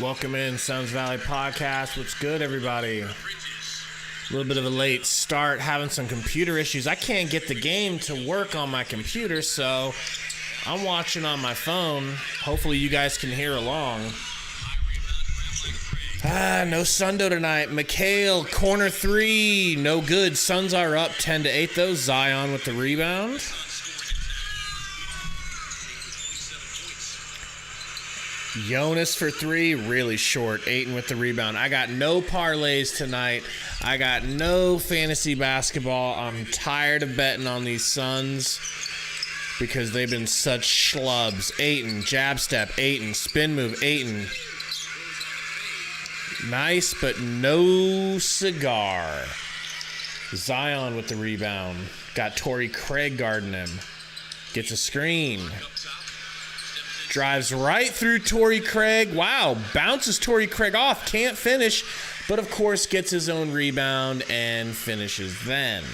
Welcome in, Suns Valley Podcast. What's good, everybody? A little bit of a late start, having some computer issues. I can't get the game to work on my computer, so I'm watching on my phone. Hopefully you guys can hear along. No Sundo tonight. Mikhail, corner three, no good. Suns are up 10-8 though. Zion with the rebound. Jonas for three, really short. Ayton with the rebound. I got no parlays tonight. I got no fantasy basketball. I'm tired of betting on these Suns because they've been such schlubs. Ayton, jab step, Ayton, spin move, Ayton. Nice, but no cigar. Zion with the rebound. Got Torrey Craig guarding him. Gets a screen. Drives right through Torrey Craig. Wow, bounces Torrey Craig off. Can't finish, but of course gets his own rebound and finishes then.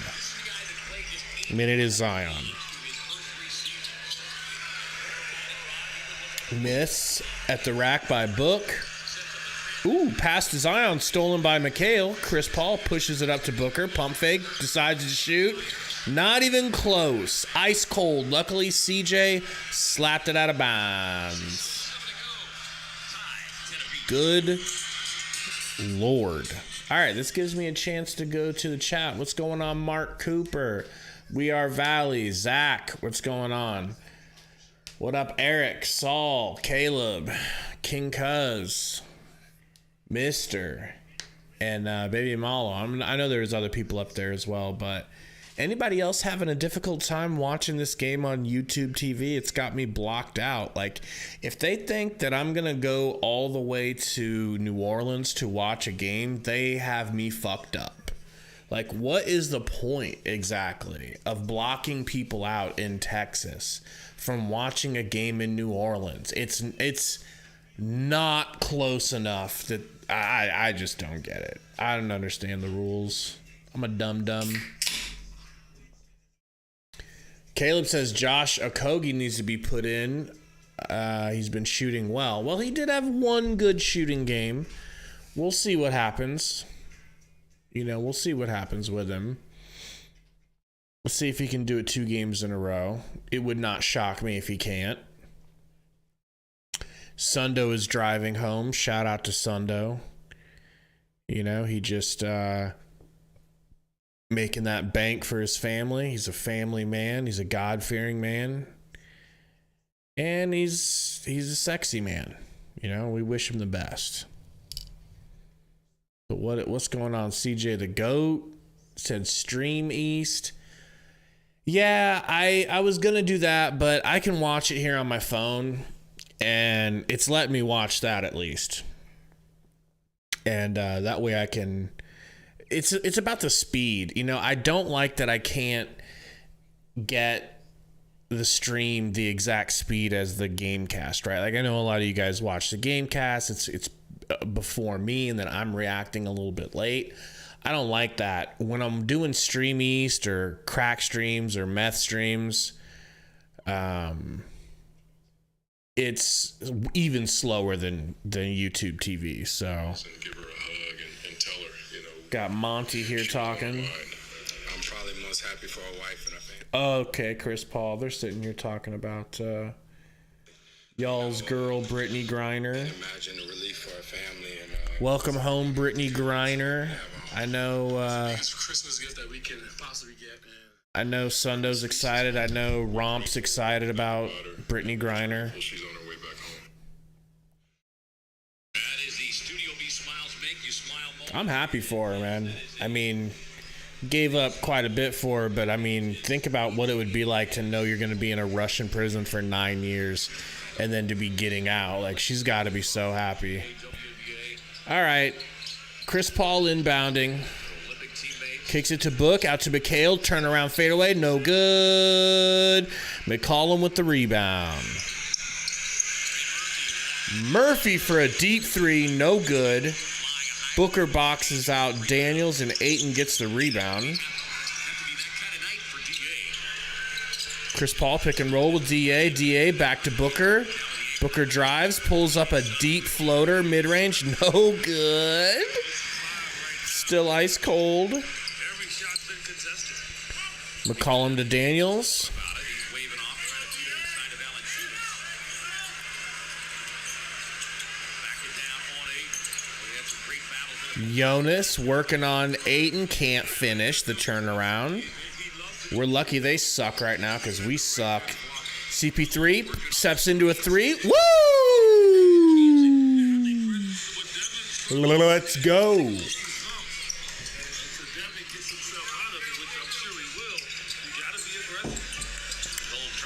I mean, it is Zion. Miss at the rack by Book. Ooh, pass to Zion, stolen by Mikhail. Chris Paul pushes it up to Booker. Pump fake, decides to shoot. Not even close. Ice cold. Luckily, CJ slapped it out of bounds. Good Lord. All right, this gives me a chance to go to the chat. What's going on, Mark Cooper? We Are Valley. Zach, what's going on? What up, Eric, Saul, Caleb, King Cuz, Mister, and Baby Malo. I know there's other people up there as well, but anybody else having a difficult time watching this game on YouTube TV? It's got me blocked out. Like, if they think that I'm going to go all the way to New Orleans to watch a game, they have me fucked up. Like, what is the point exactly of blocking people out in Texas from watching a game in New Orleans? It's not close enough that I just don't get it. I don't understand the rules. I'm a dum-dum. Caleb says Josh Okogie needs to be put in. He's been shooting well. Well, he did have one good shooting game. We'll see what happens. We'll see what happens with him. Let's see if he can do it 2 games in a row. It would not shock me if he can't. Sundo is driving home. Shout out to Sundo. He just making that bank for his family. He's a family man. He's a God-fearing man. And he's a sexy man. We wish him the best. But what's going on? CJ the GOAT said Stream East. Yeah, I was going to do that, but I can watch it here on my phone. And it's letting me watch that at least. And that way I can... It's about the speed. I don't like that I can't get the stream the exact speed as the Gamecast, right? Like, I know a lot of you guys watch the Gamecast. It's before me, and then I'm reacting a little bit late. I don't like that. When I'm doing Stream East or crack streams or meth streams, it's even slower than YouTube TV. So give her a hug and tell her, got Monty here talking. I'm probably most happy for our wife and our family. Okay, Chris Paul. They're sitting here talking about y'all's girl, Brittney Griner. Imagine the relief for our family. And welcome home, Brittney Griner. I know. Biggest Christmas gift that we can possibly get, man. I know Sundo's excited. I know Romp's excited about Brittney Griner. She's on her way back home. That is the Studio B Smiles Make You Smile moment. I'm happy for her, man. I mean, gave up quite a bit for her, but I mean, think about what it would be like to know you're going to be in a Russian prison for 9 years and then to be getting out. Like, she's got to be so happy. All right. Chris Paul inbounding. Kicks it to Book, out to Mikhail, turnaround fadeaway, no good. McCollum with the rebound. Murphy for a deep three, no good. Booker boxes out Daniels, and Ayton gets the rebound. Chris Paul pick and roll with DA. DA back to Booker. Booker drives, pulls up a deep floater, mid-range, no good. Still ice cold. Every shot's been contested. McCollum to Daniels. He's waving off, trying to keep it inside of Valanciunas. Back it down on 8. We had some great battles. Jonas working on Ayton, can't finish the turnaround. We're lucky they suck right now because we suck. CP3 steps into a 3. Woo! Let's go.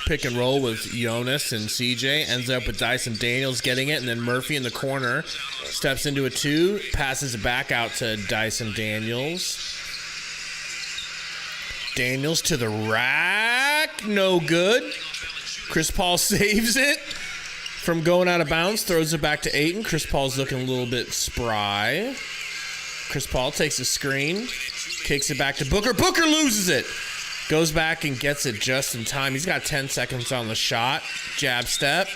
Pick and roll with Jonas and CJ. Ends up with Dyson Daniels getting it, and then Murphy in the corner steps into a 2, passes it back out to Dyson Daniels. Daniels to the rack, no good. Chris Paul saves it from going out of bounds, throws it back to Ayton. Chris Paul's looking a little bit spry. Chris Paul takes a screen, kicks it back to Booker. Booker loses it. Goes back and gets it just in time. He's got 10 seconds on the shot. Jab step.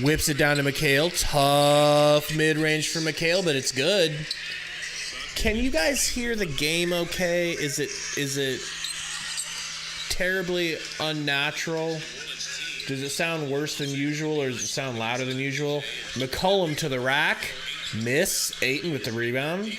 Whips it down to McHale. Tough mid-range for McHale, but it's good. Can you guys hear the game okay? Is it terribly unnatural? Does it sound worse than usual, or does it sound louder than usual? McCollum to the rack. Miss. Ayton with the rebound.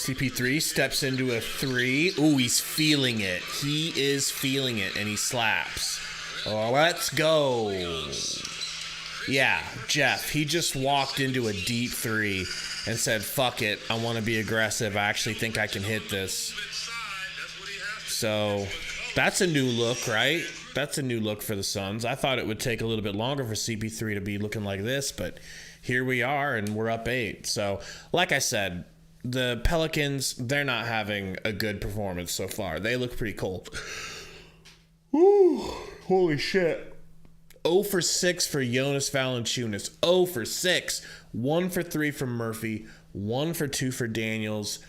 CP3 steps into a 3. Ooh, he's feeling it. He is feeling it, and he slaps. Oh, let's go. Yeah, Jeff, he just walked into a deep 3 and said, fuck it, I want to be aggressive. I actually think I can hit this. So that's a new look, right? That's a new look for the Suns. I thought it would take a little bit longer for CP3 to be looking like this, but here we are, and we're up 8. So, like I said, the Pelicans, they're not having a good performance so far. They look pretty cold. Woo, holy shit. 0 for 6 for Jonas Valanciunas. 0 for 6. 1 for 3 from Murphy. 1 for 2 for Daniels.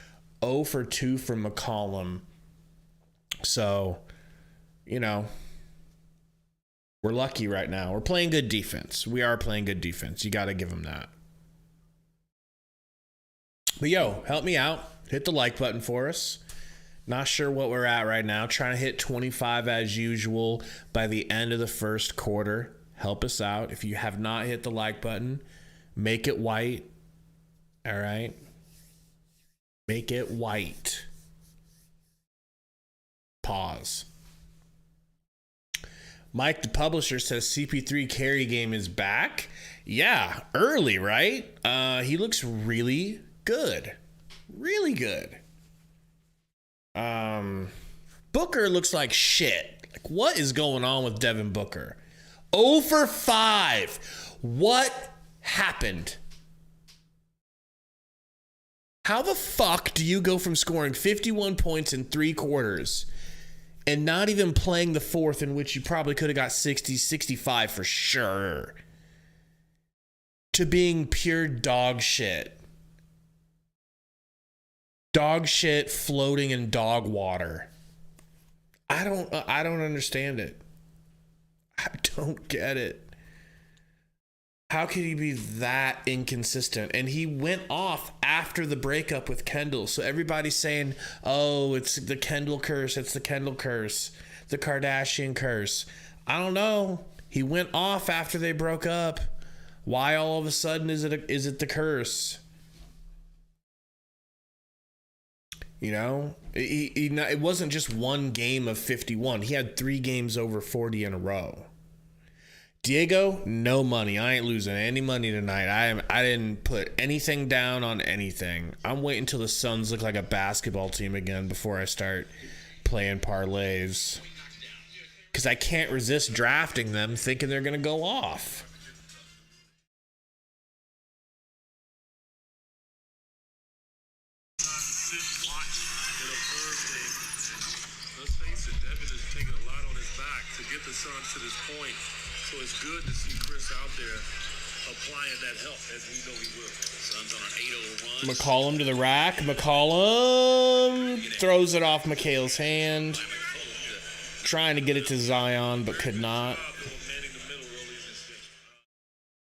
0 for 2 for McCollum. So, you know, we're lucky right now. We're playing good defense. We are playing good defense. You got to give them that. But yo, help me out. Hit the like button for us. Not sure what we're at right now. Trying to hit 25 as usual by the end of the first quarter. Help us out. If you have not hit the like button, make it white. All right? Make it white. Pause. Mike, the publisher, says CP3 carry game is back. Yeah, early, right? He looks really good. Really good. Booker looks like shit. Like, what is going on with Devin Booker? 0 for 5. What happened? How the fuck do you go from scoring 51 points in 3 quarters and not even playing the fourth, in which you probably could have got 60, 65 for sure, to being pure dog shit? Dog shit floating in dog water. I don't understand it. I don't get it. How could he be that inconsistent? And he went off after the breakup with Kendall. So everybody's saying, oh, it's the Kendall curse. It's the Kendall curse. The Kardashian curse. I don't know. He went off after they broke up. Why all of a sudden is it the curse? You know, it wasn't just one game of 51. He had 3 games over 40 in a row. Diego, no money. I ain't losing any money tonight. I didn't put anything down on anything. I'm waiting until the Suns look like a basketball team again before I start playing parlays. Because I can't resist drafting them thinking they're going to go off. The Suns to this point, so it's good to see Chris out there applying that help, as we know he will. Suns on an 8-0 run. McCollum to the rack. McCollum throws it off McHale's hand. Trying to get it to Zion, but could not. Manning the middle early in this thing.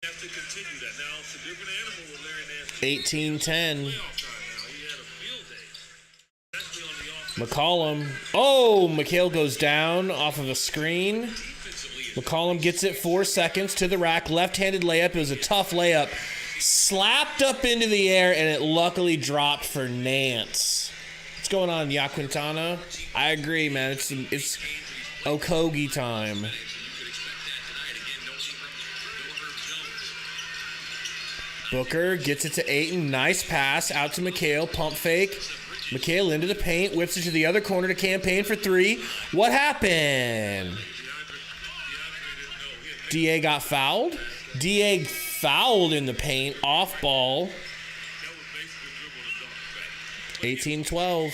You have to continue that. Now, it's a different animal with Larry Nance. 18-10. Playoff time now. He had a field day. Especially on the offense. McCollum. Oh, McHale goes down off of a screen. McCollum gets it 4 seconds to the rack. Left-handed layup. It was a tough layup. Slapped up into the air, and it luckily dropped for Nance. What's going on, Yaquintana? I agree, man. It's Okogie time. Booker gets it to Ayton. Nice pass out to McHale. Pump fake. McHale into the paint. Whips it to the other corner to Campaign for 3. What happened? DA got fouled. DA fouled in the paint. Off ball. 18-12.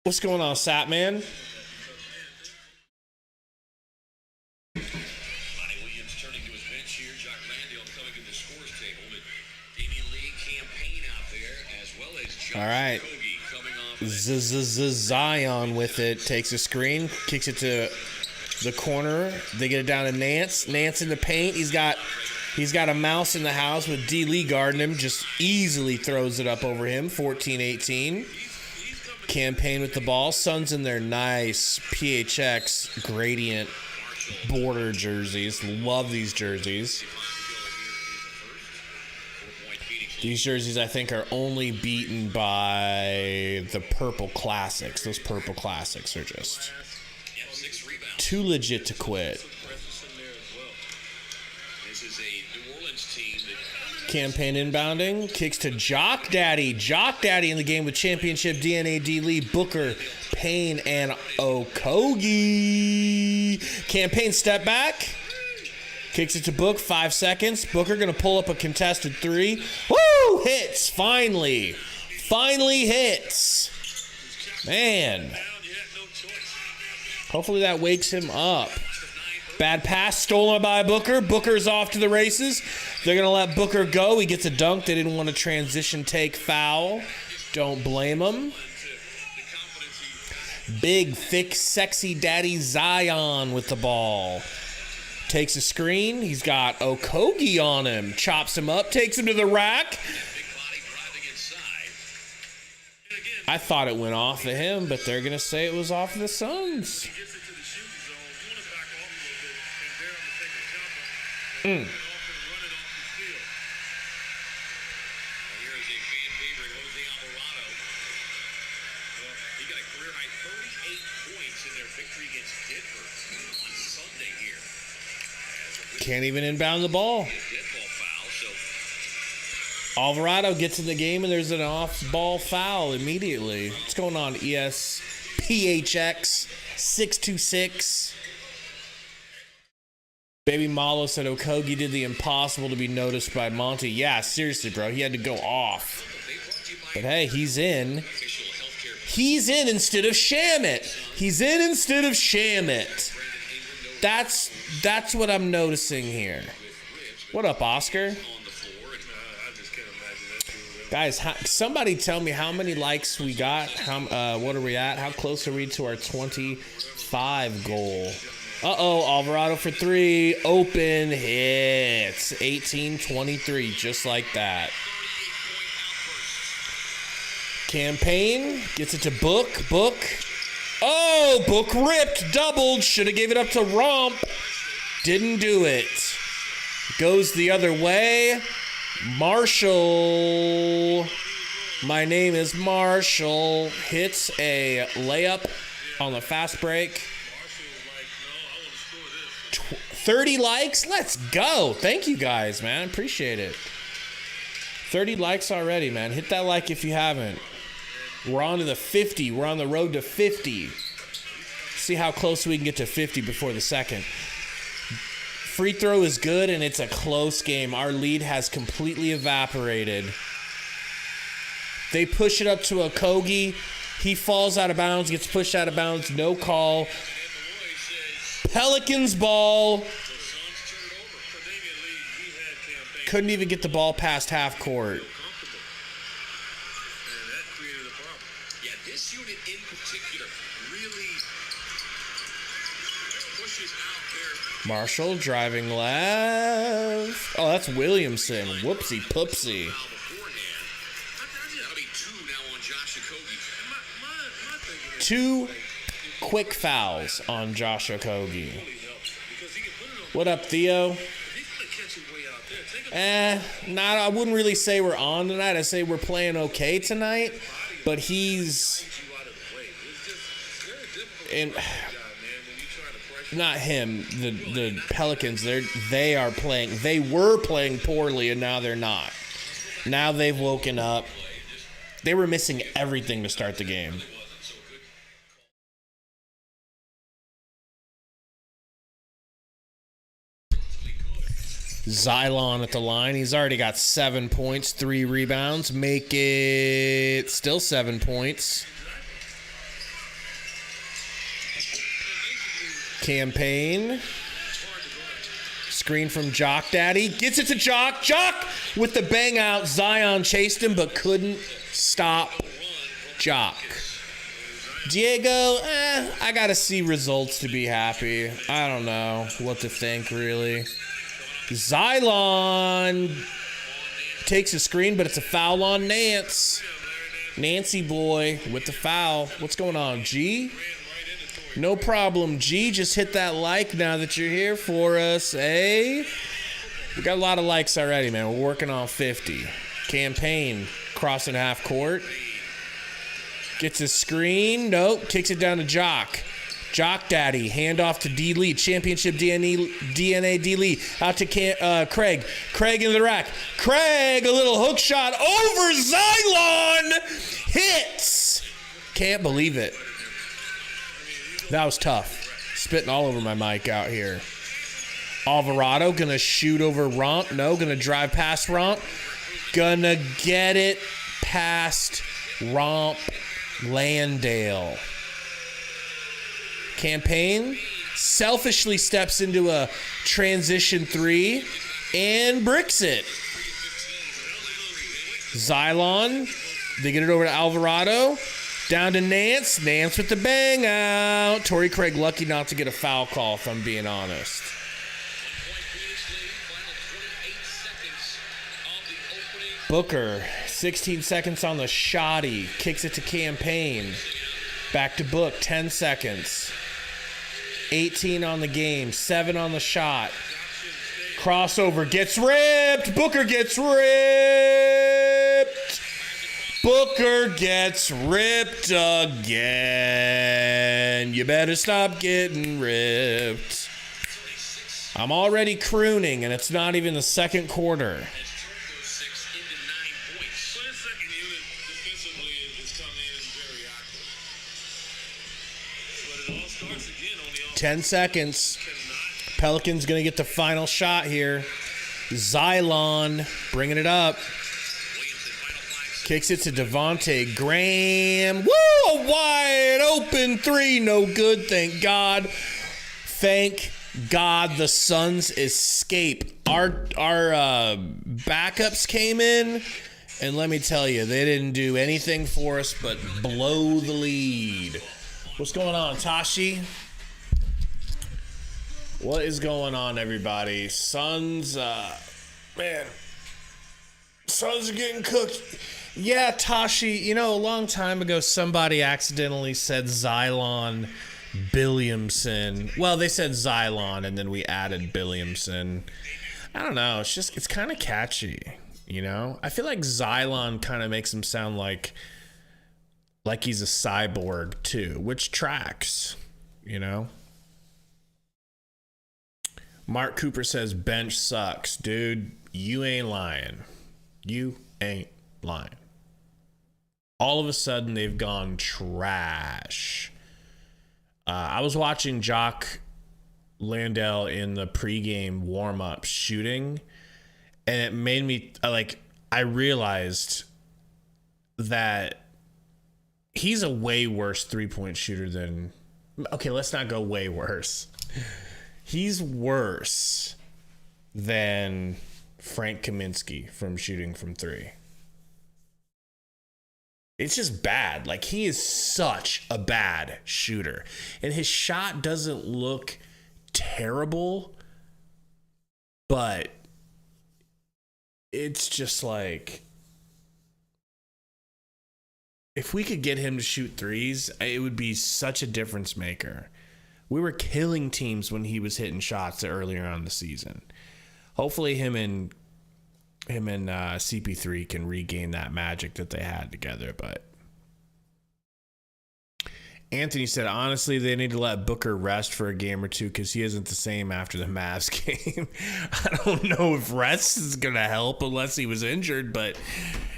What's going on, Satman? All right. Zion with it. Takes a screen. Kicks it to the corner. They get it down to Nance. Nance in the paint. He's got a mouse in the house with D. Lee guarding him. Just easily throws it up over him. 14-18. Campaign with the ball. Suns in their nice PHX gradient border jerseys. Love these jerseys. These jerseys, I think, are only beaten by the Purple Classics. Those Purple Classics are just too legit to quit. Campaign inbounding. Kicks to Jock Daddy. Jock Daddy in the game with championship DNA D. Lee, Booker, Payne, and Okogie. Campaign step back. Kicks it to Book, 5 seconds. Booker going to pull up a contested 3. Woo! Hits, finally. Finally hits. Man. Hopefully that wakes him up. Bad pass stolen by Booker. Booker's off to the races. They're going to let Booker go. He gets a dunk. They didn't want a transition take foul. Don't blame him. Big, thick, sexy daddy Zion with the ball. Takes a screen. He's got Okogie on him. Chops him up. Takes him to the rack. I thought it went off of him, but they're going to say it was off of the Suns. Can't even inbound the ball. Alvarado gets in the game, and there's an off-ball foul immediately. What's going on, ESPHX 626? Baby Malo said Okogie did the impossible to be noticed by Monty. Yeah, seriously, bro. He had to go off. But, hey, he's in. He's in instead of Shamit. He's in instead of Shamit. That's what I'm noticing here. What up, Oscar? Guys, somebody tell me how many likes we got. What are we at? How close are we to our 25 goal? Uh-oh, Alvarado for 3. Open hits. 18-23, just like that. Campaign gets it to Book. Book. Oh, Book ripped, doubled. Should have gave it up to Romp. Didn't do it. Goes the other way. Marshall. My name is Marshall. Hits a layup on the fast break. 30 likes. Let's go. Thank you guys, man. Appreciate it. 30 likes already, man. Hit that like if you haven't. We're on to the 50. We're on the road to 50. See how close we can get to 50 before the second. Free throw is good, and it's a close game. Our lead has completely evaporated. They push it up to Okogie. He falls out of bounds, gets pushed out of bounds. No call. Pelicans ball. Couldn't even get the ball past half court. This unit in particular really pushes out their Marshall driving left. Oh, that's Williamson. Whoopsie poopsie. foul beforehand. That'll be 2 now on Josh Okogie. My thinking is 2 quick fouls on Josh Okogie. really helps because he can put it on. What up, Theo? If he's gonna catch it way out there, take a I wouldn't really say we're on tonight. I say we're playing okay tonight, but he's you out of the way. It's just very difficult and guy, man, when you trying to pressure. not him. The Pelicans. They were playing poorly, and now they're not. Now they've woken up. They were missing everything to start the game. Xylon at the line. He's already got 7 points, 3 rebounds. Make it still 7 points. Campaign. Screen from Jock Daddy. Gets it to Jock. Jock with the bang out. Zion chased him but couldn't stop Jock. Diego, I got to see results to be happy. I don't know what to think, really. Xylon takes a screen, but it's a foul on Nance. Nancy boy with the foul. What's going on, G? No problem, G. Just hit that like now that you're here for us, eh? We got a lot of likes already, man. We're working on 50. Campaign crossing half court. Gets a screen. Nope. Kicks it down to Jock. Jock Daddy, handoff to D. Lee, championship DNA D. Lee, out to Craig. Craig into the rack. Craig, a little hook shot over Xylon. Hits. Can't believe it. That was tough. Spitting all over my mic out here. Alvarado gonna shoot over Romp. No, gonna drive past Romp. Gonna get it past Romp Landale. Campaign selfishly steps into a transition 3 and bricks it. Xylon, they get it over to Alvarado. Down to Nance. Nance with the bang out. Torrey Craig lucky not to get a foul call, if I'm being honest. Booker, 16 seconds on the shoddy. Kicks it to Campaign. Back to Book, 10 seconds. 18 on the game, 7 on the shot. Crossover gets ripped. Booker gets ripped. Booker gets ripped again. You better stop getting ripped. I'm already crooning, and it's not even the second quarter. But his second unit defensively is coming in very active. But it all starts again on the offense. 10 seconds. Pelicans going to get the final shot here. Xylon bringing it up. Kicks it to Devontae Graham. Woo! A wide open 3. No good, thank God. Thank God the Suns escape. Our backups came in, and let me tell you, they didn't do anything for us but blow the lead. What's going on, Tashi? What is going on, everybody? Suns, man. Suns are getting cooked. Yeah, Tashi, you know, a long time ago, somebody accidentally said Xylon Billiamson. Well, they said Xylon, and then we added Billiamson. I don't know. It's kind of catchy, you know? I feel like Xylon kind of makes him sound like he's a cyborg, too, which tracks, you know? Mark Cooper says bench sucks. Dude, you ain't lying. You ain't lying. All of a sudden, they've gone trash. I was watching Jock Landale in the pregame warm-up shooting, and it made me, I realized that he's a way worse three-point shooter than... Okay, let's not go way worse. He's worse than Frank Kaminsky from shooting from 3. It's just bad. Like, he is such a bad shooter. And his shot doesn't look terrible, but it's just like, if we could get him to shoot threes, it would be such a difference maker. We were killing teams when he was hitting shots earlier on the season. Hopefully him and CP3 can regain that magic that they had together. But Anthony said, honestly, they need to let Booker rest for a game or two because he isn't the same after the Mavs game. I don't know if rest is going to help unless he was injured, but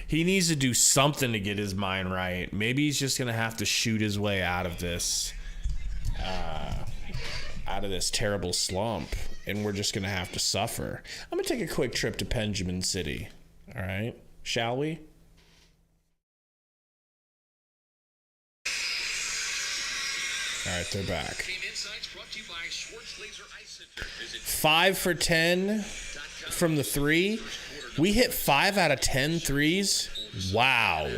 he needs to do something to get his mind right. Maybe he's just going to have to shoot his way out of this terrible slump, and we're just going to have to suffer. I'm going to take a quick trip to Benjamin City. All right? Shall we? All right, they're back. 5 for 10 from the three. We hit 5 out of 10 threes. Wow.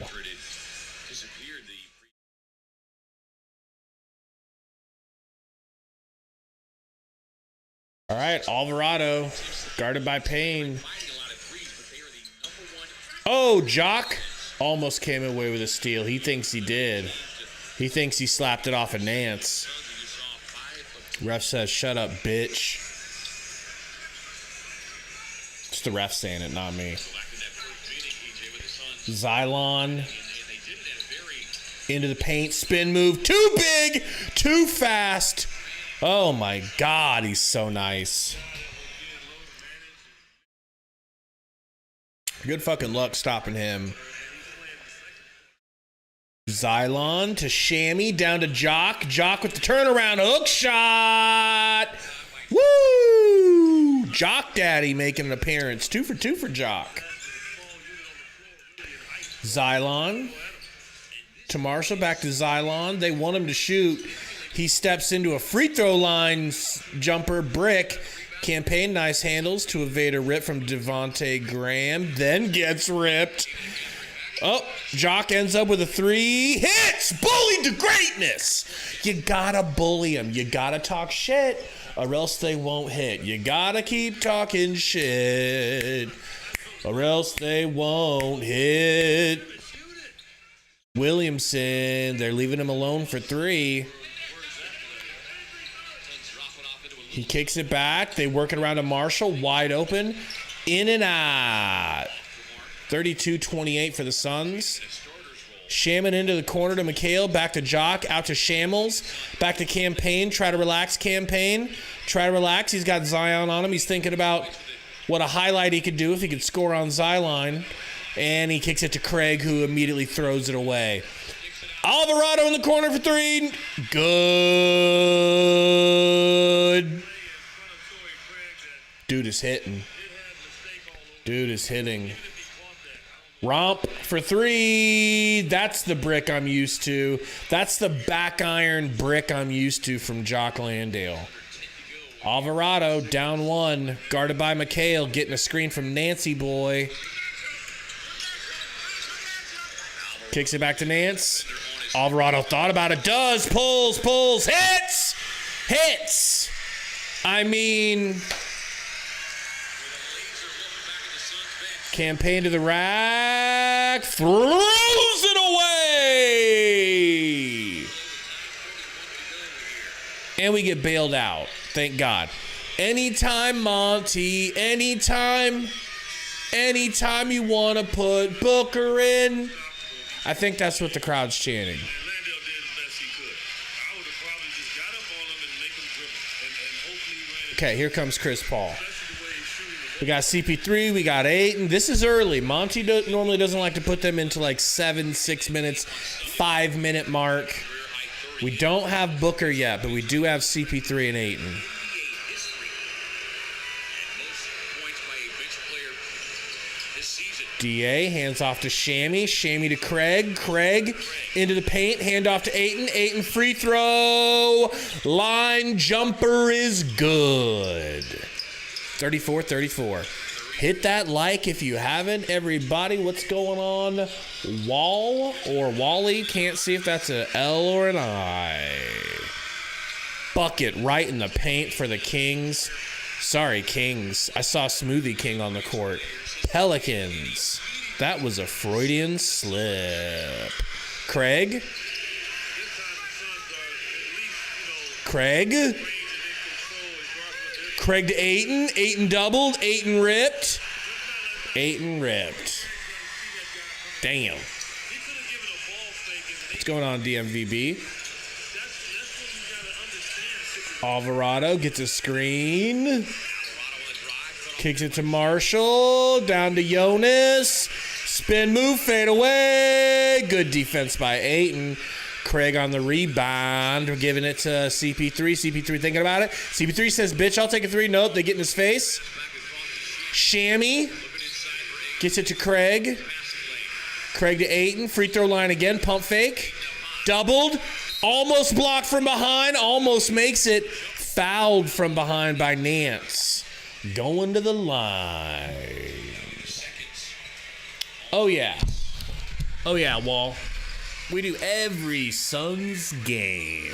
All right, Alvarado, guarded by Payne. Oh, Jock almost came away with a steal. He thinks he did. He thinks he slapped it off of Nance. Ref says, shut up, bitch. It's the ref saying it, not me. Xylon into the paint, spin move. Too big, too fast. Oh my God, he's so nice. Good fucking luck stopping him. Xylon to Shammy, down to Jock. Jock with the turnaround hook shot. Woo! Jock Daddy making an appearance. 2 for 2 for Jock. Xylon to Marshall, back to Xylon. They want him to shoot. He steps into a free throw line jumper brick. Campaign nice handles to evade a rip from Devontae Graham. Then gets ripped. Oh, Jock ends up with a 3. Hits! Bullied to greatness! You gotta bully him. You gotta talk shit or else they won't hit. You gotta keep talking shit or else they won't hit. Williamson, they're leaving him alone for 3. He kicks it back. They work it around to Marshall. Wide open. In and out. 32-28 for the Suns. Shaman into the corner to McHale. Back to Jock. Out to Shamels. Back to Campaign. Try to relax Campaign. Try to relax. He's got Zion on him. He's thinking about what a highlight he could do if he could score on Zion. And he kicks it to Craig, who immediately throws it away. Alvarado in the corner for 3. Good. Dude is hitting. Dude is hitting. Romp for 3. That's the brick I'm used to. That's the back iron brick I'm used to from Jock Landale. Alvarado down 1. Guarded by McHale. Getting a screen from Nancy Boy. Kicks it back to Nance. Alvarado thought about it. Does. Pulls. Hits. I mean, Campaign to the rack. Throws it away. And we get bailed out. Thank God. Anytime, Monty. Anytime you want to put Booker in. I think that's what the crowd's chanting. Okay, here comes Chris Paul. We got CP3, we got Ayton. This is early. Monty normally doesn't like to put them into like 6 minutes, 5-minute mark. We don't have Booker yet, but we do have CP3 and Ayton. DA hands off to Shammy to Craig into the paint, hand off to Ayton free throw line jumper is good. 34-34. Hit that like if you haven't. Everybody, what's going on? Wall or Wally? Can't see if that's an L or an I. Bucket right in the paint for the Kings. Sorry, Kings. I saw Smoothie King on the court. Pelicans. That was a Freudian slip. Craig? Craig to Ayton. Ayton doubled. Ayton ripped. Damn. What's going on, DMVB? Alvarado gets a screen. Kicks it to Marshall. Down to Jonas. Spin move, fade away. Good defense by Ayton. Craig on the rebound. We're giving it to CP3. CP3 thinking about it. CP3 says, bitch, I'll take a three. Nope, they get in his face. Shammy gets it to Craig. Craig to Ayton. Free throw line again. Pump fake. Doubled. Almost blocked from behind. Almost makes it. Fouled from behind by Nance. Going to the line. Oh, yeah. Oh, yeah, Wall. We do every Suns game.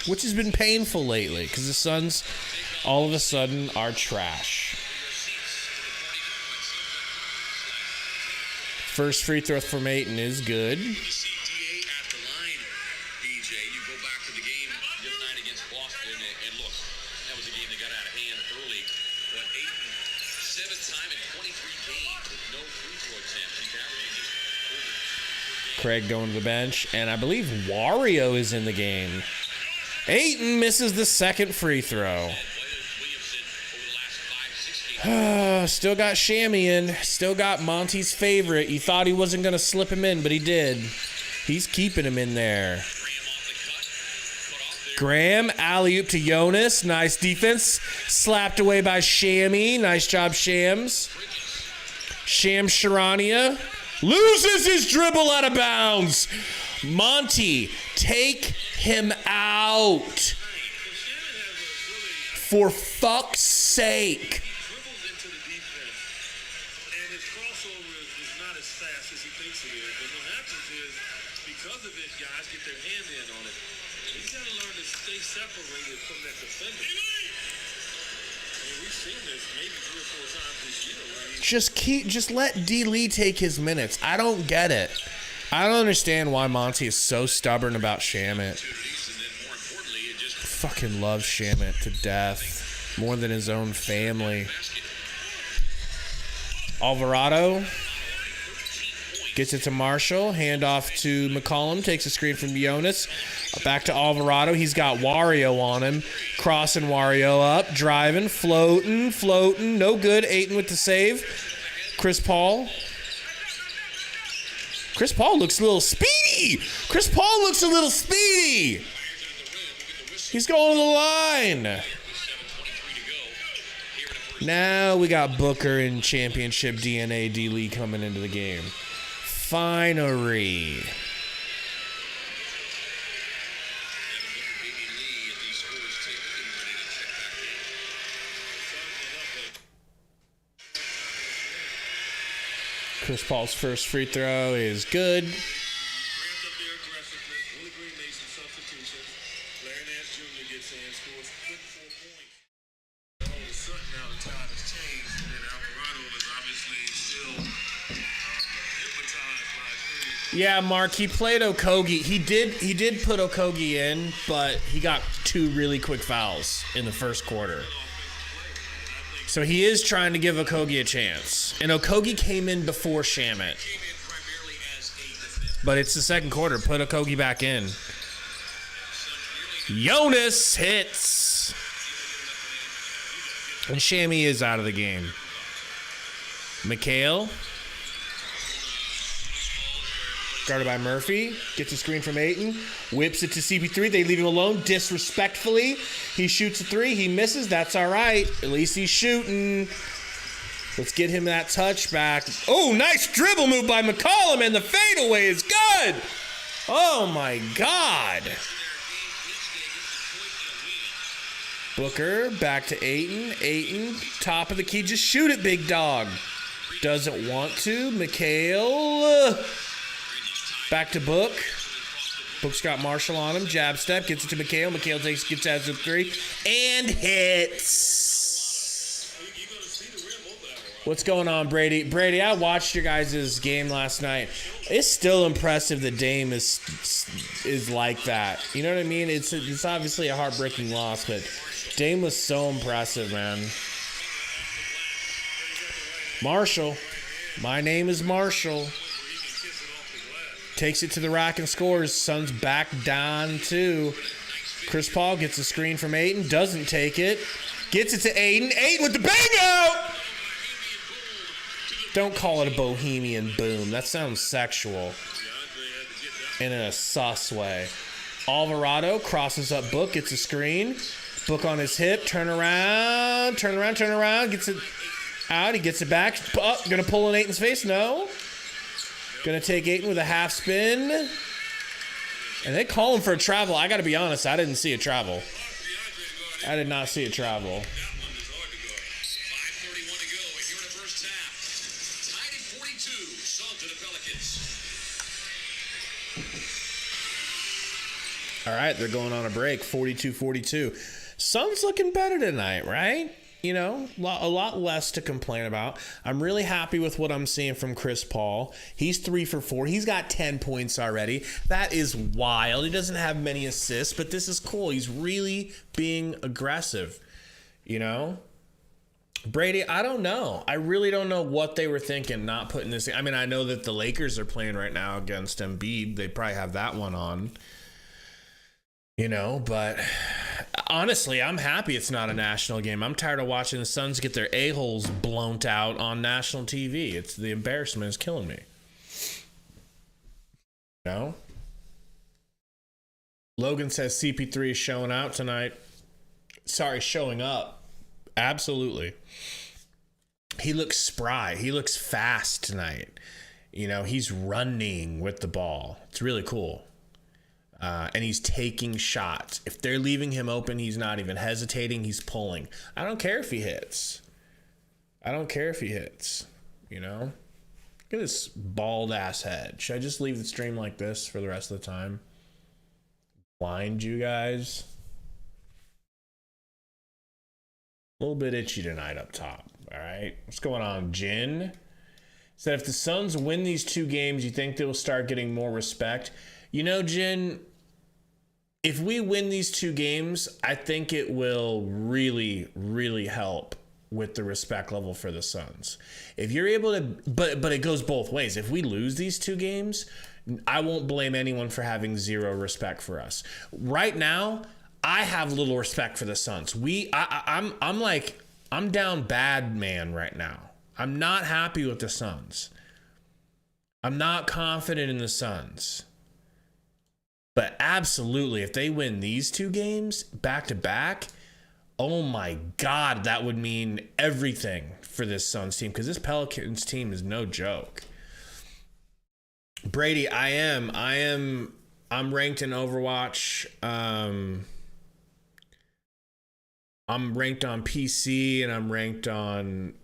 Which has been painful lately because the Suns all of a sudden are trash. First free throw from Ayton is good. Craig going to the bench, and I believe Wario is in the game. Ayton misses the second free throw. Still got Shammy in. Still got Monty's favorite. You thought he wasn't going to slip him in, but he did. He's keeping him in there. Graham, alley-oop to Jonas. Nice defense. Slapped away by Shammy. Nice job, Shams. Shams Charania. Loses his dribble out of bounds. Monty, take him out. For fuck's sake. And his crossover is not as fast as he thinks it is. And what happens is, because of it, guys get their hand in on it. He's got to learn to stay separated from that defender. I mean, we've seen this maybe 3 or 4 times this year. Just let D. Lee take his minutes. I don't get it. I don't understand why Monty is so stubborn about Shamet. Fucking loves Shamet to death. More than his own family. Alvarado gets it to Marshall. Handoff to McCollum. Takes a screen from Jonas. Back to Alvarado. He's got Wario on him. Crossing Wario up. Driving. Floating. No good. Ayton with the save. Chris Paul looks a little speedy. He's going to the line. Now we got Booker and championship DNA D. Lee coming into the game. Finery. Chris Paul's first free throw is good. Yeah, Mark, he played Okogie. He did put Okogie in, but he got 2 really quick fouls in the first quarter. So he is trying to give Okogie a chance. And Okogie came in before Shamet. But it's the second quarter. Put Okogie back in. Jonas hits. And Shammy is out of the game. McHale. Guarded by Murphy. Gets a screen from Ayton. Whips it to CP3. They leave him alone disrespectfully. He shoots a 3. He misses. That's all right. At least he's shooting. Let's get him that touchback. Oh, nice dribble move by McCollum, and the fadeaway is good. Oh, my God. Booker, back to Ayton. Ayton, top of the key. Just shoot it, big dog. Doesn't want to. Mikhail. Back to Book. Book's got Marshall on him. Jab step. Gets it to Mikhail. Mikhail gets out to 3. And hits. What's going on, Brady? Brady, I watched your guys' game last night. It's still impressive that Dame is like that. You know what I mean? It's obviously a heartbreaking loss, but Dame was so impressive, man. Marshall. My name is Marshall. Takes it to the rack and scores. Suns back down 2. Chris Paul gets a screen from Ayton. Doesn't take it. Gets it to Ayton. Ayton with the bang out! Don't call it a bohemian boom. That sounds sexual. And in a sus way. Alvarado crosses up Book. Gets a screen. Book on his hip. Turn around. Gets it out. He gets it back. Gonna pull in Ayton's face. No. Gonna take Ayton with a half spin. And they call him for a travel. I gotta be honest, I didn't see a travel. I did not see a travel. 5:31 to go here in the first half. Tied at 42. Suns to the Pelicans. All right, they're going on a break. 42-42. Suns looking better tonight, right? You know, a lot less to complain about. I'm really happy with what I'm seeing from Chris Paul. He's 3 for 4. He's got 10 points already. That is wild. He doesn't have many assists, but this is cool. He's really being aggressive, you know? Brady, I don't know. I really don't know what they were thinking not putting this in. I mean, I know that the Lakers are playing right now against Embiid. They probably have that one on. You know, but honestly, I'm happy it's not a national game. I'm tired of watching the Suns get their a-holes blown out on national TV. It's the embarrassment is killing me. You know? Logan says CP3 is showing out tonight. Sorry, showing up. Absolutely. He looks spry. He looks fast tonight. You know, he's running with the ball. It's really cool. And he's taking shots. If they're leaving him open, he's not even hesitating. He's pulling. I don't care if he hits. You know? Look at this bald ass head. Should I just leave the stream like this for the rest of the time? Blind you guys? A little bit itchy tonight up top. All right. What's going on, Jin? Said if the Suns win these 2 games, you think they will start getting more respect? You know, Jin, if we win these 2 games, I think it will really, really help with the respect level for the Suns. If you're able to, but it goes both ways. If we lose these 2 games, I won't blame anyone for having zero respect for us. Right now, I have little respect for the Suns. I'm down bad, man, right now. I'm not happy with the Suns. I'm not confident in the Suns. But absolutely, if they win these 2 games back to back, oh my God, that would mean everything for this Suns team, because this Pelicans team is no joke. Brady, I'm ranked in Overwatch. I'm ranked on PC and I'm ranked on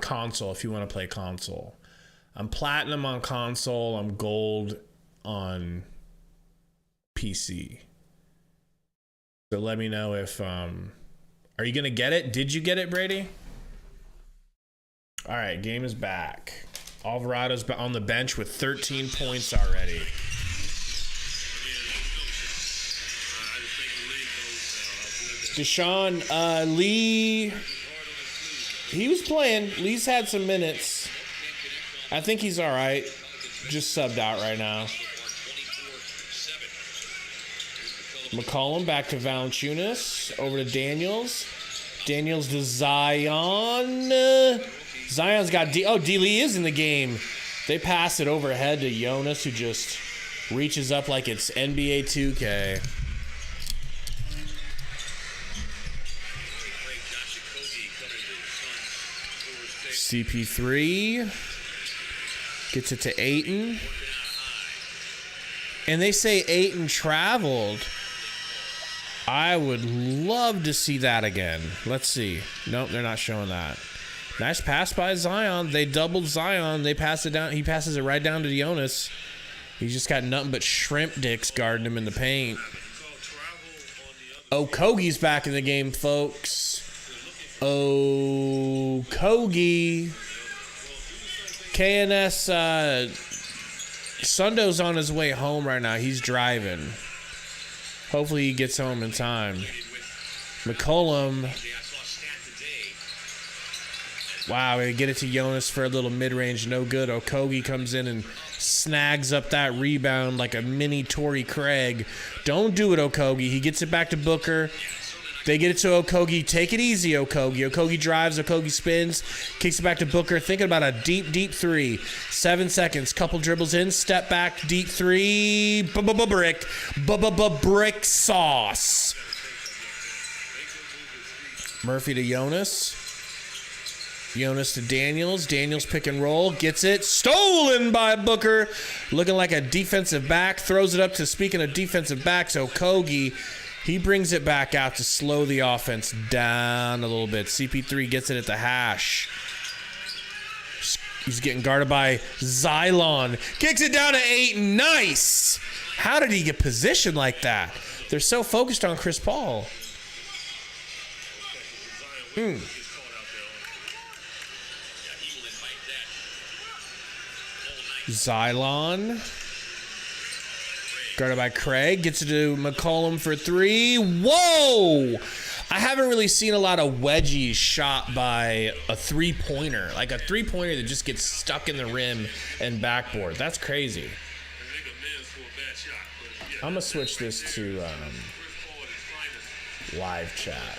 console if you want to play console. I'm platinum on console. I'm gold on PC. So let me know if are you gonna get it? Did you get it, Brady? All right, game is back. Alvarado's on the bench with 13 points already. Deshaun Lee, he was playing. Lee's had some minutes. I think he's all right. Just subbed out right now. McCollum back to Valanciunas. Over to Daniels. Daniels to Zion. Zion's got D. Oh, D. Lee is in the game. They pass it overhead to Jonas, who just reaches up like it's NBA 2K. CP3 gets it to Ayton. And they say Ayton traveled. I would love to see that again. Let's see. Nope, they're not showing that. Nice pass by Zion. They doubled Zion. They pass it down. He passes it right down to Jonas. He's just got nothing but shrimp dicks guarding him in the paint. Okogie's back in the game, folks. Okogie. KNS Sundo's on his way home right now. He's driving. Hopefully he gets home in time. McCollum. Wow, we get it to Jonas for a little mid-range. No good. Okogie comes in and snags up that rebound like a mini Torrey Craig. Don't do it, Okogie. He gets it back to Booker. They get it to Okogie. Take it easy, Okogie. Okogie drives. Okogie spins. Kicks it back to Booker. Thinking about a deep, deep three. 7 seconds. Couple dribbles in. Step back. Deep three. Brick. Brick sauce. Murphy to Jonas. Jonas to Daniels. Daniels pick and roll. Gets it. Stolen by Booker. Looking like a defensive back. Throws it up to, speaking of defensive backs, Okogie. He brings it back out to slow the offense down a little bit. CP3 gets it at the hash. He's getting guarded by Xylon. Kicks it down to Ayton. Nice. How did he get positioned like that? They're so focused on Chris Paul. Xylon. Guarded by Craig. Gets it to McCollum for three. Whoa! I haven't really seen a lot of wedgies shot by a three-pointer. Like a three-pointer that just gets stuck in the rim and backboard. That's crazy. I'm going to switch this to live chat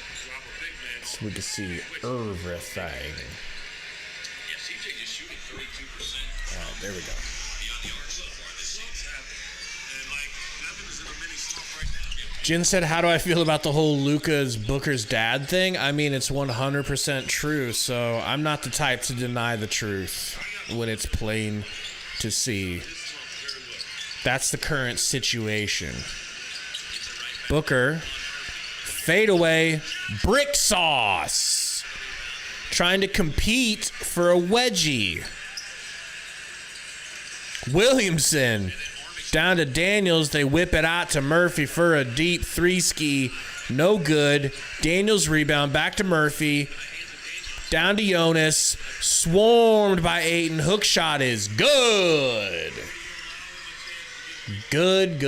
so we can see everything. Oh, there we go. Jin said, how do I feel about the whole Luka's Booker's dad thing? I mean, it's 100% true, so I'm not the type to deny the truth when it's plain to see. That's the current situation. Booker, fadeaway, brick sauce. Trying to compete for a wedgie. Williamson. Down to Daniels. They whip it out to Murphy for a deep three-ski. No good. Daniels rebound. Back to Murphy. Down to Jonas. Swarmed by Ayton. Hook shot is good. Good.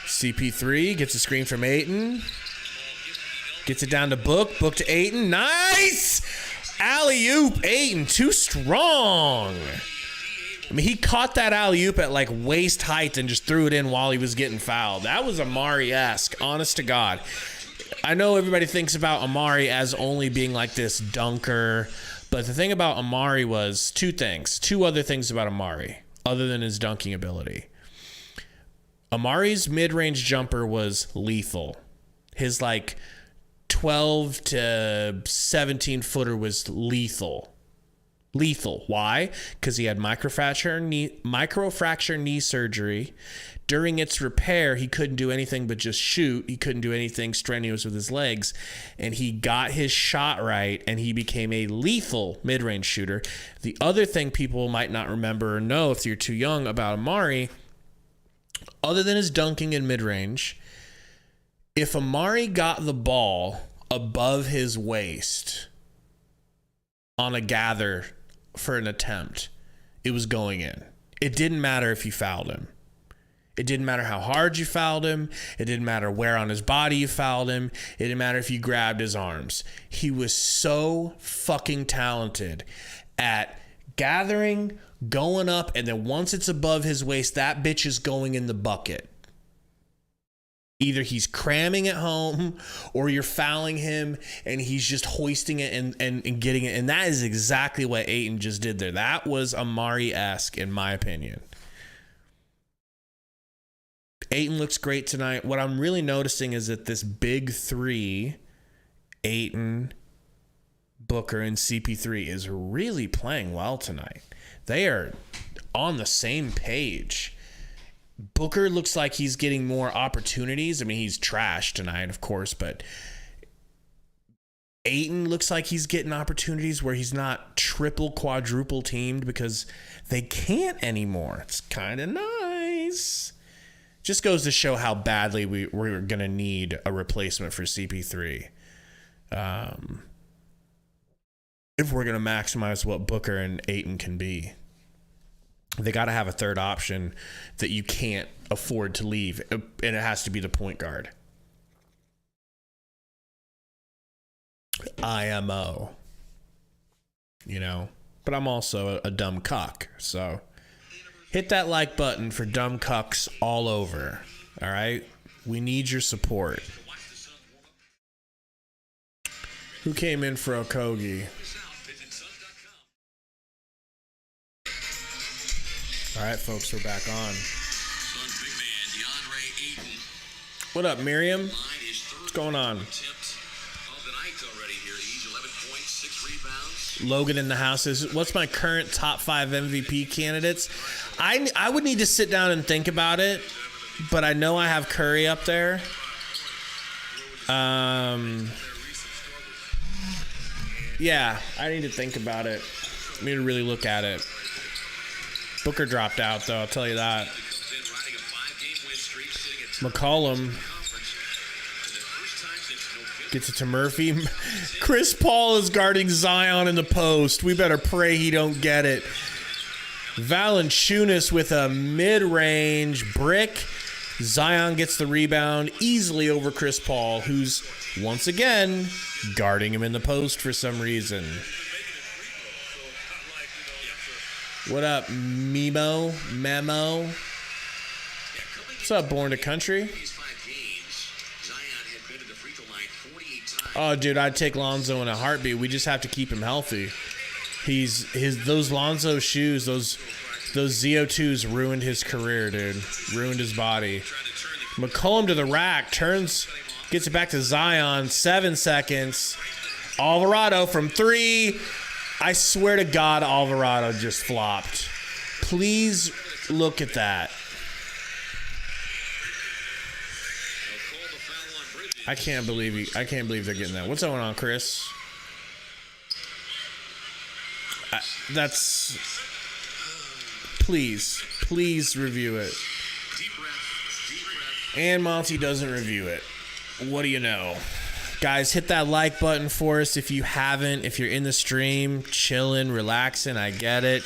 CP3 gets a screen from Ayton. Gets it down to Book. Book to Ayton. Nice! Alley-oop, Ayton, too strong. I mean, he caught that alley-oop at like waist height and just threw it in while he was getting fouled. That was Amari-esque, honest to God. I know everybody thinks about Amari as only being like this dunker, but the thing about Amari was two other things about Amari, other than his dunking ability. Amari's mid-range jumper was lethal. His like 12 to 17 footer was lethal. Why? Because he had microfracture knee surgery. During its repair, he couldn't do anything but just shoot. He couldn't do anything strenuous with his legs. And he got his shot right, and he became a lethal mid-range shooter. The other thing people might not remember or know if you're too young about Amari, other than his dunking in mid-range, if Amari got the ball above his waist on a gather for an attempt, it was going in. It didn't matter if you fouled him. It didn't matter how hard you fouled him. It didn't matter where on his body you fouled him. It didn't matter if you grabbed his arms. He was so fucking talented at gathering, going up, and then once it's above his waist, that bitch is going in the bucket. Either he's cramming at home or you're fouling him and he's just hoisting it and getting it. And that is exactly what Ayton just did there. That was Amari-esque, in my opinion. Ayton looks great tonight. What I'm really noticing is that this big three, Ayton, Booker, and CP3, is really playing well tonight. They are on the same page. Booker looks like he's getting more opportunities. I mean, he's trashed tonight, of course, but Ayton looks like he's getting opportunities where he's not triple, quadruple teamed because they can't anymore. It's kind of nice. Just goes to show how badly we're going to need a replacement for CP3. If we're going to maximize what Booker and Ayton can be. They got to have a third option that you can't afford to leave, and it has to be the point guard. IMO. You know, but I'm also a dumb cuck, so hit that like button for dumb cucks all over. All right? We need your support. Who came in for Okogie? All right, folks, we're back on. What up, Miriam? What's going on? Logan in the house. What's my current top 5 MVP candidates? I would need to sit down and think about it, but I know I have Curry up there. Yeah, I need to think about it. I need to really look at it. Booker dropped out, though, I'll tell you that. McCollum gets it to Murphy. Chris Paul is guarding Zion in the post. We better pray he don't get it. Valanciunas with a mid-range brick. Zion gets the rebound easily over Chris Paul, who's, once again, guarding him in the post for some reason. What up, Memo? What's up, Born to Country? Oh, dude, I'd take Lonzo in a heartbeat. We just have to keep him healthy. Those Lonzo shoes, those ZO2s ruined his career, dude. Ruined his body. McCollum to the rack, gets it back to Zion. 7 seconds. Alvarado from 3. I swear to God, Alvarado just flopped. Please look at that. I can't believe they're getting that. What's going on, Chris? Please review it. And Monty doesn't review it. What do you know? Guys, hit that like button for us if you haven't. If you're in the stream, chilling, relaxing, I get it.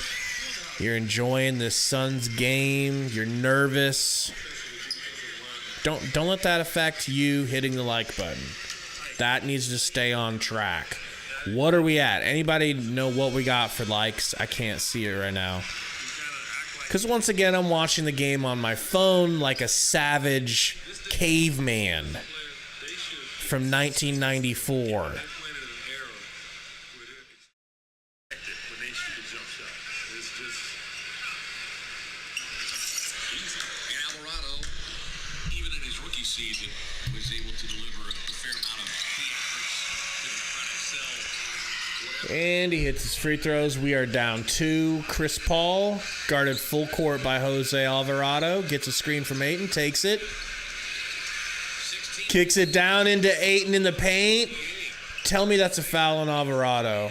You're enjoying this Suns game. You're nervous. Don't let that affect you hitting the like button. That needs to stay on track. What are we at? Anybody know what we got for likes? I can't see it right now. Because once again, I'm watching the game on my phone like a savage caveman from 1994. And he hits his free throws. We are down 2. Chris Paul, guarded full court by Jose Alvarado. Gets a screen from Ayton, takes it. Kicks it down into Ayton in the paint. Tell me that's a foul on Alvarado.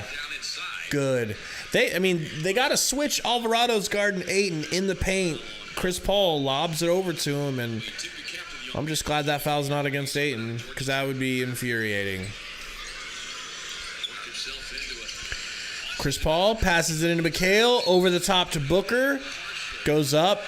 Good. They got to switch. Alvarado's guarding Ayton in the paint. Chris Paul lobs it over to him, and I'm just glad that foul's not against Ayton, because that would be infuriating. Chris Paul passes it into McHale, over the top to Booker, goes up,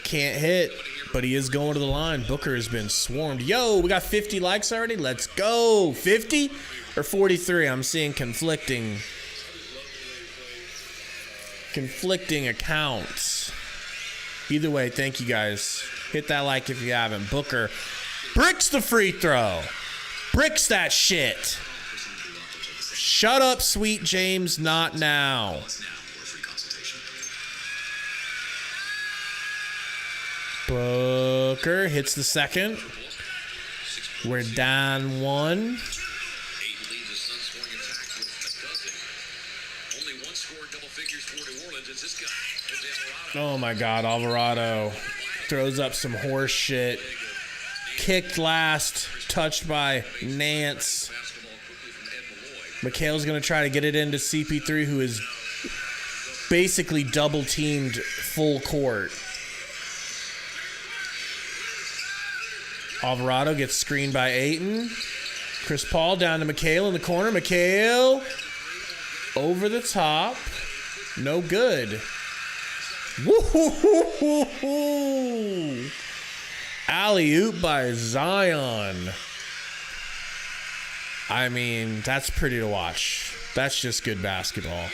can't hit, but he is going to the line. Booker has been swarmed. Yo, we got 50 likes already? Let's go. 50 or 43? I'm seeing conflicting accounts. Either way, thank you guys. Hit that like if you haven't. Booker bricks the free throw. Bricks that shit. Shut up, sweet James, not now. Booker hits the second. We're down 1. scored double figures for New Orleans. It's this guy, Alvarado. Oh my God, Alvarado throws up some horse shit. Kicked last, touched by Nance. Basketball quickly from Ed Malloy. McHale's going to try to get it into CP3, who is basically double-teamed full court. Alvarado gets screened by Ayton. Chris Paul down to McHale in the corner. McHale over the top. No good. Woo-hoo-hoo-hoo-hoo. Alley-oop by Zion. I mean, that's pretty to watch. That's just good basketball.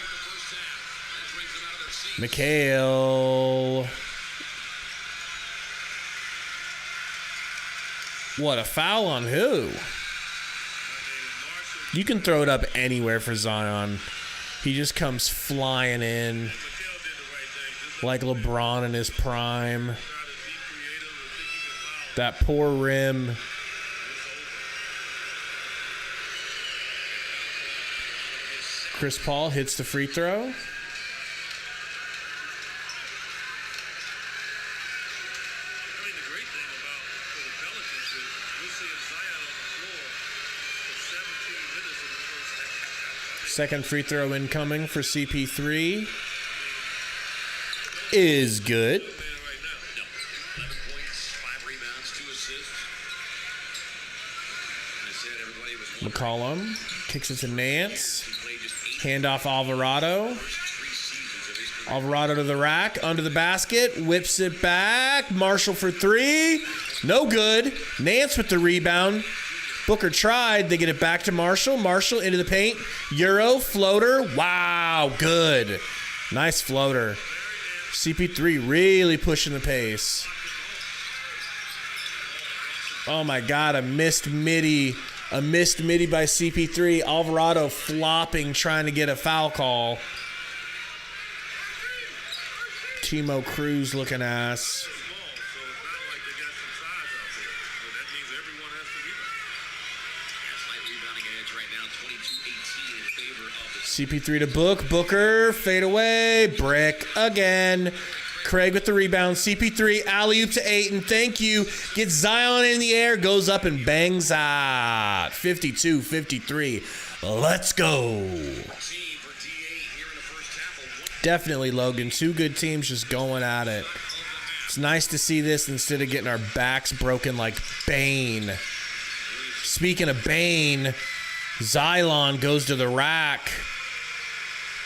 McHale. What, a foul on who? You can throw it up anywhere for Zion. He just comes flying in like LeBron in his prime. That poor rim. Chris Paul hits the free throw. I mean, the great thing about for the Pelicans is we're seeing Zion on the floor for 17 minutes in the first half. Second free throw incoming for CP3 is good. Man right now. No. 11 points, 5 rebounds, 2 assists. I said everybody was McCollum kicks it to Nance. He played just 8 Handoff Alvarado. 3 seasons of his career. Alvarado to the rack, under the basket, whips it back. Marshall for 3. No good. Nance with the rebound. Booker tried. They get it back to Marshall. Marshall into the paint. Euro, floater. Wow, good. Nice floater. CP3 really pushing the pace. Oh my God, a missed midi. A missed midi by CP3. Alvarado flopping, trying to get a foul call. Timo Cruz looking ass. Small, so it's not like they got some size out there. So that means everyone has to rebound. Slight rebounding edge right now, 22-18 in favor of the CP3 to Booker. Fade away. Brick again. Craig with the rebound. CP3 alley-oop to Ayton. Thank you. Gets Zion in the air. Goes up and bangs out. 52-53. Let's go. team for D8 here in the first half. Definitely, Logan. Two good teams just going at it. It's nice to see this instead of getting our backs broken like Bane. Speaking of Bane, Xylon goes to the rack.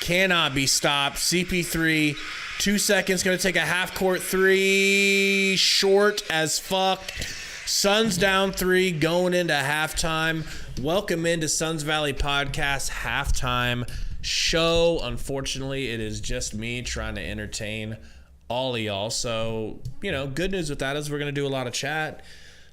Cannot be stopped. CP3, 2 seconds, going to take a half-court 3. Short as fuck. Suns down 3, going into halftime. Welcome into Suns Valley Podcast halftime show. Unfortunately, it is just me trying to entertain all of y'all. So, good news with that is we're going to do a lot of chat.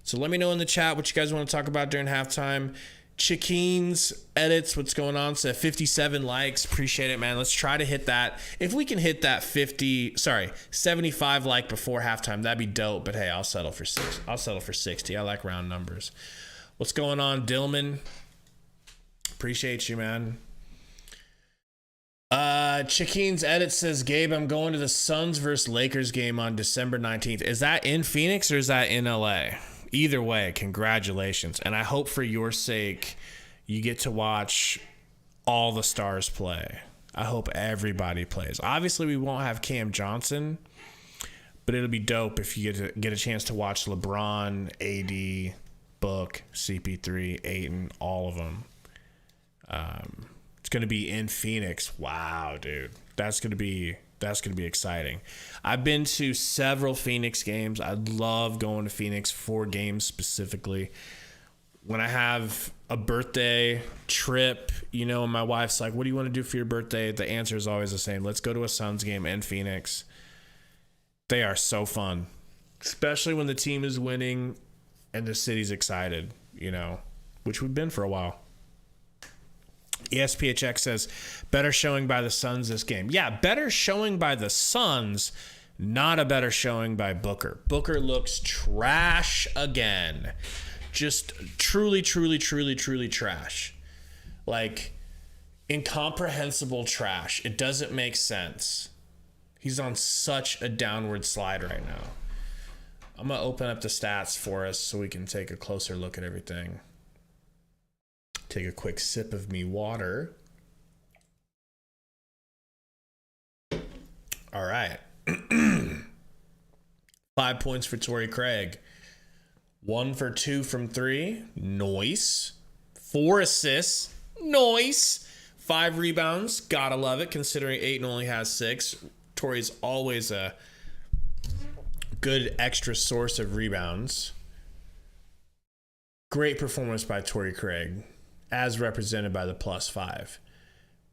So let me know in the chat what you guys want to talk about during halftime. Chickeen's edits, what's going on? So 57 likes. Appreciate it, man. Let's try to hit that. If we can hit that 75 like before halftime, that'd be dope. But hey, I'll settle for 60. I like round numbers. What's going on, Dillman? Appreciate you, man. Chickeen's edit says, Gabe, I'm going to the Suns versus Lakers game on December 19th. Is that in Phoenix or is that in LA? Either way, congratulations. And I hope for your sake, you get to watch all the stars play. I hope everybody plays. Obviously, we won't have Cam Johnson, but it'll be dope if you get a chance to watch LeBron, AD, Book, CP3, Ayton, all of them. It's going to be in Phoenix. Wow, dude. That's going to be exciting. I've been to several Phoenix games. I love going to Phoenix for games specifically. When I have a birthday trip, and my wife's like, what do you want to do for your birthday? The answer is always the same. Let's go to a Suns game in Phoenix. They are so fun, especially when the team is winning and the city's excited, which we've been for a while. ESPHX says, better showing by the Suns this game. Yeah, better showing by the Suns, not a better showing by Booker. Booker looks trash again. Just truly, truly, truly, truly trash. Like, Incomprehensible trash. It doesn't make sense. He's on such a downward slide right now. I'm going to open up the stats for us so we can take a closer look at everything. Take a quick sip of me water. All right. 5 points for Torrey Craig. 1 for 2 from 3. Nice. 4 assists. Nice. 5 rebounds. Gotta love it, considering Ayton only has 6. Torrey's always a good extra source of rebounds. Great performance by Torrey Craig, as represented by the +5.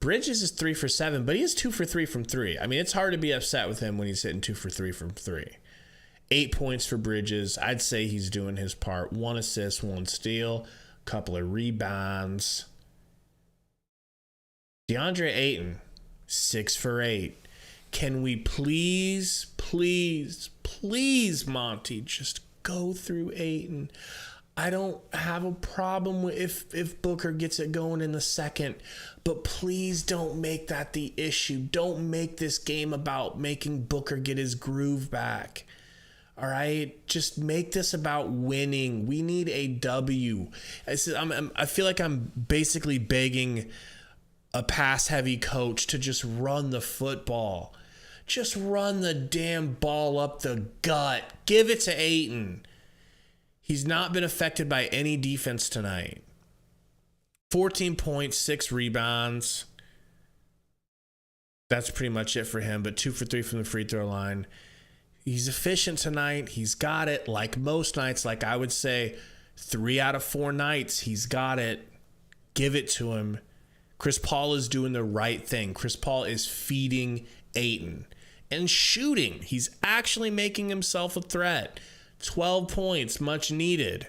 Bridges is 3 for 7, but he is 2 for 3 from 3. I mean, it's hard to be upset with him when he's hitting 2 for 3 from 3. 8 points for Bridges. I'd say he's doing his part. 1 assist, 1 steal, couple of rebounds. DeAndre Ayton, 6 for 8. Can we please, Monty, just go through Ayton? I don't have a problem with if Booker gets it going in the second, but please don't make that the issue. Don't make this game about making Booker get his groove back. All right? Just make this about winning. We need a W. I feel like I'm basically begging a pass-heavy coach to just run the football. Just run the damn ball up the gut. Give it to Ayton. He's not been affected by any defense tonight. 14 points, 6 rebounds. That's pretty much it for him, but 2 for 3 from the free throw line. He's efficient tonight. He's got it. Like most nights, like I would say 3 out of 4 nights, he's got it. Give it to him. Chris Paul is doing the right thing. Chris Paul is feeding Ayton and shooting. He's actually making himself a threat. 12 points, much needed.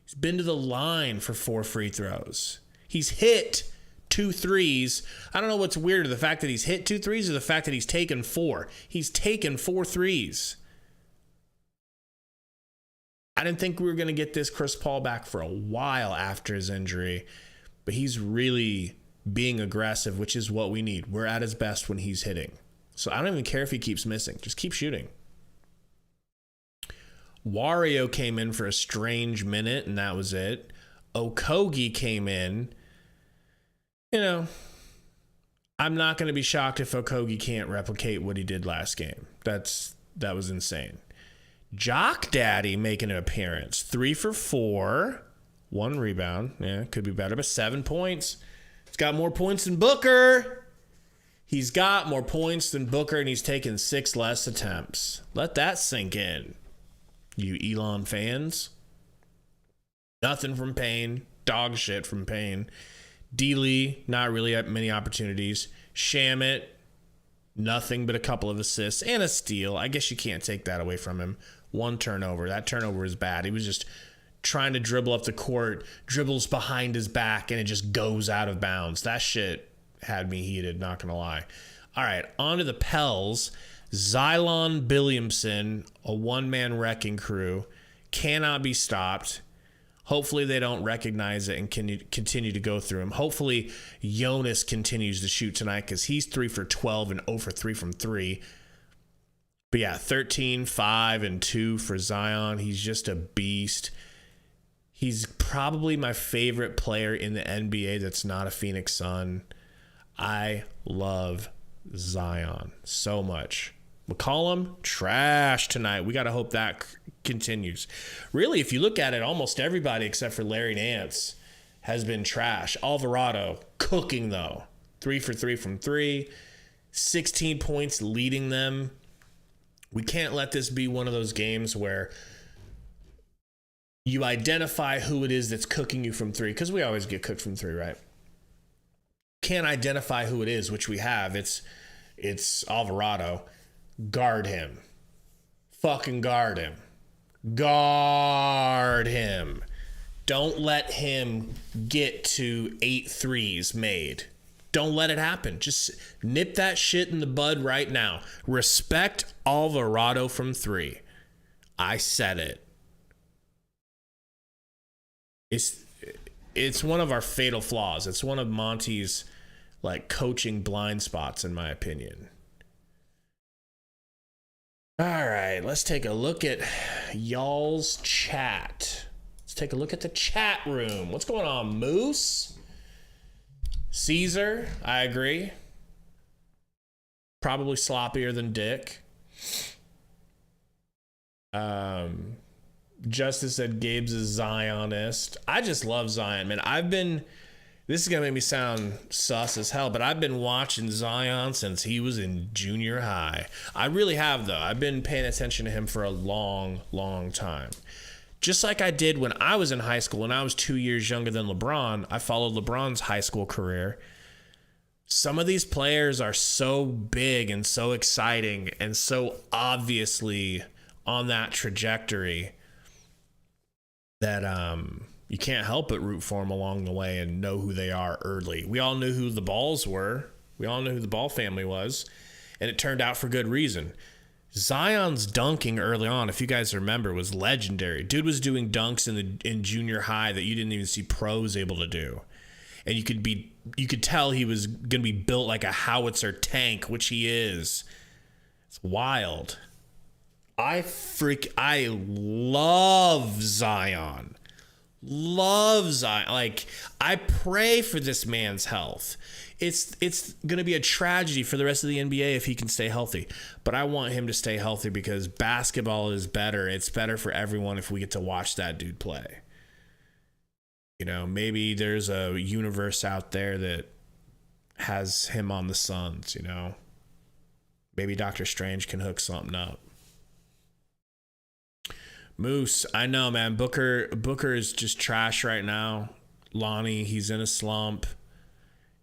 He's been to the line for 4 free throws. He's hit 2 threes. I don't know what's weirder, the fact that he's hit 2 threes or the fact that he's taken 4. He's taken 4 threes. I didn't think we were going to get this Chris Paul back for a while after his injury, but he's really being aggressive, which is what we need. We're at his best when he's hitting. So I don't even care if he keeps missing. Just keep shooting. Wario came in for a strange minute, and that was it. Okogie came in. You know, I'm not going to be shocked if Okogie can't replicate what he did last game. That was insane. Jock Daddy making an appearance. 3 for 4. 1 rebound. Yeah, could be better, but 7 points. He's got more points than Booker. He's got more points than Booker, and he's taken 6 less attempts. Let that sink in, you Elon fans. Nothing from Payne. Dog shit from Payne. D-Lee, not really many opportunities. Shamit, nothing but a couple of assists and a steal. I guess you can't take that away from him. 1 turnover. That turnover is bad. He was just trying to dribble up the court, dribbles behind his back, and it just goes out of bounds. That shit had me heated, not going to lie. All right, on to the Pels. Xylon Williamson, a one-man wrecking crew, cannot be stopped. Hopefully they don't recognize it and can continue to go through him. Hopefully Jonas continues to shoot tonight because he's 3 for 12 and 0 for 3 from 3. But yeah, 13, 5, and 2 for Zion. He's just a beast. He's probably my favorite player in the NBA that's not a Phoenix Sun. I love Zion so much. McCollum, trash tonight. We got to hope that continues. Really, if you look at it, almost everybody except for Larry Nance has been trash. Alvarado, cooking though. 3 for 3 from 3. 16 points leading them. We can't let this be one of those games where you identify who it is that's cooking you from 3, because we always get cooked from 3, right? Can't identify who it is, which we have. It's Alvarado. Guard him. Fucking guard him. Guard him. Don't let him get to 8 threes made. Don't let it happen. Just nip that shit in the bud right now. Respect Alvarado from 3. I said it. It's one of our fatal flaws. It's one of Monty's like coaching blind spots, in my opinion. All right, let's take a look at y'all's chat. Let's take a look at the chat room. What's going on, Moose? Caesar, I agree. Probably sloppier than Dick. Justice said Gabe's a Zionist. I just love Zion, man. This is gonna make me sound sus as hell, but I've been watching Zion since he was in junior high. I really have, though. I've been paying attention to him for a long, long time. Just like I did when I was in high school, when I was 2 years younger than LeBron. I followed LeBron's high school career. Some of these players are so big and so exciting and so obviously on that trajectory that you can't help but root for them along the way and know who they are early. We all knew who the Balls were. We all knew who the Ball family was, and it turned out for good reason. Zion's dunking early on, if you guys remember, was legendary. Dude was doing dunks in junior high that you didn't even see pros able to do. And you could tell he was going to be built like a howitzer tank, which he is. It's wild. I love Zion. Love Zion. Like, I pray for this man's health. It's going to be a tragedy for the rest of the NBA if he can stay healthy. But I want him to stay healthy because basketball is better. It's better for everyone if we get to watch that dude play. You know, maybe there's a universe out there that has him on the Suns, you know. Maybe Doctor Strange can hook something up. Moose, I know, man. Booker is just trash right now. Lonnie, he's in a slump.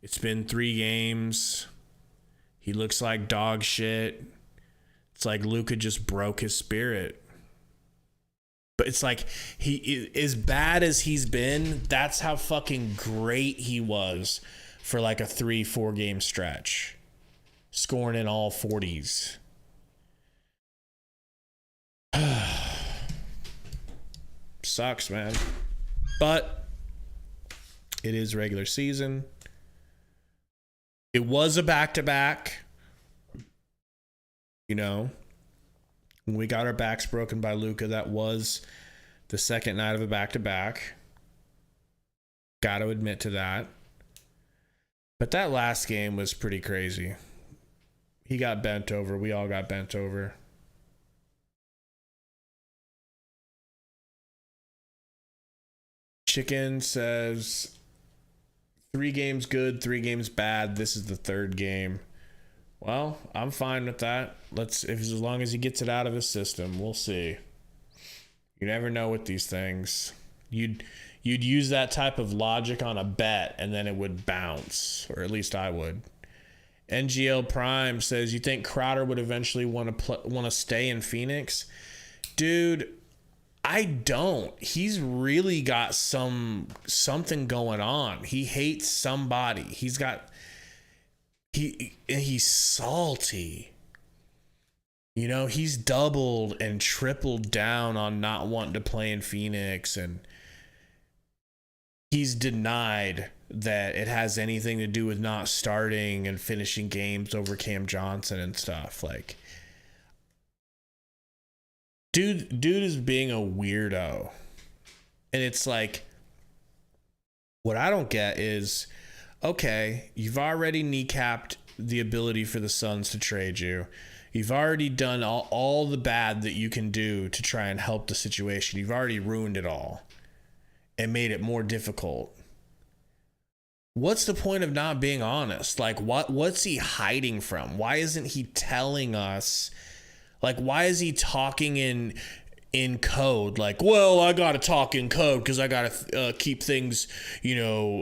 It's been 3 games. He looks like dog shit. It's like Luka just broke his spirit. But it's like, he, as bad as he's been, that's how fucking great he was for like a 3-4 game stretch. Scoring in all 40s. Sucks, man. But it is regular season. It was a back-to-back. You know, when we got our backs broken by Luka, that was the second night of a back-to-back. Got to admit to that. But that last game was pretty crazy. He got bent over. We all got bent over. Chicken says 3 games good, 3 games bad. This is the 3rd game. Well, I'm fine with that. As long as he gets it out of his system, we'll see. You never know with these things. You'd use that type of logic on a bet, and then it would bounce, or at least I would. NGL Prime says, you think Crowder would eventually want to stay in Phoenix? Dude, I don't. He's really got something going on. He hates somebody. He's salty. You know, he's doubled and tripled down on not wanting to play in Phoenix, and he's denied that it has anything to do with not starting and finishing games over Cam Johnson and stuff. Like, dude is being a weirdo. And it's like, what I don't get is, okay, you've already kneecapped the ability for the Suns to trade you. You've already done all the bad that you can do to try and help the situation. You've already ruined it all and made it more difficult. What's the point of not being honest? Like, what's he hiding from? Why isn't he telling us? Like, why is he talking in code? Like, well, I got to talk in code because I got to keep things,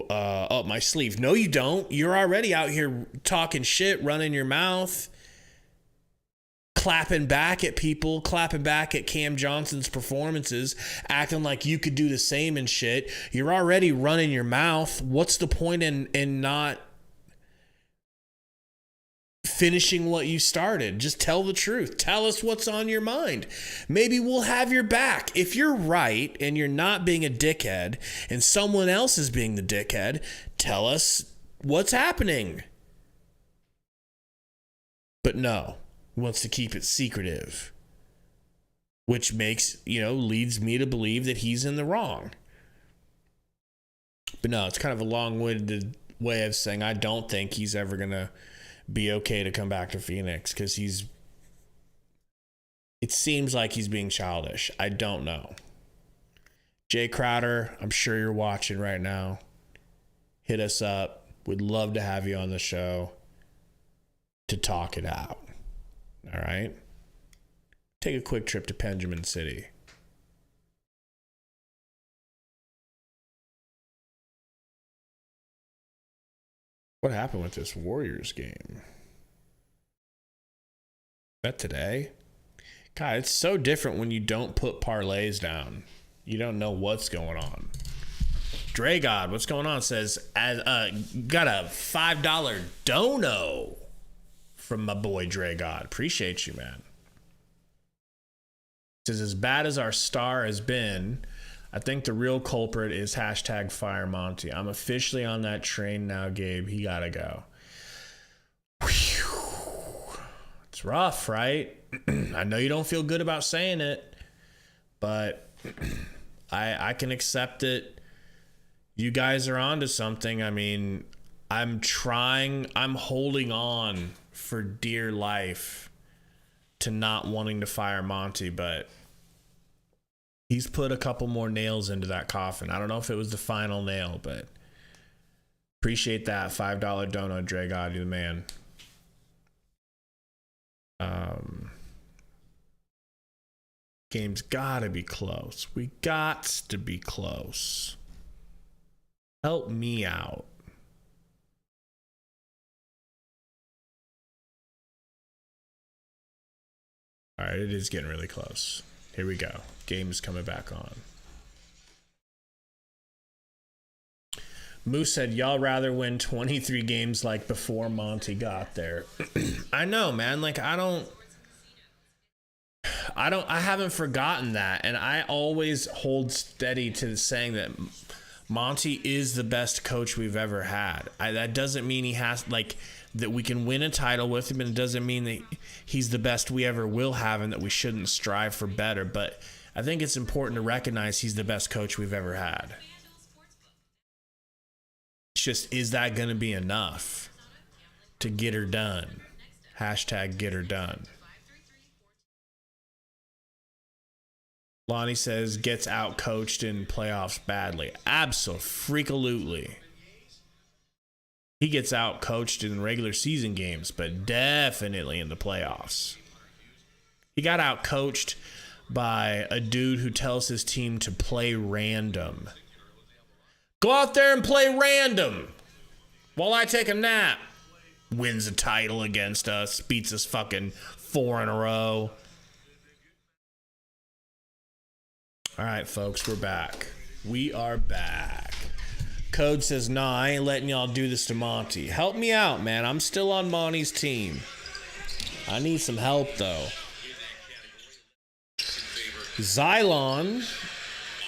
up my sleeve. No, you don't. You're already out here talking shit, running your mouth, clapping back at people, clapping back at Cam Johnson's performances, acting like you could do the same and shit. You're already running your mouth. What's the point in not finishing what you started? Just tell the truth. Tell us what's on your mind. Maybe we'll have your back. If you're right and you're not being a dickhead and someone else is being the dickhead, tell us What's happening? But no, he wants to keep it secretive, which leads me to believe that he's in the wrong. But no, it's kind of a long-winded way of saying I don't think he's ever going to be okay to come back to Phoenix because it seems like he's being childish. I don't know. Jae Crowder, I'm sure you're watching right now. Hit us up. We'd love to have you on the show to talk it out. All right? Take a quick trip to Benjamin City. What happened with this Warriors game? Is that today? God, it's so different when you don't put parlays down. You don't know what's going on. Dre God, what's going on? Says, got a $5 dono from my boy Dre God. Appreciate you, man. Says, as bad as our star has been, I think the real culprit is hashtag Fire Monty. I'm officially on that train now, Gabe. He gotta go. Whew. It's rough, right? I know you don't feel good about saying it, but I can accept it. You guys are onto something. I mean, I'm holding on for dear life to not wanting to fire Monty, but he's put a couple more nails into that coffin. I don't know if it was the final nail, but appreciate that $5 dono, Dre God, you the man. Game's gotta be close. We got to be close. Help me out. All right, it is getting really close. Here we go. Game is coming back on. Moose said, y'all rather win 23 games like before Monty got there. I know, man. Like, I haven't forgotten that. And I always hold steady to saying that Monty is the best coach we've ever had. That doesn't mean he has, like, that we can win a title with him, and it doesn't mean that he's the best we ever will have and that we shouldn't strive for better. But I think it's important to recognize he's the best coach we've ever had. It's just, is that going to be enough to get her done? Hashtag get her done. Lonnie says, gets out-coached in playoffs badly. Abso-freak-a-lutely. He gets out-coached in regular season games, but definitely in the playoffs. He got out-coached by a dude who tells his team to play random. Go out there and play random while I take a nap. Wins a title against us, beats us fucking 4 in a row. All right, folks, we're back. We are back. Code says, nah, I ain't letting y'all do this to Monty. Help me out, man. I'm still on Monty's team. I need some help, though. Xylon.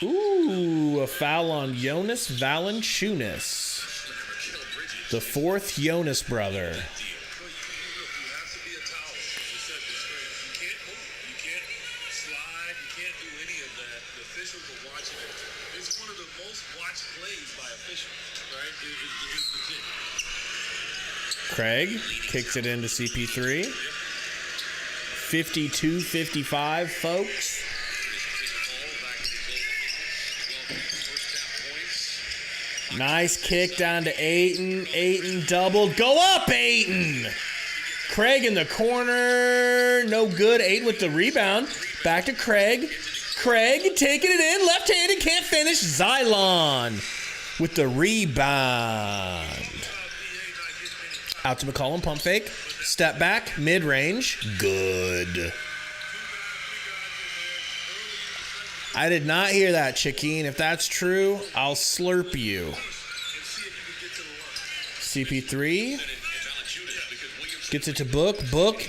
Ooh, a foul on Jonas Valanciunas. The fourth Jonas brother. Craig kicks it into CP3. 52-55, folks. Nice kick down to Ayton. Ayton doubled. Go up, Ayton! Craig in the corner. No good. Ayton with the rebound. Back to Craig. Craig taking it in. Left-handed. Can't finish. Xylon with the rebound. Out to McCollum, pump fake, step back, mid-range, good. I did not hear that, Chiquine. If that's true, I'll slurp you. CP3 gets it to Book,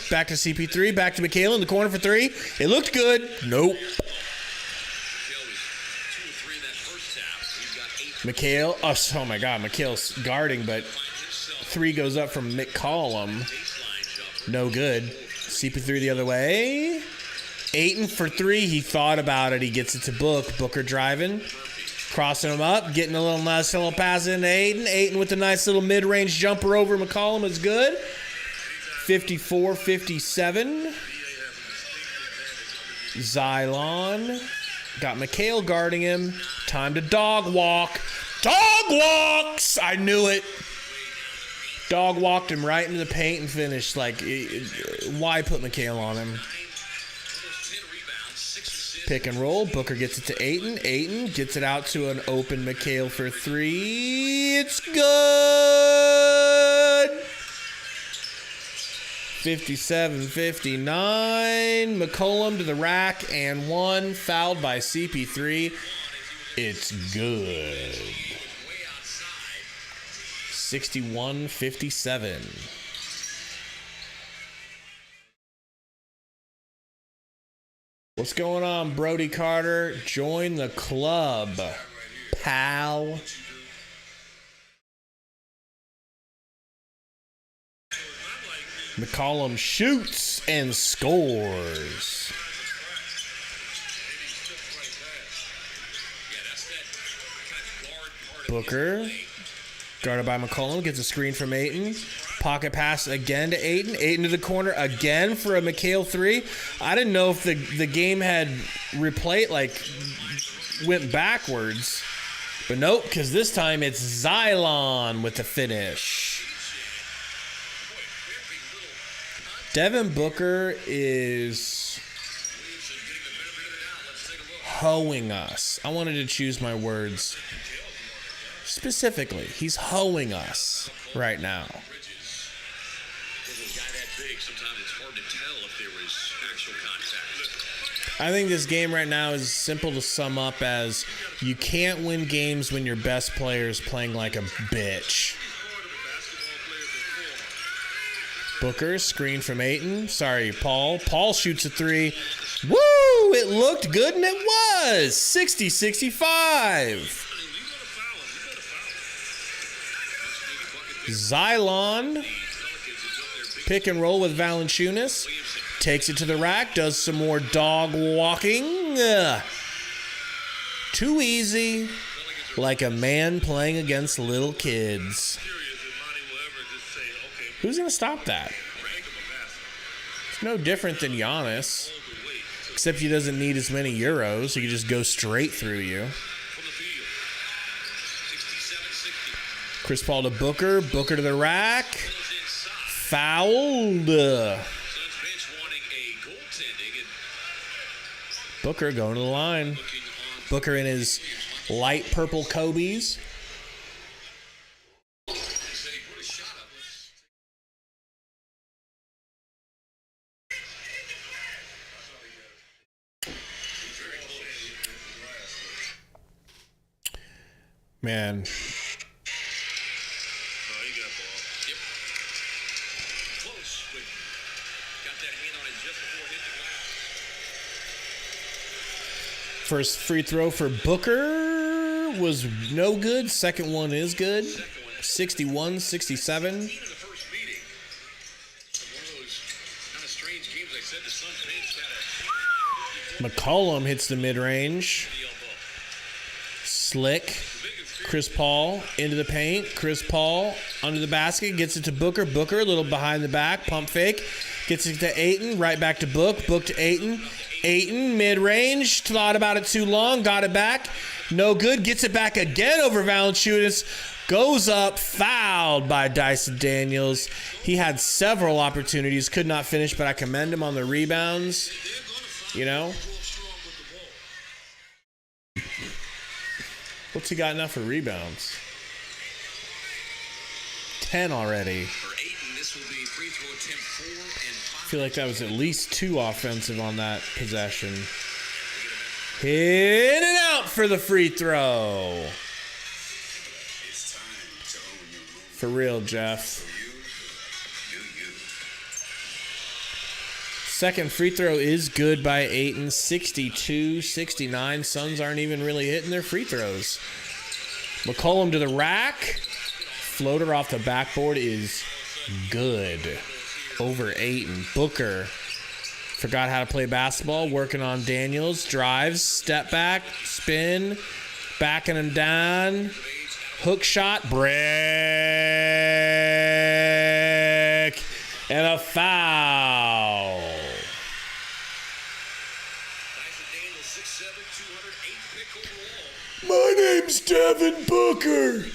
back to CP3, back to Mikhail in the corner for 3. It looked good. Nope. Mikhail, oh my God, Mikhail's guarding, but Three goes up from McCollum. No good. CP3 the other way. Ayton for three. He thought about it. He gets it to Book. Booker driving. Crossing him up. Getting a little nice little pass into Ayton. Ayton with a nice little mid-range jumper over McCollum is good. 54-57. Xylon. Got McHale guarding him. Time to dog walk. Dog walks! I knew it. Dog walked him right into the paint and finished. Like, why put McHale on him? Pick and roll. Booker gets it to Ayton. Ayton gets it out to an open McHale for three. It's good. 57-59. McCollum to the rack and one. Fouled by CP3. It's good. 61-57. What's going on, Brody Carter? Join the club, pal. McCollum shoots and scores. Booker, guarded by McCollum, gets a screen from Ayton. Pocket pass again to Ayton. Ayton to the corner again for a McHale three. I didn't know if the game had replayed, like, went backwards. But nope, because this time it's Xylon with the finish. Devin Booker is hoeing us. I wanted to choose my words specifically. He's hoeing us right now. I think this game right now is simple to sum up as you can't win games when your best player is playing like a bitch. Booker, screen from Ayton. Sorry, Paul. Paul shoots a three. Woo! It looked good, and it was. 60-65. Xylon. Pick and roll with Valanciunas. Takes it to the rack. Does some more dog walking. Too easy. Like a man playing against little kids. Who's going to stop that? It's no different than Giannis. Except he doesn't need as many euros. He can just go straight through you. Chris Paul to Booker. Booker to the rack. Fouled. Booker going to the line. Booker in his light purple Kobe's. Man. No, he got ball. Yep. Close, but got that hand on it just before hitting the glass. First free throw for Booker was no good. Second one is good. 61-67. McCollum hits the mid-range. Slick. Chris Paul into the paint. Chris Paul under the basket. Gets it to Booker. Booker a little behind the back. Pump fake. Gets it to Ayton. Right back to Book. Book to Ayton. Ayton mid-range. Thought about it too long. Got it back. No good. Gets it back again over Valanciunas. Goes up. Fouled by Dyson Daniels. He had several opportunities. Could not finish, but I commend him on the rebounds. You know? What's he got now for rebounds? 10 already. For Ayton, this will be free throw attempt 4 and 5. I feel like that was at least 2 offensive on that possession. Hit it out for the free throw. For real, Jeff. Second free throw is good by Ayton. 62-69. Suns aren't even really hitting their free throws. McCollum to the rack. Floater off the backboard is good. Over Ayton. Booker forgot how to play basketball. Working on Daniels. Drives. Step back. Spin. Backing him down. Hook shot. Brick. And a foul. My name's Devin Booker.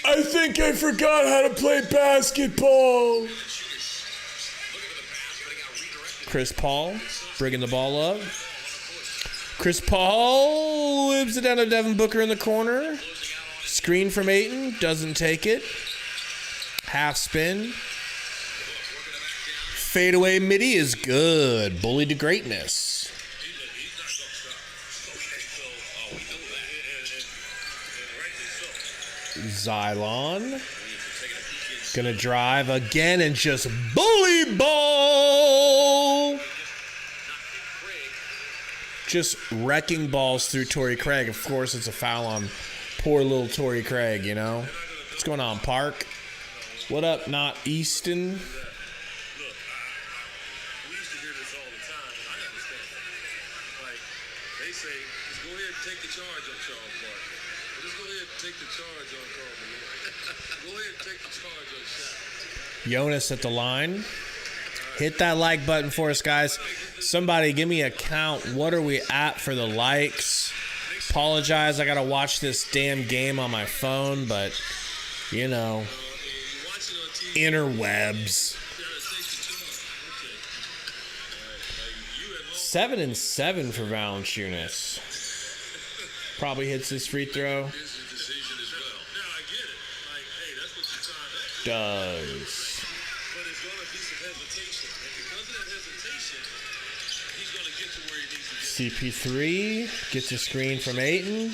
I think I forgot how to play basketball. Chris Paul bringing the ball up. Chris Paul whips it down to Devin Booker in the corner. Screen from Ayton, doesn't take it. Half spin. Fadeaway midi is good. Bully to greatness. Xylon. Gonna drive again and just bully ball. Just wrecking balls through Torrey Craig. Of course, it's a foul on poor little Torrey Craig, you know? What's going on, Park? What up, not Easton? Look, we used to hear this all the time, and I understand. Like, they say, just go ahead and take the charge on Charles Barkley. Just go ahead and take the charge on Carl Malone. Go ahead and take the charge on Shaq. Jonas at the line. Hit that like button for us, guys. Somebody give me a count. What are we at for the likes? Apologize, I gotta watch this damn game on my phone, but you know, interwebs. 7-7 for Valanciunas. Probably hits his free throw. Does. But it's going to be some hesitation. And because of that hesitation, he's going to get to where he needs to get. CP3 gets a screen from Ayton.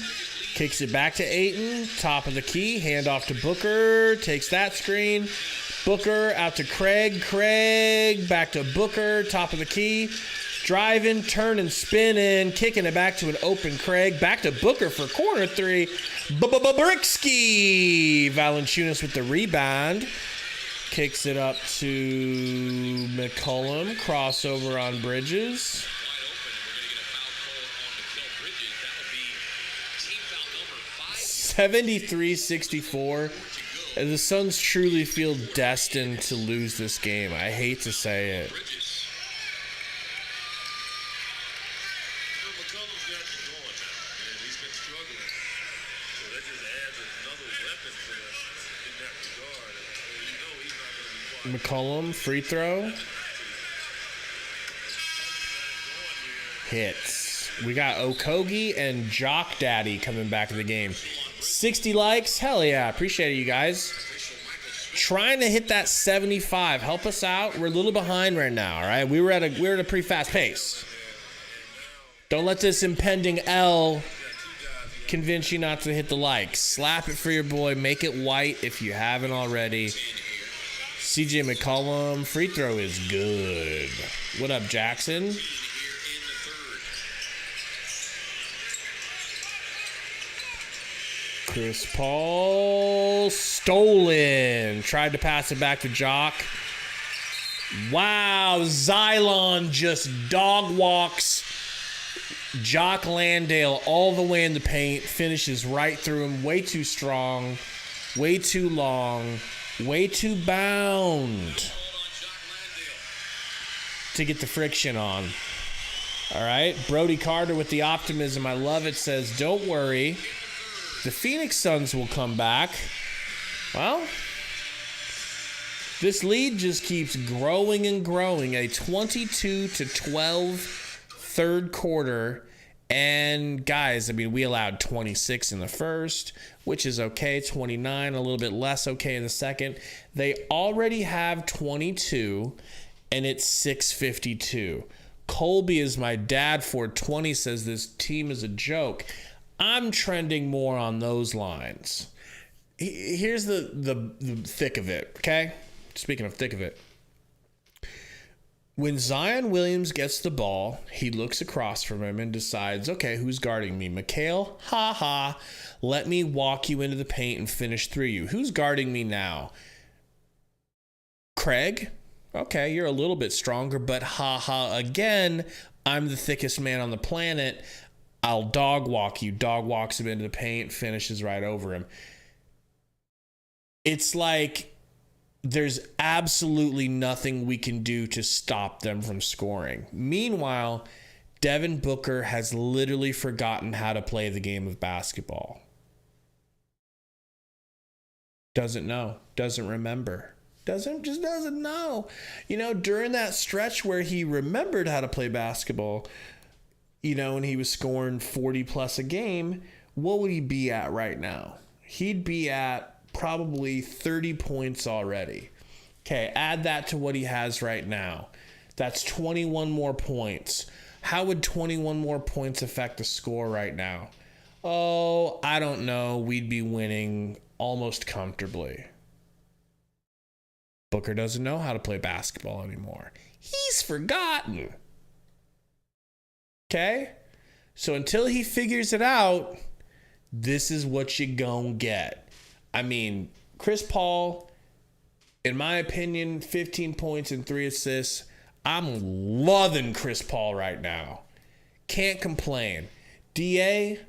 Kicks it back to Ayton. Top of the key. Handoff to Booker. Takes that screen. Booker out to Craig. Craig back to Booker. Top of the key. Driving, turning, spinning, kicking it back to an open Craig. Back to Booker for corner three. Bricksky. Valanciunas with the rebound. Kicks it up to McCollum. Crossover on Bridges. 73-64. And the Suns truly feel destined to lose this game. I hate to say it. McCollum's got you going now, and he's been struggling. So that just adds another weapon for us in that regard. And you know he's not going to be quiet. McCollum, free throw. Hits. We got Okogie and Jock Daddy coming back in the game. 60 likes. Hell yeah. Appreciate it, you guys. Trying to hit that 75. Help us out. We're a little behind right now, all right? We're at a pretty fast pace. Don't let this impending L convince you not to hit the likes. Slap it for your boy. Make it white if you haven't already. CJ McCollum, free throw is good. What up, Jackson? Chris Paul, stolen. Tried to pass it back to Jock. Wow, Xylon just dog walks Jock Landale all the way in the paint. Finishes right through him. Way too strong. Way too long. Way too bound to get the friction on. All right, Brody Carter with the optimism. I love it. Says, don't worry. The Phoenix Suns will come back. Well, this lead just keeps growing and growing. A 22-12 third quarter. And guys, I mean, we allowed 26 in the first, which is okay. 29, a little bit less okay in the second. They already have 22, and it's 6:52. Colby is my dad. 420 says this team is a joke. I'm trending more on those lines. Here's the thick of it, okay? Speaking of thick of it. When Zion Williams gets the ball, he looks across from him and decides, okay, who's guarding me? Mikal? Ha ha. Let me walk you into the paint and finish through you. Who's guarding me now? Craig? Okay, you're a little bit stronger, but ha ha again. I'm the thickest man on the planet. I'll dog walk you. Dog walks him into the paint, finishes right over him. It's like there's absolutely nothing we can do to stop them from scoring. Meanwhile, Devin Booker has literally forgotten how to play the game of basketball. Doesn't know. Doesn't remember. Just doesn't know. You know, during that stretch where he remembered how to play basketball, you know, and he was scoring 40 plus a game, what would he be at right now? He'd be at probably 30 points already. Okay, add that to what he has right now. That's 21 more points. How would 21 more points affect the score right now? Oh, I don't know. We'd be winning almost comfortably. Booker doesn't know how to play basketball anymore. He's forgotten. Okay? So until he figures it out, this is what you gonna get. I mean, Chris Paul, in my opinion, 15 points and 3 assists. I'm loving Chris Paul right now. Can't complain. DA,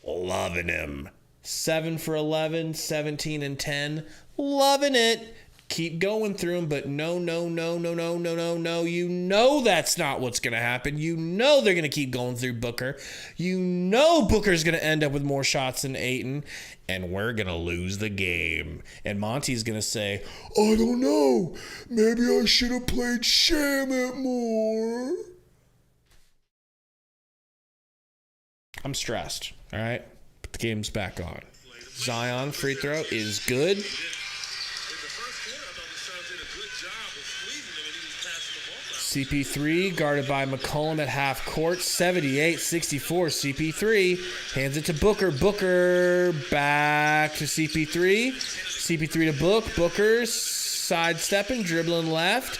loving him. 7 for 11, 17 and 10. Loving it. Keep going through them, but no. You know that's not what's going to happen. You know they're going to keep going through Booker. You know Booker's going to end up with more shots than Ayton, and we're going to lose the game. And Monty's going to say, I don't know. Maybe I should have played Shamet more. I'm stressed, all right? Put the game's back on. Zion free throw is good. CP3 guarded by McCollum at half court. 78-64. CP3 hands it to Booker. Booker back to CP3. CP3 to Booker sidestepping, dribbling left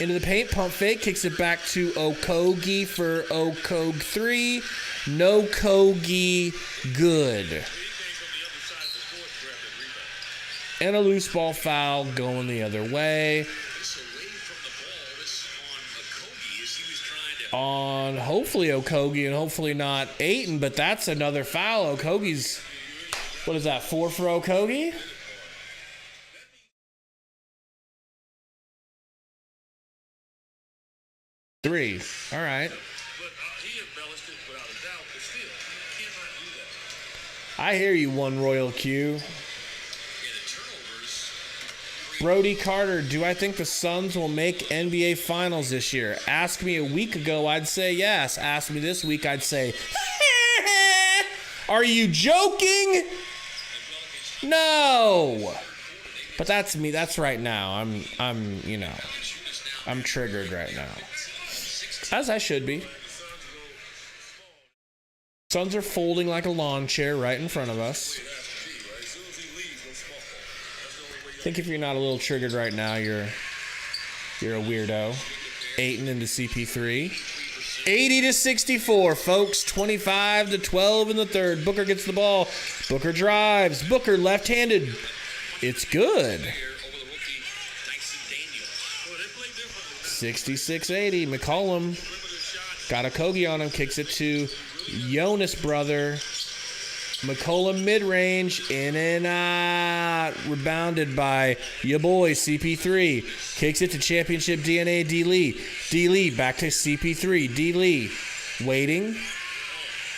into the paint. Pump fake, kicks it back to Okogie for Okog 3. No Kogi, good. And a loose ball foul going the other way. On hopefully Okogie and hopefully not Ayton, but that's another foul. Okogie's, what is that, 4 for Okogie? Three. All right. I hear you, One Royal Q. Brody Carter, do I think the Suns will make NBA Finals this year? Ask me a week ago, I'd say yes. Ask me this week, I'd say, are you joking? No. But that's me. That's right now. I'm triggered right now. As I should be. Suns are folding like a lawn chair right in front of us. I think if you're not a little triggered right now, you're a weirdo. Ayton into CP3. 80-64, folks. 25-12 in the third. Booker gets the ball. Booker drives. Booker left-handed. It's good. 66-80. McCollum got a Kogi on him. Kicks it to Jonas brother. McCollum mid-range, in and out. Rebounded by your boy, CP3. Kicks it to championship DNA, D-Lee. D-Lee back to CP3. D-Lee waiting.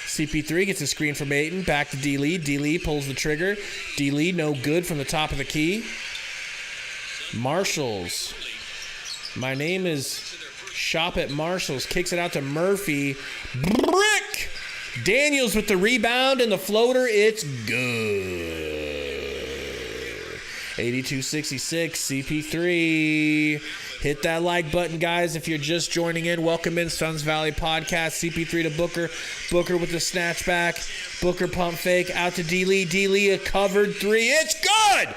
CP3 gets a screen from Ayton. Back to D-Lee. D-Lee pulls the trigger. D-Lee no good from the top of the key. Marshalls. My name is Shop at Marshalls. Kicks it out to Murphy. Brick! Daniels with the rebound and the floater. It's good. 82-66. CP3. Hit that like button, guys. If you're just joining in, welcome in Suns Valley Podcast. CP3 to Booker. Booker with the snatch back. Booker pump fake out to D-Lee. D-Lee a covered three. It's good.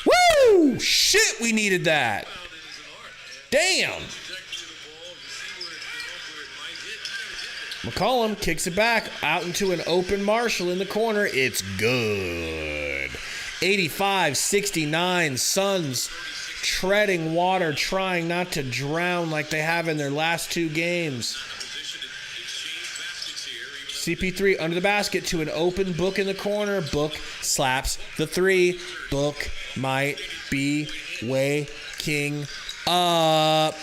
Woo! Shit, we needed that. Damn. McCollum kicks it back out into an open Marshall in the corner. It's good. 85-69. Suns treading water, trying not to drown like they have in their last 2 games. CP3 under the basket to an open Book in the corner. Book slaps the 3. Book might be waking up.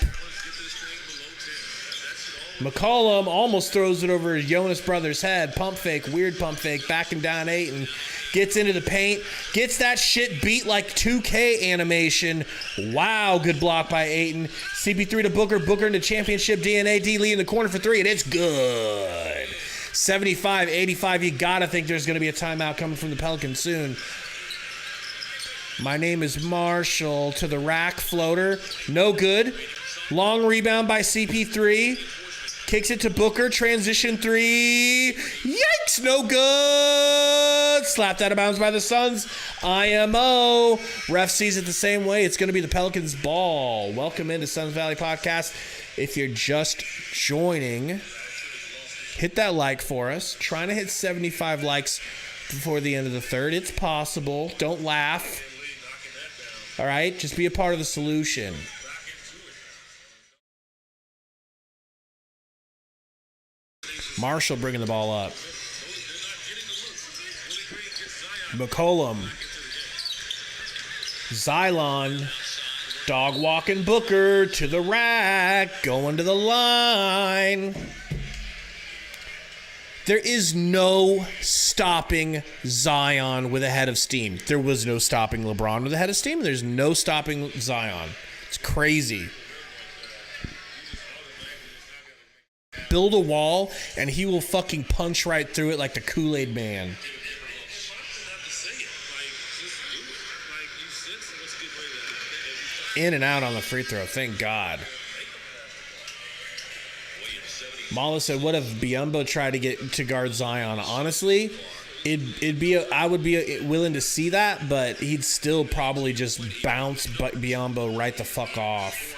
McCollum almost throws it over Jonas Brothers' head. Pump fake, weird pump fake, backing down Ayton. Gets into the paint, gets that shit beat like 2K animation. Wow, good block by Ayton. CP3 to Booker, Booker into championship DNA, D-Lee in the corner for 3, and it's good. 75-85, you gotta think there's gonna be a timeout coming from the Pelicans soon. My name is Marshall to the rack floater. No good. Long rebound by CP3. Kicks it to Booker. Transition 3. Yikes! No good. Slapped out of bounds by the Suns. IMO. Ref sees it the same way. It's going to be the Pelicans' ball. Welcome into Suns Valley Podcast. If you're just joining, hit that like for us. Trying to hit 75 likes before the end of the third. It's possible. Don't laugh. All right? Just be a part of the solution. Marshall bringing the ball up. McCollum. Xylon. Dog walking Booker to the rack. Going to the line. There is no stopping Zion with a head of steam. There was no stopping LeBron with a head of steam. There's no stopping Zion. It's crazy. Build a wall, and he will fucking punch right through it like the Kool-Aid Man. In and out on the free throw. Thank God. Mala said, "What if Biyombo tried to get to guard Zion?" Honestly, I would be willing to see that, but he'd still probably just bounce Biyombo right the fuck off.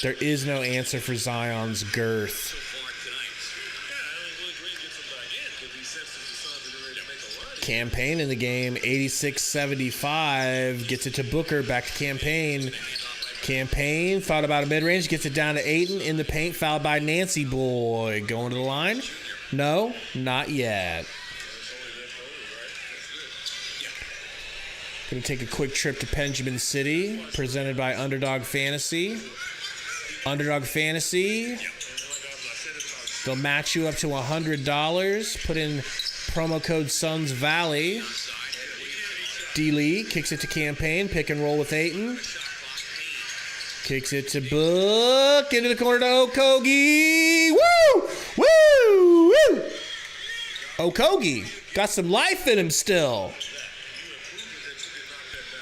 There is no answer for Zion's girth. Campaign in the game, 86-75. Gets it to Booker, back to Campaign. Campaign, thought about a mid-range, gets it down to Ayton in the paint, fouled by Nancy Boy. Going to the line? No, not yet. Going to take a quick trip to Benjamin City, presented by Underdog Fantasy. Underdog Fantasy, they'll match you up to $100. Put in promo code Suns Valley. D-Lee kicks it to Campaign. Pick and roll with Ayton. Kicks it to Book. Into the corner to Okogie. Woo! Woo! Woo! Okogie got some life in him still.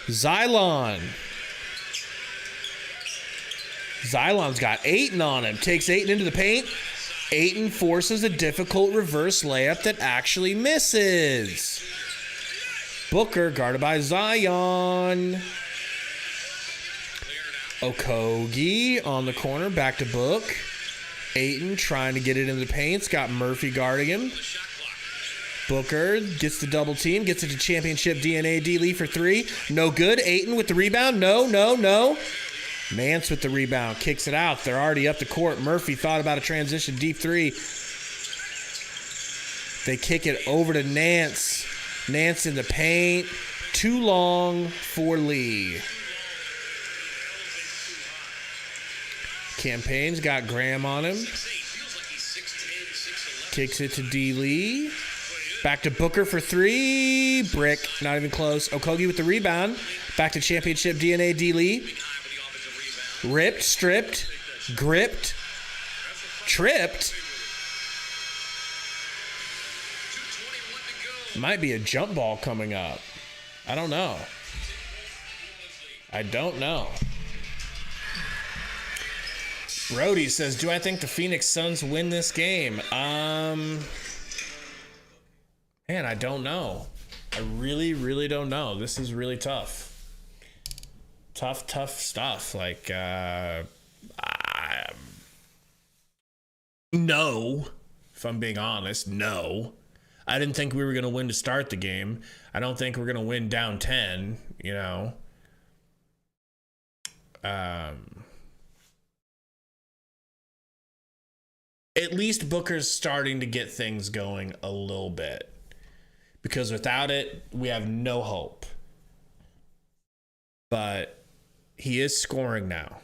Xylon. Xylon's got Ayton on him. Takes Ayton into the paint. Ayton forces a difficult reverse layup that actually misses. Booker guarded by Zion. Okogie on the corner. Back to Book. Ayton trying to get it into the paint. It's got Murphy guarding him. Booker gets the double team. Gets it to championship DNA. D-Lee for 3. No good. Ayton with the rebound. No. Nance with the rebound, kicks it out. They're already up the court. Murphy thought about a transition, deep 3. They kick it over to Nance. Nance in the paint. Too long for Lee. Campaign's got Graham on him. Kicks it to D-Lee. Back to Booker for 3. Brick, not even close. Okogie with the rebound. Back to championship DNA, D-Lee. Ripped, stripped, gripped, tripped. Might be a jump ball coming up. I don't know. Brody says, "Do I think the Phoenix Suns win this game?" Man, I don't know. I really don't know. This is really tough. Tough stuff. Like, No. If I'm being honest, no. I didn't think we were going to win to start the game. I don't think we're going to win down 10, you know. At least Booker's starting to get things going a little bit. Because without it, we have no hope. But he is scoring now.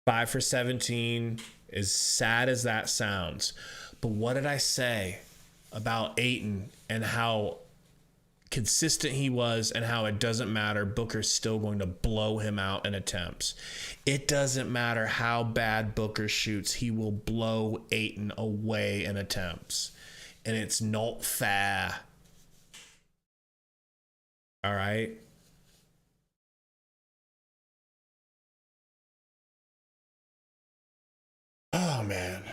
5 for 17, as sad as that sounds. But what did I say about Ayton and how consistent he was and how it doesn't matter, Booker's still going to blow him out in attempts. It doesn't matter how bad Booker shoots, he will blow Ayton away in attempts. And it's not fair. All right? Oh, man.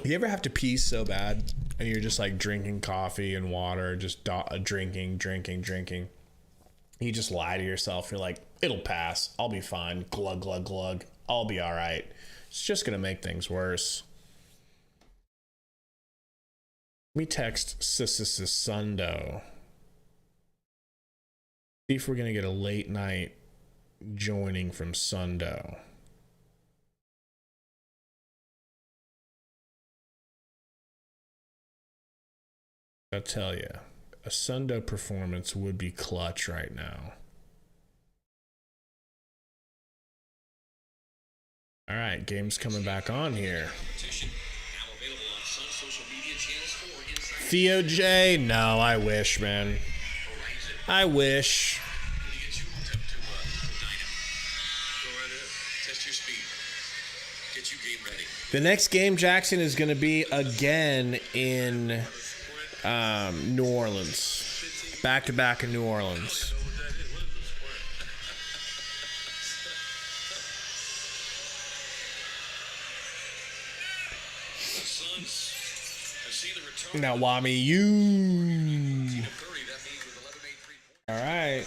You ever have to pee so bad and you're just like drinking coffee and water, just drinking. You just lie to yourself. You're like, it'll pass. I'll be fine. Glug, glug, glug. I'll be all right. It's just going to make things worse. Let me text Sundo. See if we're going to get a late night joining from Sundo. I'll tell you, a Sundo performance would be clutch right now. All right, game's coming back on here. Theo J? No, I wish, man. I wish. The next game, Jackson, is going to be again in New Orleans. Back-to-back in New Orleans. Now, Wami, you. All right.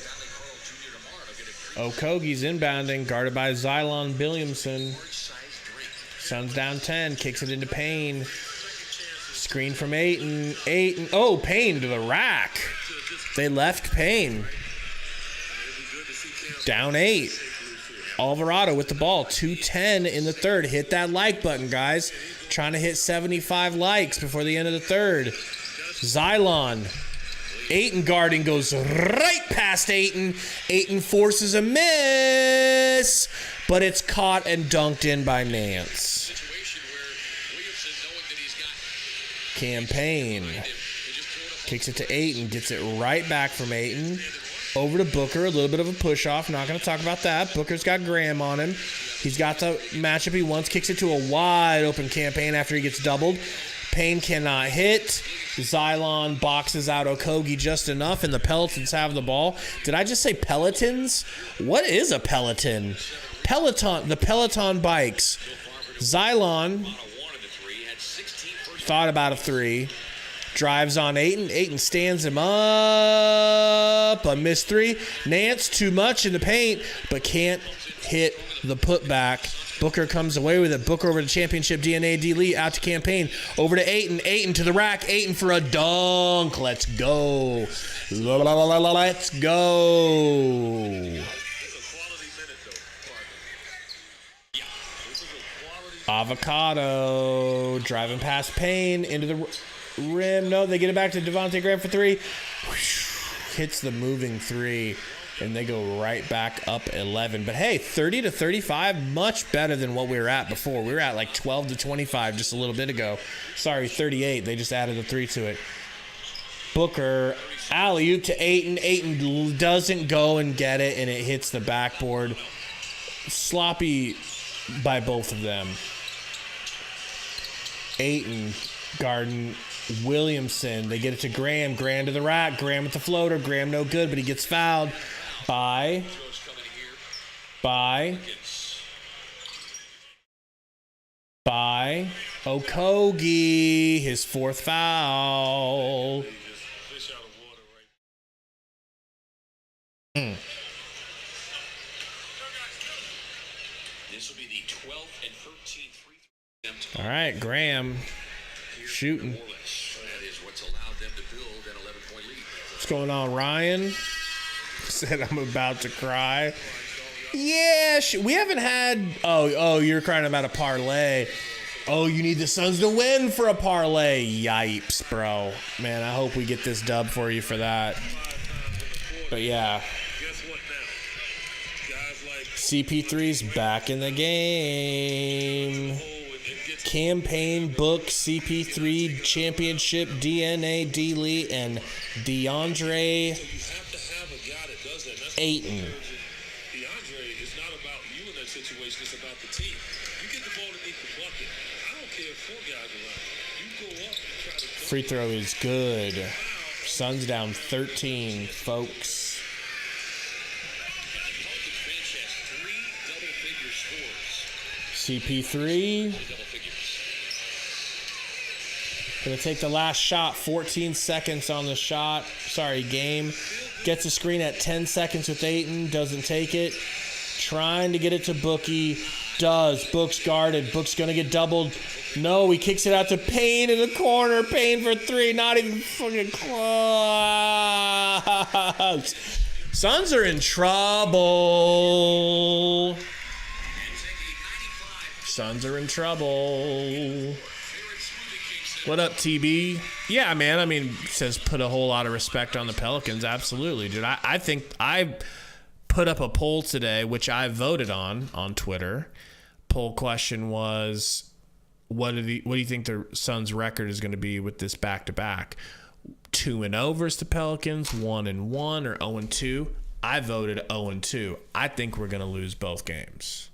Okogie's inbounding, guarded by Xylon Williamson. Suns down 10, kicks it into Payne. Screen from Ayton. Oh, Payne to the rack. They left Payne. Down 8. Alvarado with the ball. 2:10 in the third. Hit that like button, guys. Trying to hit 75 likes before the end of the third. Xylon. Ayton guarding goes right past Ayton. Ayton forces a miss, but it's caught and dunked in by Nance. Campaign. Kicks it to Ayton. Gets it right back from Ayton. Over to Booker. A little bit of a push-off. Not going to talk about that. Booker's got Graham on him. He's got the matchup he wants. Kicks it to a wide-open Campaign after he gets doubled. Payne cannot hit. Xylon boxes out Okogie just enough, and the Pelicans have the ball. Did I just say Pelicans? What is a Peloton? Peloton. The Peloton bikes. Xylon thought about a three. Drives on Ayton. Ayton stands him up. A missed three. Nance too much in the paint, but can't hit the putback. Booker comes away with it. Booker over to championship DNA D-Lee. Out to Campaign. Over to Ayton. Ayton to the rack. Ayton for a dunk. Let's go. Let's go. Avocado driving past Payne into the rim. No, they get it back to Devontae Graham for three. Hits the moving three, and they go right back up 11. But hey, 30-35, much better than what we were at before. We were at like 12-25 just a little bit ago. Sorry, 38. They just added a three to it. Booker, alley-oop to Ayton. Ayton doesn't go and get it, and it hits the backboard. Sloppy by both of them. Ayton, Garden, Williamson. They get it to Graham. Graham to the rack. Graham with the floater. Graham no good, but he gets fouled by Okogie. His fourth foul. This will be the 12th All right, Graham shooting. That is what's allowed them to build an 11-point lead. What's going on, Ryan? Said I'm about to cry. Yeah, we haven't had. Oh, you're crying about a parlay. Oh, you need the Suns to win for a parlay. Yipes, bro. Man, I hope we get this dub for you for that. But yeah. Guess what now? Guys like CP3's back in the game. Campaign book CP3 championship DNA D-Lee and DeAndre you have to have a guy that does that. That's Ayton. DeAndre is not about you in that situation. It's about the team. You get the ball underneath the bucket. I don't care if 4 guys around. You go up and try to dunk. Free throw is good. Suns down 13, folks. Pelicans bench has 3 double-figure scores. CP3 Double figures. gonna take the last shot. 14 seconds on the shot. Sorry, game. Gets a screen at 10 seconds with Ayton. Doesn't take it. Trying to get it to Bookie. Does. Book's guarded. Book's gonna get doubled. No, he kicks it out to Payne in the corner. Payne for 3. Not even fucking close. Suns are in trouble. Suns are in trouble. What up, TB? Yeah, man. I mean, says put a whole lot of respect on the Pelicans. Absolutely, dude. I think I put up a poll today, which I voted on Twitter. Poll question was, what do you think the Suns' record is going to be with this back-to-back? 2-0 versus the Pelicans, 1-1, or 0-2? I voted 0-2. I think we're going to lose both games.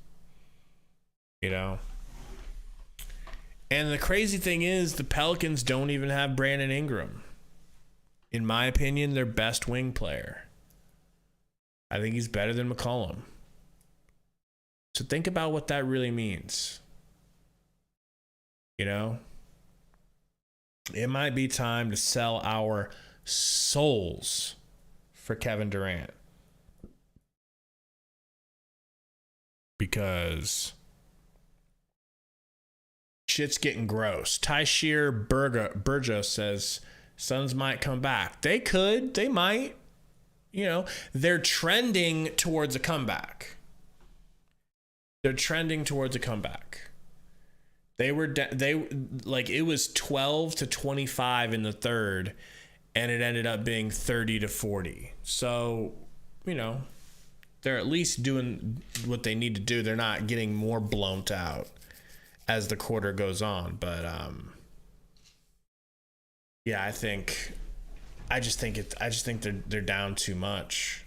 You know? And the crazy thing is, the Pelicans don't even have Brandon Ingram. In my opinion, their best wing player. I think he's better than McCollum. So think about what that really means. You know? It might be time to sell our souls for Kevin Durant. Because shit's getting gross. Tyshir Burgos says Suns might come back. They could. They might. You know, they're trending towards a comeback. They're trending towards a comeback. It was 12-25 in the third, and it ended up being 30-40. So, you know, they're at least doing what they need to do. They're not getting more blown out as the quarter goes on. But yeah, I just think they're down too much.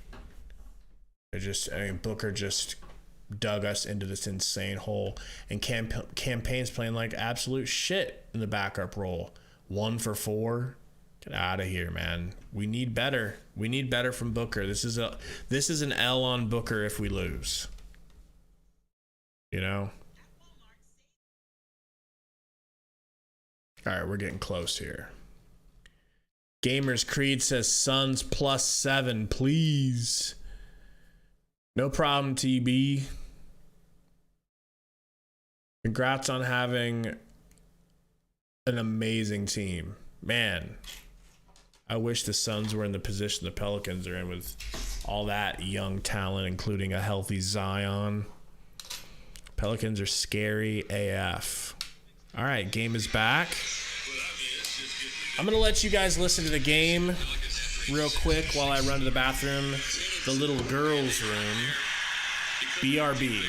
Booker just dug us into this insane hole, and campaign's playing like absolute shit in the backup role. 1 for 4. Get out of here, man. We need better. We need better from Booker. This is an L on Booker if we lose. You know? All right, we're getting close here. Gamers Creed says Suns +7, please. No problem, TB. Congrats on having an amazing team. Man, I wish the Suns were in the position the Pelicans are in with all that young talent, including a healthy Zion. Pelicans are scary AF. All right, game is back. I'm going to let you guys listen to the game real quick while I run to the bathroom. The little girls' room. BRB.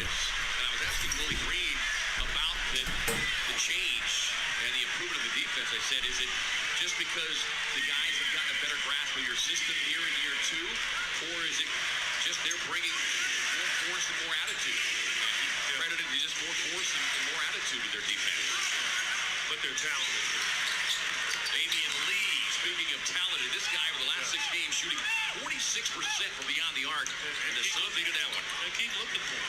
I said, is it just because the guys have gotten a better grasp of your system here in year 2, or is it just they're bringing more force and more attitude? Credited is just more force and more attitude to their defense. But they're talented. Damian Lee, speaking of talented, this guy over the last 6 games shooting 46% from beyond the arc, and the Suns needed that one. They keep looking for him.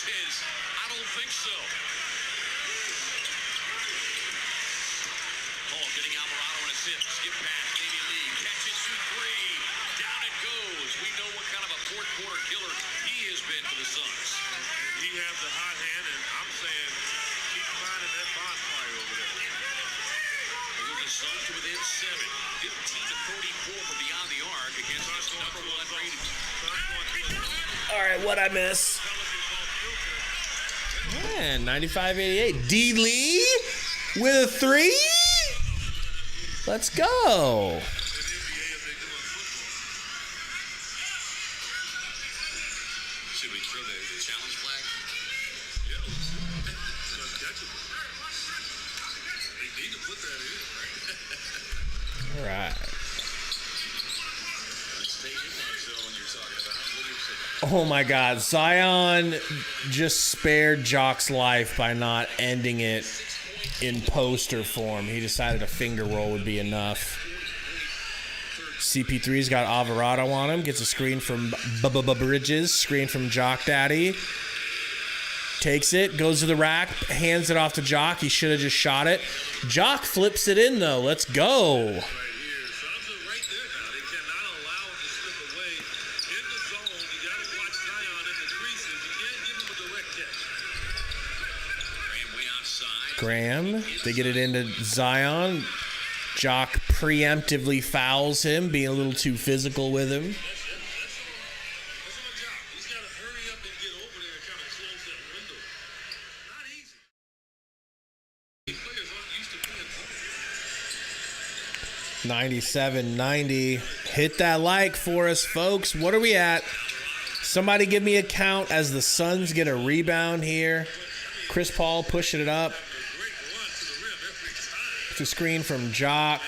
I don't think so. Sims, skip pass, Davey Lee, catches through three. Down it goes. We know what kind of a fourth quarter killer he has been for the Suns. He has the hot hand, and I'm saying keep finding that bonfire over there. The Suns to within 7, 15 to 34 from beyond the arc against this number one rated. All right, what'd I miss? Man, 95-88. D. Lee with a 3. Let's go. Should we throw the challenge flag? Yeah, it's uncatchable. They need to put that in, right? All right. Stay in that zone you're talking about. What do you say? Oh my God, Zion just spared Jock's life by not ending it in poster form. He decided a finger roll would be enough. CP3's got Alvarado on him. Gets a screen from Bridges. Screen from Jock Daddy. Takes it. Goes to the rack. Hands it off to Jock. He should have just shot it. Jock flips it in, though. Let's go. Right here. Suns are right there now. They cannot allow it to slip away. In the zone, you got to watch Zion in the creases. You can't give him a direct catch. Graham way outside. Graham. They get it into Zion. Jock preemptively fouls him, being a little too physical with him. That's on Jock. He's got to hurry up and get over there and kind of close that window. Not easy. These players aren't used to playing. 97-90. Hit that like for us, folks. What are we at? Somebody give me a count as the Suns get a rebound here. Chris Paul pushing it up. It's a screen from Jock.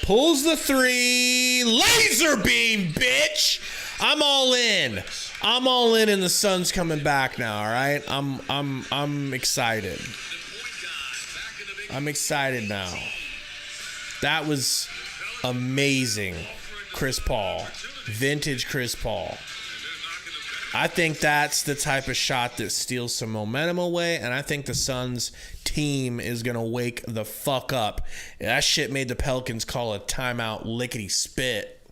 Pulls the 3. Laser beam, bitch. I'm all in. I'm all in, and the Suns coming back now. All right. I'm excited. I'm excited now. That was amazing, Chris Paul. Vintage Chris Paul. I think that's the type of shot that steals some momentum away, and I think the Suns team is going to wake the fuck up. That shit made the Pelicans call a timeout lickety-spit.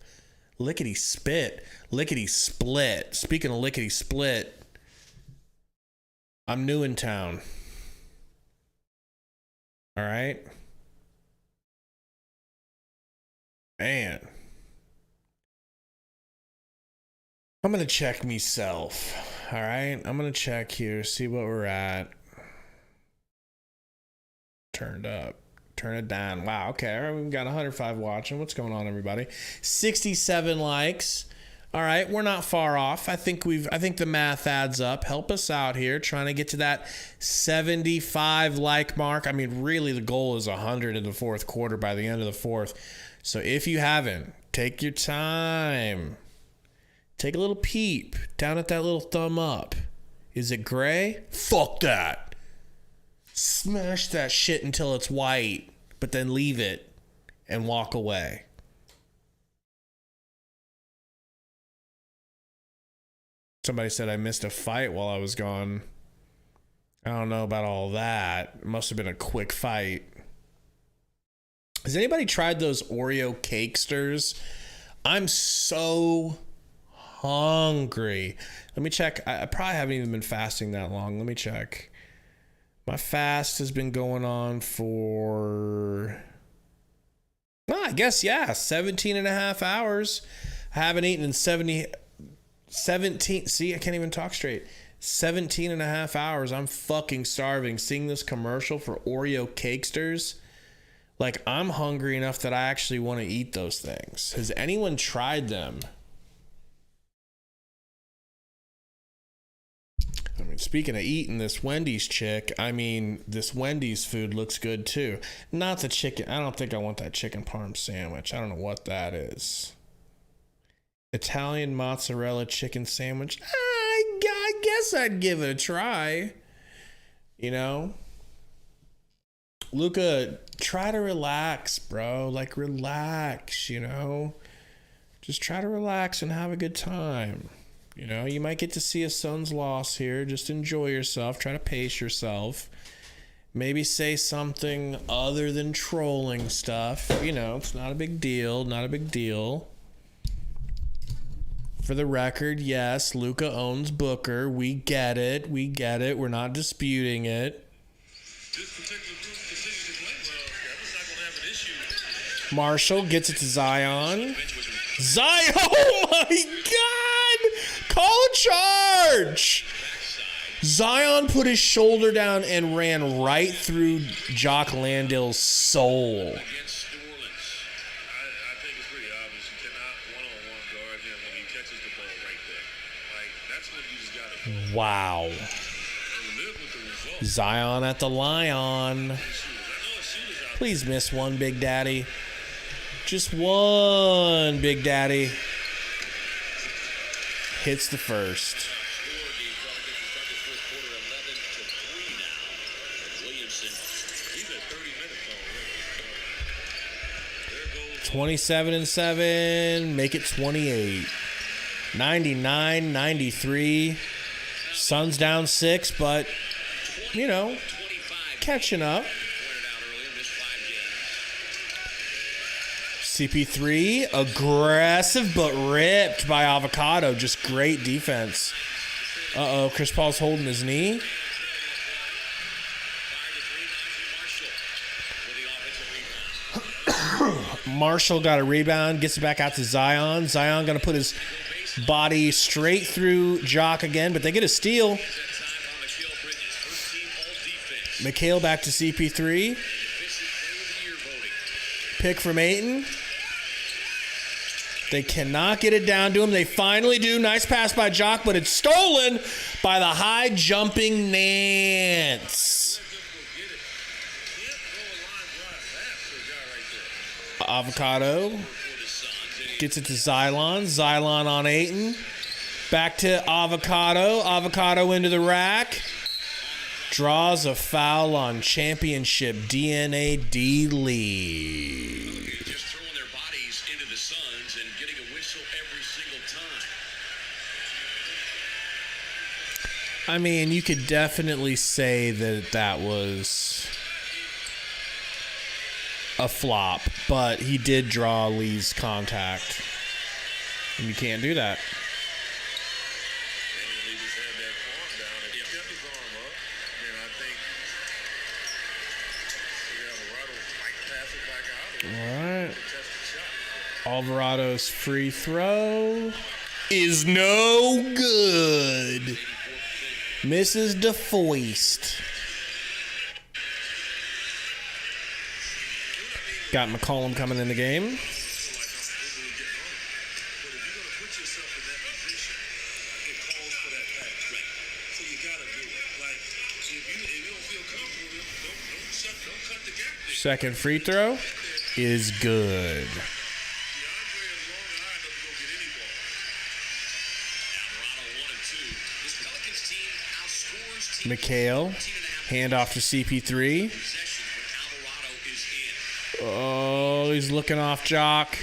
Lickety-spit. Lickety-split. Speaking of lickety-split, I'm new in town. All right? Man. I'm going to check myself. All right? I'm going to check here, see what we're at. Turned up. Turn it down. Wow, okay. All right, we've got 105 watching. What's going on, everybody? 67 likes. All right, we're not far off. I think the math adds up. Help us out here, trying to get to that 75 like mark. I mean, really, the goal is 100 in the fourth quarter by the end of the fourth. So if you haven't, take your time. Take a little peep down at that little thumb up. Is it gray? Fuck that. Smash that shit until it's white, but then leave it and walk away. Somebody said I missed a fight while I was gone. I don't know about all that. It must have been a quick fight. Has anybody tried those Oreo cakesters? I'm so hungry. Let me check. I probably haven't even been fasting that long. Let me check. My fast has been going on for, I guess, 17 and a half hours. I haven't eaten in 17. See, I can't even talk straight. 17 and a half hours. I'm fucking starving. Seeing this commercial for Oreo cakesters, like, I'm hungry enough that I actually want to eat those things. Has anyone tried them? I mean, speaking of eating, this Wendy's chick, this Wendy's food looks good too. Not the chicken. I don't think I want that chicken parm sandwich. I don't know what that is. Italian mozzarella chicken sandwich. I guess I'd give it a try. You know? Luca, try to relax, bro. Like, relax, you know? Just try to relax and have a good time. You know, you might get to see a Suns loss here. Just enjoy yourself. Try to pace yourself. Maybe say something other than trolling stuff. You know, it's not a big deal. Not a big deal. For the record, yes, Luka owns Booker. We get it. We get it. We're not disputing it. This particular group continues to play well. Kevin's not going to have an issue. Marshall gets it to Zion. Zion! Oh my God! Call a charge! Zion put his shoulder down and ran right through Jock Landale's soul. Against New Orleans, I think it's pretty obvious. You cannot one-on-one guard him when he catches the ball right there. Like, that's what you just got to do. Wow. And live with the result. Zion at the Lion. I know a shooter's out Please miss one, Big Daddy. Just one, Big Daddy. Hits the first. He's at 30 minutes already. There goes 27 and 7. Make it 28. 99-93. Suns down 6, but, you know, catching up. CP3, aggressive but ripped by Avocado. Just great defense. Uh-oh, Chris Paul's holding his knee. Marshall got a rebound, gets it back out to Zion. Zion going to put his body straight through Jock again, but they get a steal. McHale back to CP3. Pick from Ayton. They cannot get it down to him. They finally do. Nice pass by Jock, but it's stolen by the high-jumping Nance. Avocado gets it to Xylon. Xylon on Ayton. Back to Avocado. Avocado into the rack. Draws a foul on championship DNA D-Lee. Just throwing their bodies into the Suns and getting a whistle every single time. I mean, you could definitely say that that was a flop, but he did draw Lee's contact. And you can't do that. He just had that arm down and he kept his arm up. And I think Alvarado might pass it back out. All right. Alvarado's free throw is no good. Misses DeFoist. Got McCollum coming in the game. Second free throw is good. McHale, handoff to CP3. Oh, he's looking off Jock.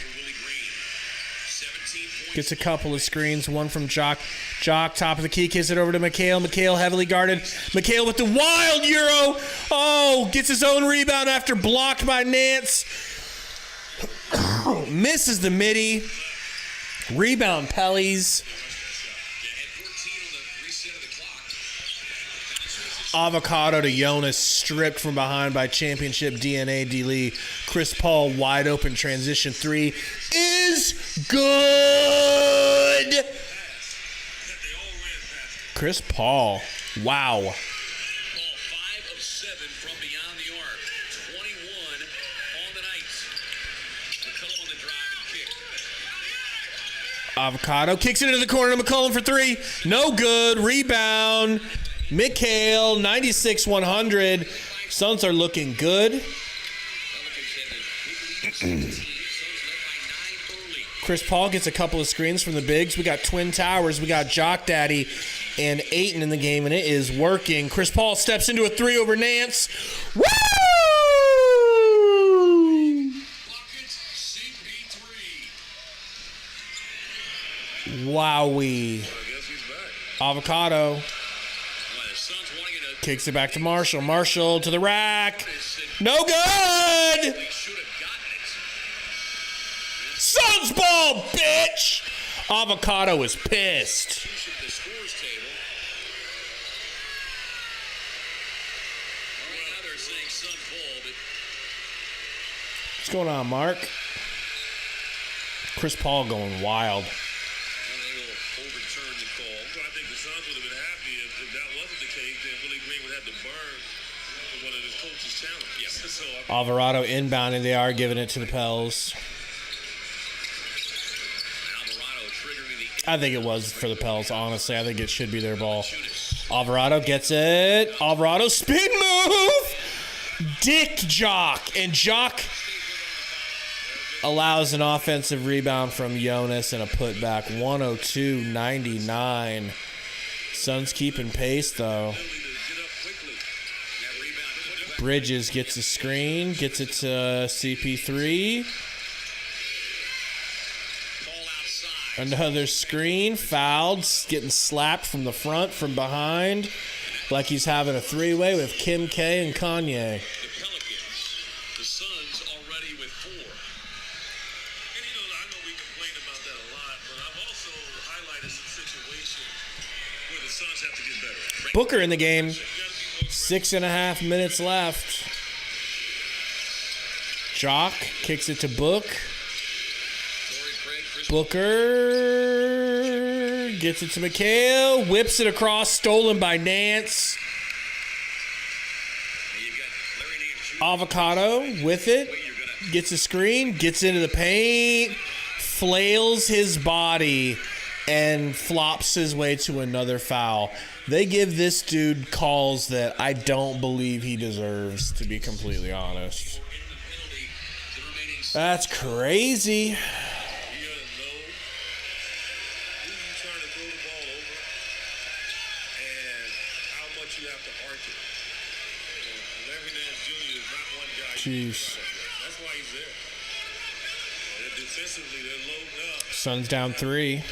Gets a couple of screens, one from Jock. Jock, top of the key, kicks it over to McHale. McHale heavily guarded. McHale with the wild Euro. Oh, gets his own rebound after blocked by Nance. Misses the midi. Rebound Pellies. Avocado to Jonas, stripped from behind by championship DNA D-Lee. Chris Paul, wide open transition three is good. Chris Paul, wow. Ball 5 of 7 from beyond the arc. 21 on the night. McCollum on the drive and kick. Avocado kicks it into the corner to McCollum for three. No good. Rebound. McHale, 96-100. Suns are looking good. Chris Paul gets a couple of screens from the bigs. We got Twin Towers. We got Jock Daddy and Ayton in the game, and it is working. Chris Paul steps into a three over Nance. Woo! Wowee. Avocado. The Suns wanting to Kicks it back to Marshall. Marshall to the rack. No good! Suns ball, bitch! Avocado is pissed. What's going on, Mark? Chris Paul going wild. Alvarado inbounding. They are giving it to the Pels. I think it was for the Pels, honestly. I think it should be their ball. Alvarado gets it. Alvarado spin move. Dick Jock. And Jock allows an offensive rebound from Jonas and a putback. 102-99. Suns keeping pace, though. Bridges gets a screen, gets it to CP3. Another screen, fouled, getting slapped from the front, from behind, like he's having a three-way with Kim K and Kanye. The Pelicans, the Suns already with 4. And I know we complain about that a lot, but I've also highlighted some situations where the Suns have to get better. Booker in the game. 6.5 minutes left. Jock kicks it to Book. Booker gets it to McHale. Whips it across. Stolen by Nance. Avocado with it. Gets a screen. Gets into the paint. Flails his body. And flops his way to another foul. They give this dude calls that I don't believe he deserves, to be completely honest. That's crazy. Jeez. That's why he's there. Defensively, they're loading up. Suns down 3.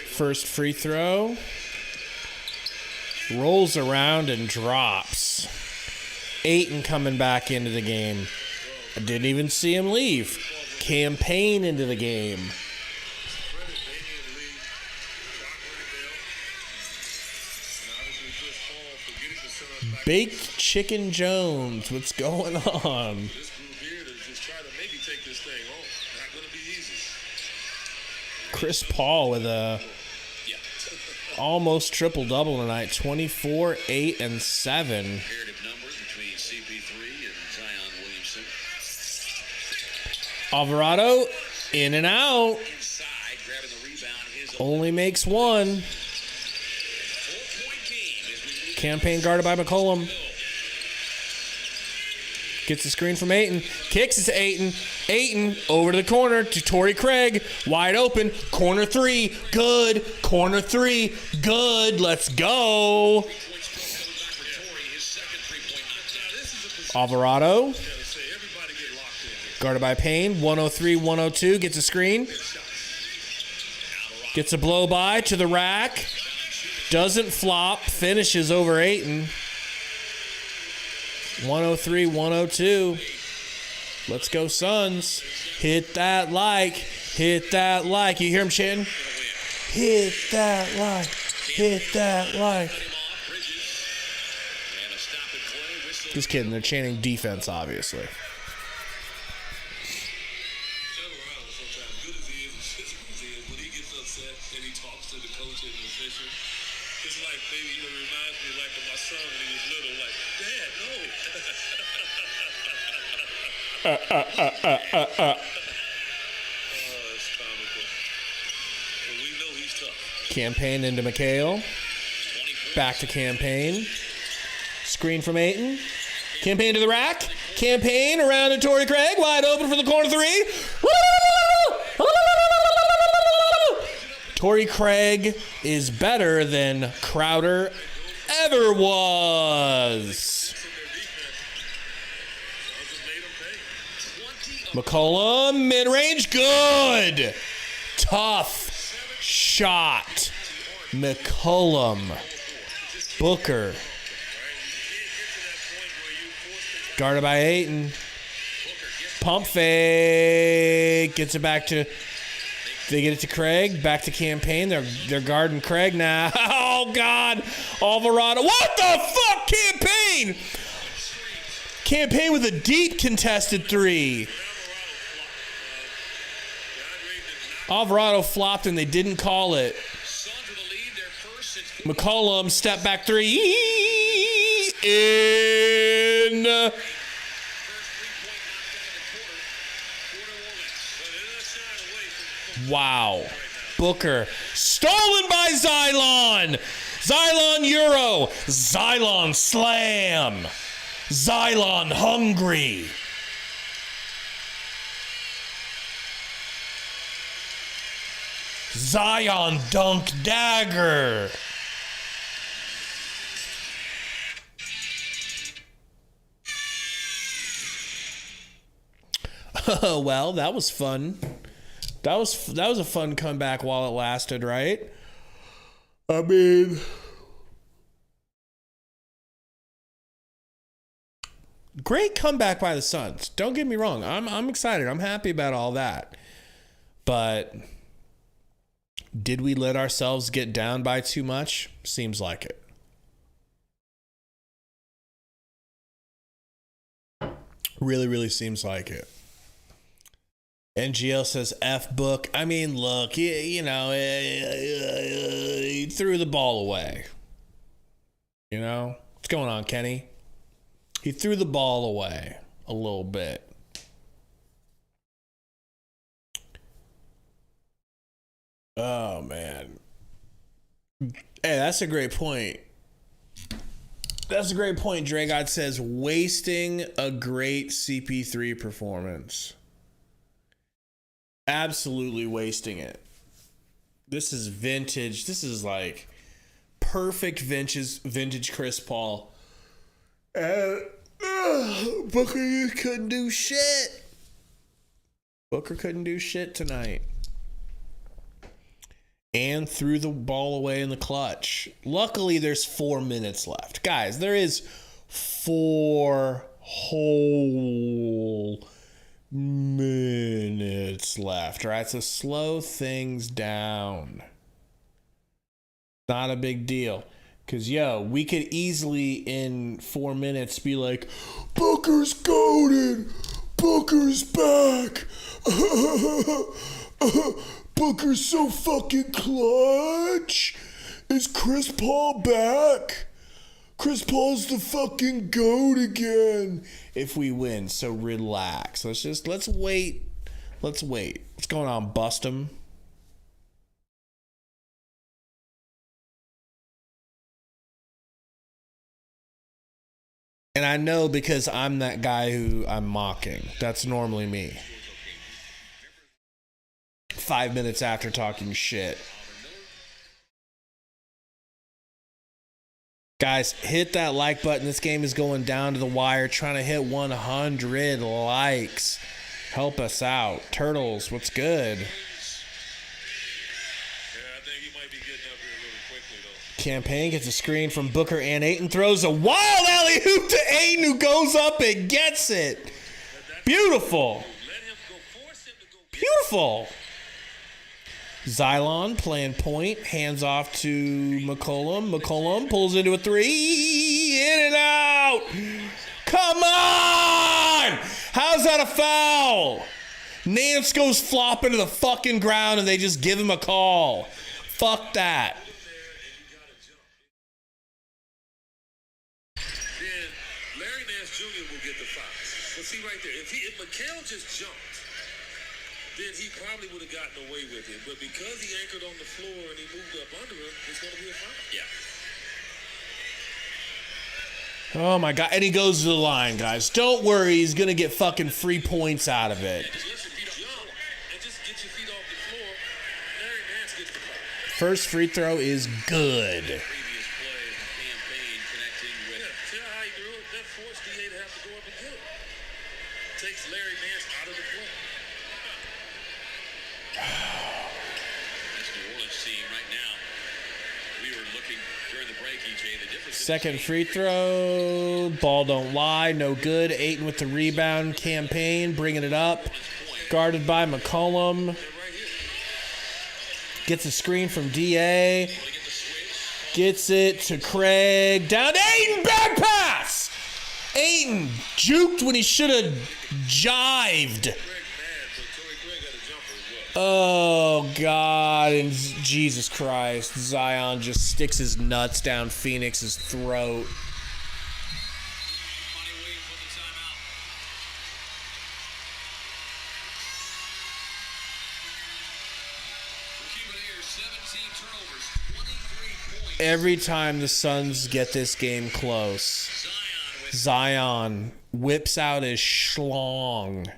First free throw. Rolls around and drops. Ayton coming back into the game. I didn't even see him leave. Campaign into the game. Baked Chicken Jones. What's going on? This group here to just try to maybe take this thing home. Not going to be easy. Chris Paul with a almost triple-double tonight. 24, 8, and 7. Comparative numbers between CP3 and Zion Williamson. Alvarado in and out. Inside, grabbing the rebound. Only makes one. Campaign guarded by McCollum. Gets the screen from Ayton. Kicks it to Ayton. Ayton over to the corner to Torrey Craig. Wide open. Corner 3. Good. Corner 3. Good. Let's go. Alvarado. Guarded by Payne. 103-102. Gets a screen. Gets a blow by to the rack. Doesn't flop. Finishes over Ayton. 103-102. Let's go, Suns. Hit that like. Hit that like. You hear him chanting? Hit that like. Hit that like. Just kidding. They're chanting defense, obviously. Campaign into McHale. Back to Campaign. Screen from Ayton. Campaign to the rack. Campaign around to Torrey Craig. Wide open for the corner 3. Torrey Craig is better than Crowder ever was. McCollum, mid-range, good. Tough shot. McCollum. Booker. Guarded by Ayton. Pump fake. Gets it back to... They get it to Craig. Back to Campaign. They're guarding Craig now. Oh, God. Alvarado. What the fuck, Campaign? Campaign with a deep contested three. Alvarado flopped and they didn't call it. McCollum step back three. In. Wow. Booker. Stolen by Xylon. Xylon Euro. Xylon Slam. Xylon hungry. Zion dunk dagger. Oh, well, that was fun. That was a fun comeback while it lasted, right? I mean, great comeback by the Suns. Don't get me wrong. I'm excited. I'm happy about all that. But did we let ourselves get down by too much? Seems like it. Really, really seems like it. NGL says F book. I mean, look, he threw the ball away. You know? What's going on, Kenny? He threw the ball away a little bit. Oh, man. Hey, that's a great point. That's a great point. Dre God says, wasting a great CP3 performance. Absolutely wasting it. This is vintage. This is like perfect vintage Chris Paul. Booker couldn't do shit. Booker couldn't do shit tonight. And threw the ball away in the clutch. Luckily, there's 4 minutes left. Guys, there is 4 whole minutes left, right? So slow things down. Not a big deal. Because, we could easily in 4 minutes be like, Booker's goated. Booker's back. Booker's so fucking clutch. Is Chris Paul back? Chris Paul's the fucking GOAT again if we win. So relax. Let's wait. What's going on, bust 'em? And I know because I'm that guy who I'm mocking. That's normally me. 5 minutes after talking shit. Guys, hit that like button. This game is going down to the wire. Trying to hit 100 likes. Help us out. Turtles, what's good? Yeah, I think he might be getting up here a little quickly, though. Campaign gets a screen from Booker and Ayton. Throws a wild alley-oop to Ayton, who goes up and gets it. Beautiful. Let him go. Force him to go. Beautiful. Xylon playing point. Hands off to McCollum. McCollum pulls into a three. In and out. Come on. How's that a foul? Nance goes flopping to the fucking ground and they just give him a call. Fuck that. Then Larry Nance Jr. will get the foul. But see right there, if McHale just jumped, then he probably would have gotten away with it. But because he anchored on the floor and he moved up under him, it's going to be a foul. Yeah. Oh, my God. And he goes to the line, guys. Don't worry. He's going to get fucking free points out of it. Just jump and just get your feet off the floor. Larry Nance gets the foul. First free throw is good. Previous play, Campaign connecting with. Yeah, see how he threw it? That forced DA to have to go up and get it. Takes Larry Nance out of the play. This New Orleans team right now during the break, EJ. The difference. Second free throw. Ball don't lie. No good. Ayton with the rebound. Campaign bringing it up. Guarded by McCollum. Gets a screen from DA. Gets it to Craig. Down to Ayton. Back pass. Ayton juked when he should have jived. Oh, God. And Jesus Christ. Zion just sticks his nuts down Phoenix's throat. Every time the Suns get this game close, Zion whips out his schlong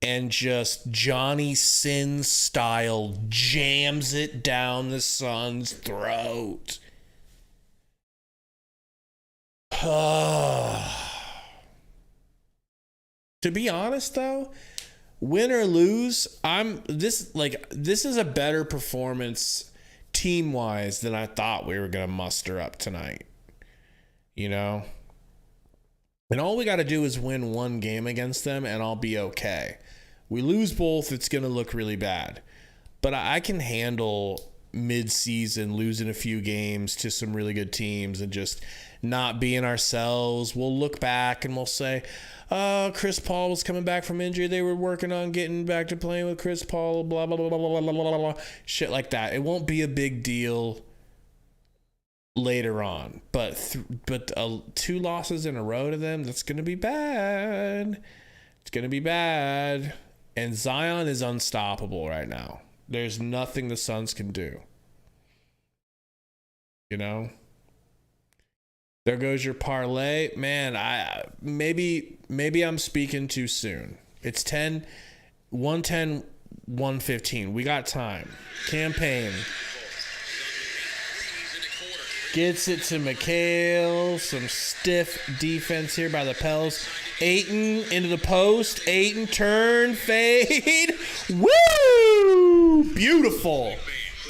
and just Johnny Sins style jams it down the Suns' throat. To be honest, though, win or lose, this is a better performance team-wise than I thought we were going to muster up tonight. You know? And all we got to do is win one game against them, and I'll be okay. We lose both, it's going to look really bad. But I can handle mid-season losing a few games to some really good teams and just not being ourselves. We'll look back and we'll say, Chris Paul was coming back from injury. They were working on getting back to playing with Chris Paul, blah, blah, blah, blah, blah, blah, blah, blah. Shit like that. It won't be a big deal later on. But 2 losses in a row to them, that's going to be bad. It's going to be bad. And Zion is unstoppable right now. There's nothing the Suns can do. You know? There goes your parlay. Man, maybe I'm speaking too soon. It's 110, 115. We got time. Campaign. Gets it to McHale. Some stiff defense here by the Pels. Ayton into the post. Ayton turn, fade. Woo! Beautiful.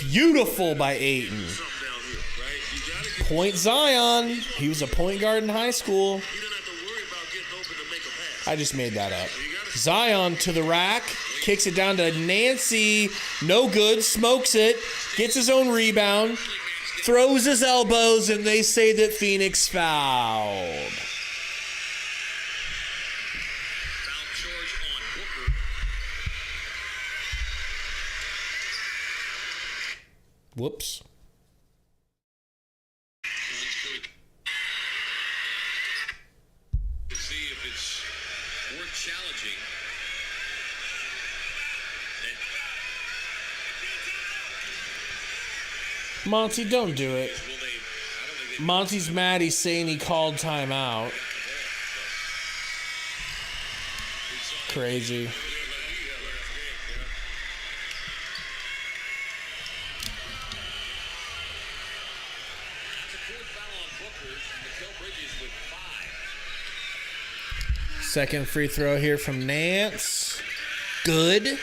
Beautiful by Ayton. Point Zion. He was a point guard in high school. I just made that up. Zion to the rack. Kicks it down to Nancy. No good. Smokes it. Gets his own rebound. Throws his elbows, and they say that Phoenix fouled. Whoops. To see if it's worth challenging. Monty, don't do it. Monty's mad. He's saying he called timeout. Crazy. Second free throw here from Nance. Good.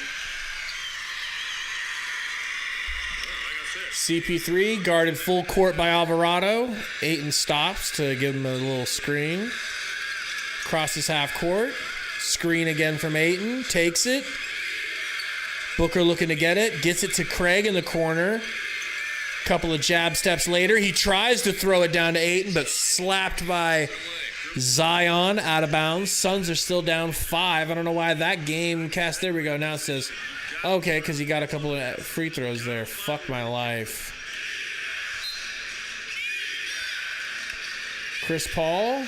CP3 guarded full court by Alvarado. Ayton stops to give him a little screen. Crosses half court. Screen again from Ayton. Takes it. Booker looking to get it. Gets it to Craig in the corner. Couple of jab steps later. He tries to throw it down to Ayton, but slapped by Zion out of bounds. Suns are still down 5. I don't know why that game cast. There we go. Now it says, okay, because he got a couple of free throws there. Fuck my life. Chris Paul.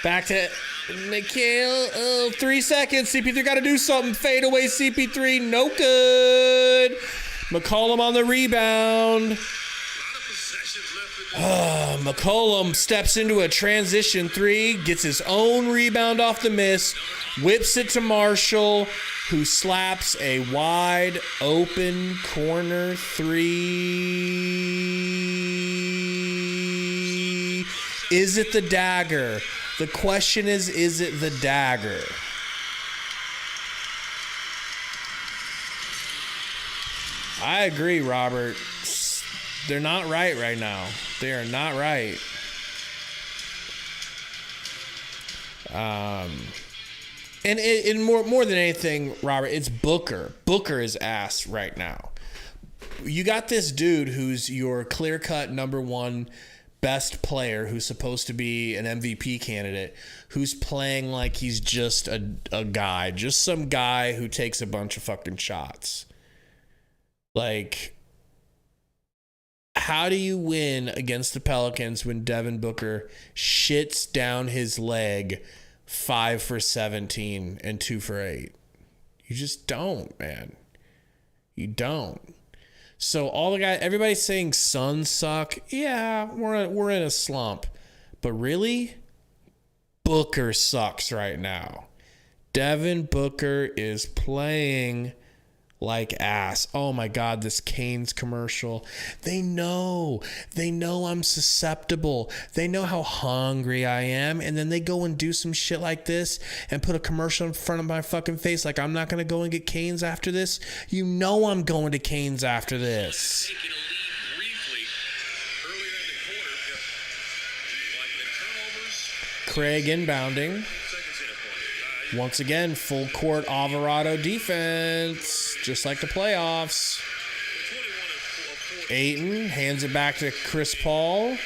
Back to McHale. Oh, 3 seconds. CP3 got to do something. Fade away CP3. No good. McCollum on the rebound. McCollum steps into a transition 3, gets his own rebound off the miss, whips it to Marshall, who slaps a wide open corner 3. Is it the dagger? The question is it the dagger? I agree, Robert. They're not right now. They are not right. And more than anything, Robert, it's Booker. Booker is ass right now. You got this dude who's your clear-cut number one best player, who's supposed to be an MVP candidate, who's playing like he's just a guy, just some guy who takes a bunch of fucking shots. Like, how do you win against the Pelicans when Devin Booker shits down his leg 5 for 17 and 2 for 8? You just don't, man. You don't. So everybody's saying Suns suck. Yeah, we're in a slump. But really, Booker sucks right now. Devin Booker is playing like ass. Oh my God, this Canes commercial. They know I'm susceptible. They know how hungry I am. And then they go and do some shit like this and put a commercial in front of my fucking face like I'm not going to go and get Canes after this. You know I'm going to Canes after this. Taking a lead briefly earlier in the quarter, but the turnovers. Craig inbounding. Once again, full court Alvarado defense, just like the playoffs. Ayton hands it back to Chris Paul.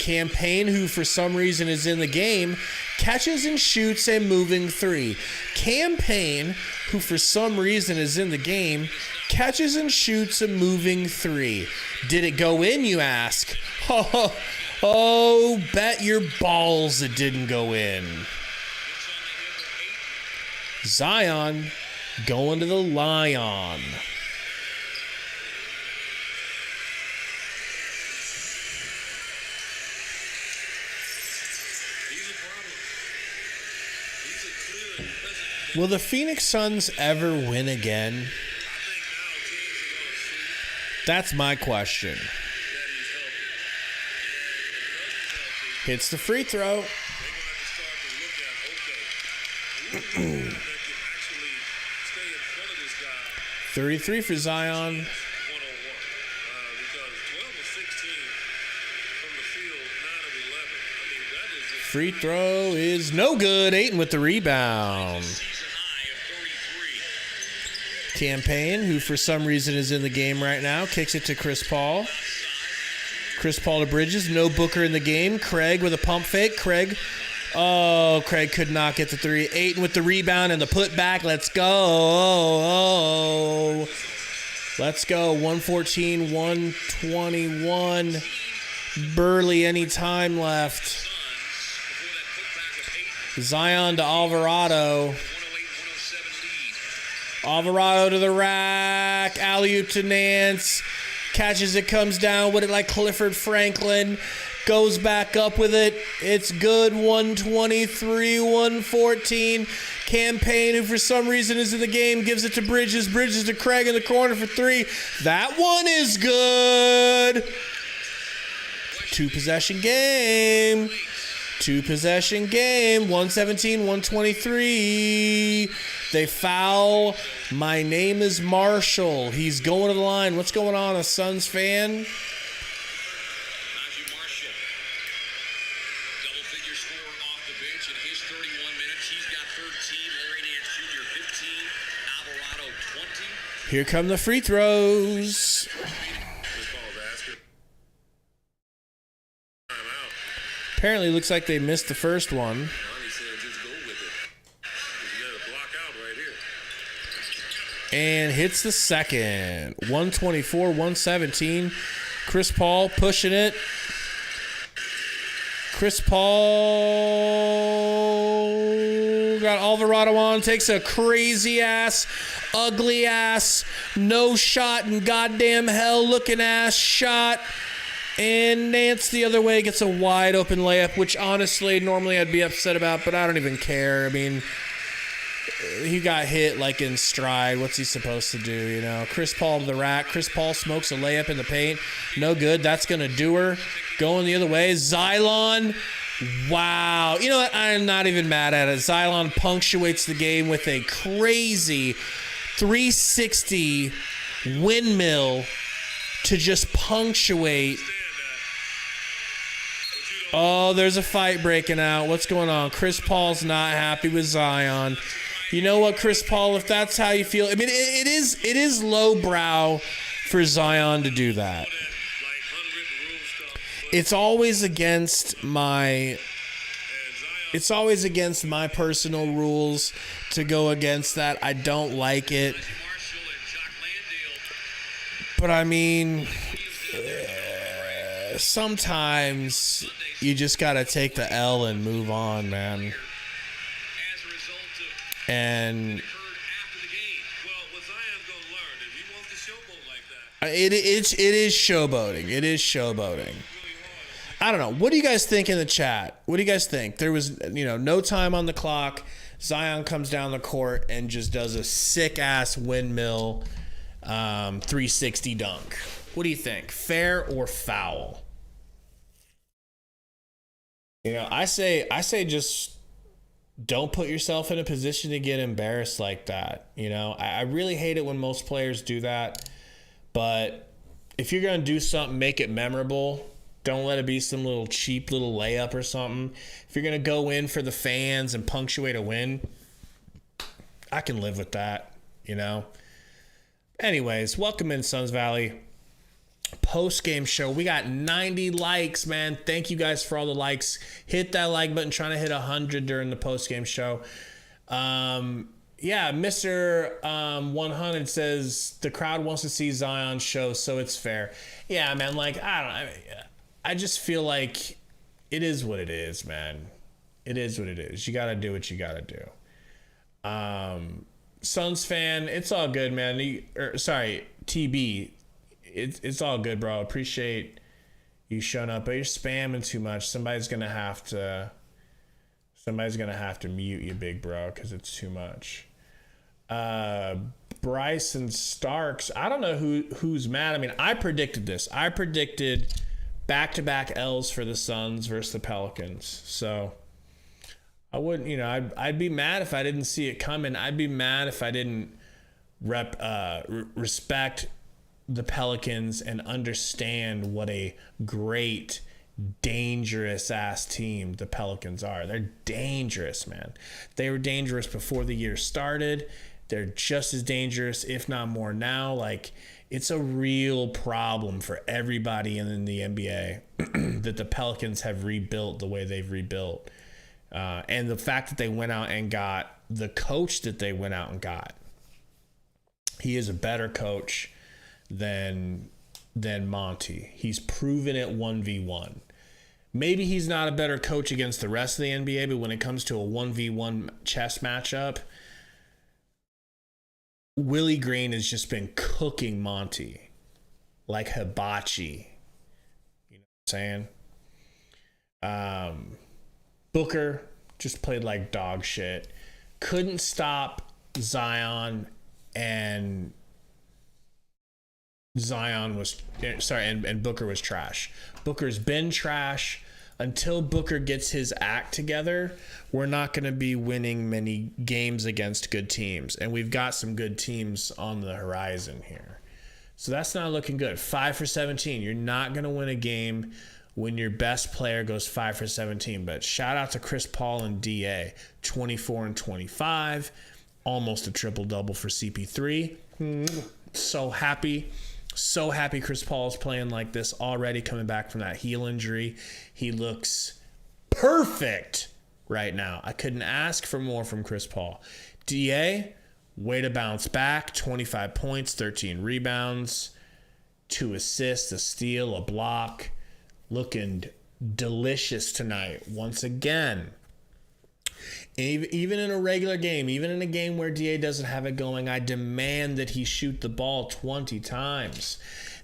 Campaign, who for some reason is in the game, catches and shoots a moving three. Campaign, who for some reason is in the game, catches and shoots a moving three. Did it go in, you ask? Oh, bet your balls it didn't go in. Zion going to the Lion. Will the Phoenix Suns ever win again? That's my question. Hits the free throw. 33 for Zion. Free throw is no good. Ayton with the rebound. Campaign, who for some reason is in the game right now, kicks it to Chris Paul. Chris Paul to Bridges. No Booker in the game. Craig with a pump fake. Craig could not get the three. Ayton with the rebound and the putback. Let's go. Let's go. 114, 121. Barely any time left. Zion to Alvarado. Alvarado to the rack. Alley-oop to Nance. Catches it, comes down with it like Clifford Franklin. Goes back up with it. It's good. 123, 114. Campaign, who for some reason is in the game, gives it to Bridges. Bridges to Craig in the corner for three. That one is good. Two-possession game. 117, 123. They foul. My name is Marshall. He's going to the line. What's going on, a Suns fan? Here come the free throws. Apparently, looks like they missed the first one. And hits the second. 124, 117. Chris Paul pushing it. Chris Paul got Alvarado on. Takes a crazy-ass, ugly-ass, no shot in goddamn hell looking-ass shot. And Nance the other way gets a wide-open layup, which honestly, normally I'd be upset about, but I don't even care. I mean, he got hit like in stride. What's he supposed to do, you know? Chris Paul to the rack. Chris Paul smokes a layup in the paint. No good. That's going to do her. Going the other way. Xylon. Wow. You know what? I'm not even mad at it. Xylon punctuates the game with a crazy 360 windmill to just punctuate. Oh, there's a fight breaking out. What's going on? Chris Paul's not happy with Zion. You know what, Chris Paul, if that's how you feel, I mean, it is lowbrow for Zion to do that. It's always against my personal rules to go against that. I don't like it. But I mean, sometimes you just got to take the L and move on, man. And it is showboating. It is showboating. I don't know. What do you guys think in the chat? What do you guys think? There was, no time on the clock. Zion comes down the court and just does a sick-ass windmill 360 dunk. What do you think? Fair or foul? I say just don't put yourself in a position to get embarrassed like that. I really hate it when most players do that. But if you're going to do something, make it memorable. Don't let it be some little cheap little layup or something. If you're going to go in for the fans and punctuate a win, I can live with that, Anyways, welcome in Suns Valley. Post-game show. We got 90 likes, man. Thank you guys for all the likes. Hit that like button. Trying to hit 100 during the post-game show. Mr. 100 says the crowd wants to see Zion's show, so it's fair. Yeah, man. I just feel like it is what it is, man. It is what it is. You got to do what you got to do. Suns fan, it's all good, man. TB. It's all good, bro. Appreciate you showing up, but you're spamming too much. Somebody's gonna have to mute you, big bro, because it's too much. Bryson Starks. I don't know who's mad. I mean, I predicted this. I predicted back-to-back L's for the Suns versus the Pelicans. So I wouldn't, I'd be mad if I didn't see it coming. I'd be mad if I didn't respect the Pelicans and understand what a great, dangerous ass team the Pelicans are. They're dangerous, man. They were dangerous before the year started. They're just as dangerous, if not more now. It's a real problem for everybody in the NBA that the Pelicans have rebuilt the way they've rebuilt. And the fact that they went out and got the coach that they went out and got. He is a better coach than Monty. He's proven it 1v1. Maybe he's not a better coach against the rest of the NBA, but when it comes to a 1v1 chess matchup, Willie Green has just been cooking Monty like hibachi. You know what I'm saying? Booker just played like dog shit. Couldn't stop Zion, and Booker was trash. Booker's been trash. Until Booker gets his act together, we're not going to be winning many games against good teams. And we've got some good teams on the horizon here. So that's not looking good. 5 for 17. You're not going to win a game when your best player goes 5 for 17. But shout out to Chris Paul and DA. 24 and 25. Almost a triple-double for CP3. So happy. So happy Chris Paul is playing like this already, coming back from that heel injury. He looks perfect right now. I couldn't ask for more from Chris Paul. DA, way to bounce back. 25 points, 13 rebounds, 2 assists, a steal, a block. Looking delicious tonight once again. Even in a regular game, even in a game where DA doesn't have it going, I demand that he shoot the ball 20 times.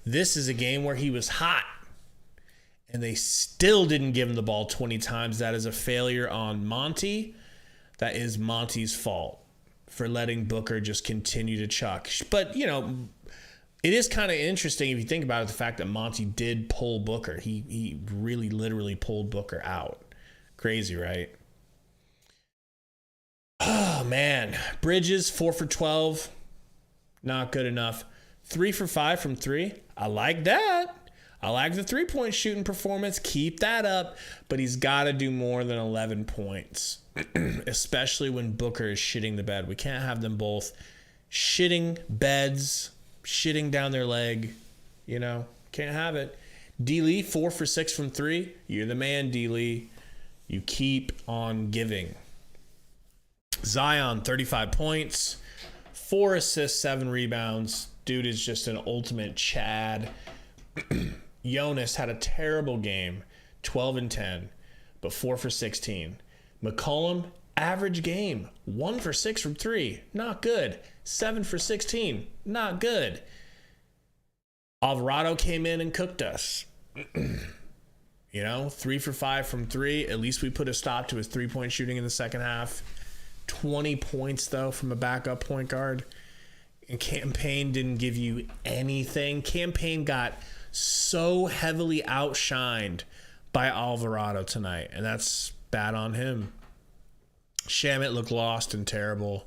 This is a game where he was hot, and they still didn't give him the ball 20 times. That is a failure on Monty. That is Monty's fault for letting Booker just continue to chuck. But, it is kind of interesting if you think about it, the fact that Monty did pull Booker. He really literally pulled Booker out. Crazy, right? Oh, man. Bridges, 4 for 12. Not good enough. 3 for 5 from 3. I like that. I like the 3-point shooting performance. Keep that up. But he's got to do more than 11 points, especially when Booker is shitting the bed. We can't have them both shitting beds, shitting down their leg. You know, can't have it. D. Lee, 4 for 6 from 3. You're the man, D. Lee. You keep on giving. Zion, 35 points, 4 assists, 7 rebounds. Dude is just an ultimate Chad. Jonas had a terrible game, 12 and 10, but 4 for 16. McCollum, average game, 1 for 6 from 3, not good. 7 for 16, not good. Alvarado came in and cooked us. 3 for 5 from 3. At least we put a stop to his 3-point shooting in the second half. 20 points, though, from a backup point guard. And Campaign didn't give you anything. Campaign got so heavily outshined by Alvarado tonight, and that's bad on him. Shamet looked lost and terrible.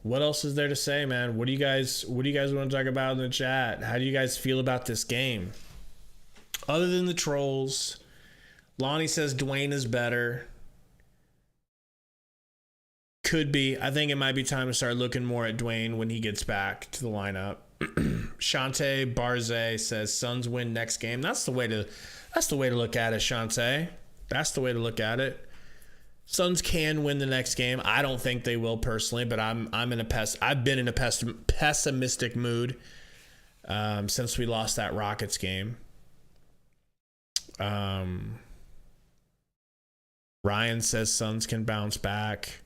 What else is there to say, man? What do you guys want to talk about in the chat? How do you guys feel about this game? Other than the trolls, Lonnie says Dwayne is better. Could be. I think it might be time to start looking more at Dwayne when he gets back to the lineup. Shante Barze says Suns win next game. That's the way to look at it, Shante. That's the way to look at it. Suns can win the next game. I don't think they will personally, but I've been in a pessimistic mood since we lost that Rockets game. Ryan says Suns can bounce back.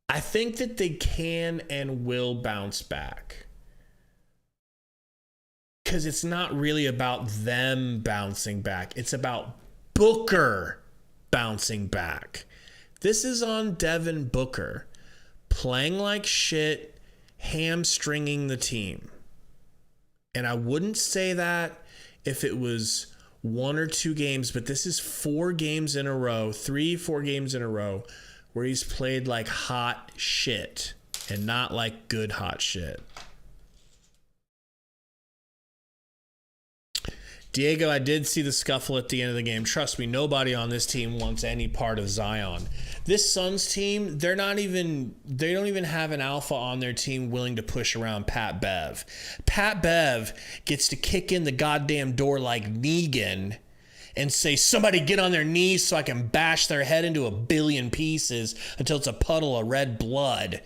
I think that they can and will bounce back. Because it's not really about them bouncing back. It's about Booker bouncing back. This is on Devin Booker playing like shit, hamstringing the team. And I wouldn't say that if it was 1 or 2 games, but this is 4 games in a row, 4 games in a row, where he's played like hot shit and not like good hot shit. Diego, I did see the scuffle at the end of the game. Trust me, nobody on this team wants any part of Zion. This Suns team, they don't even have an alpha on their team willing to push around Pat Bev. Pat Bev gets to kick in the goddamn door like Negan and say, somebody get on their knees so I can bash their head into a billion pieces until it's a puddle of red blood.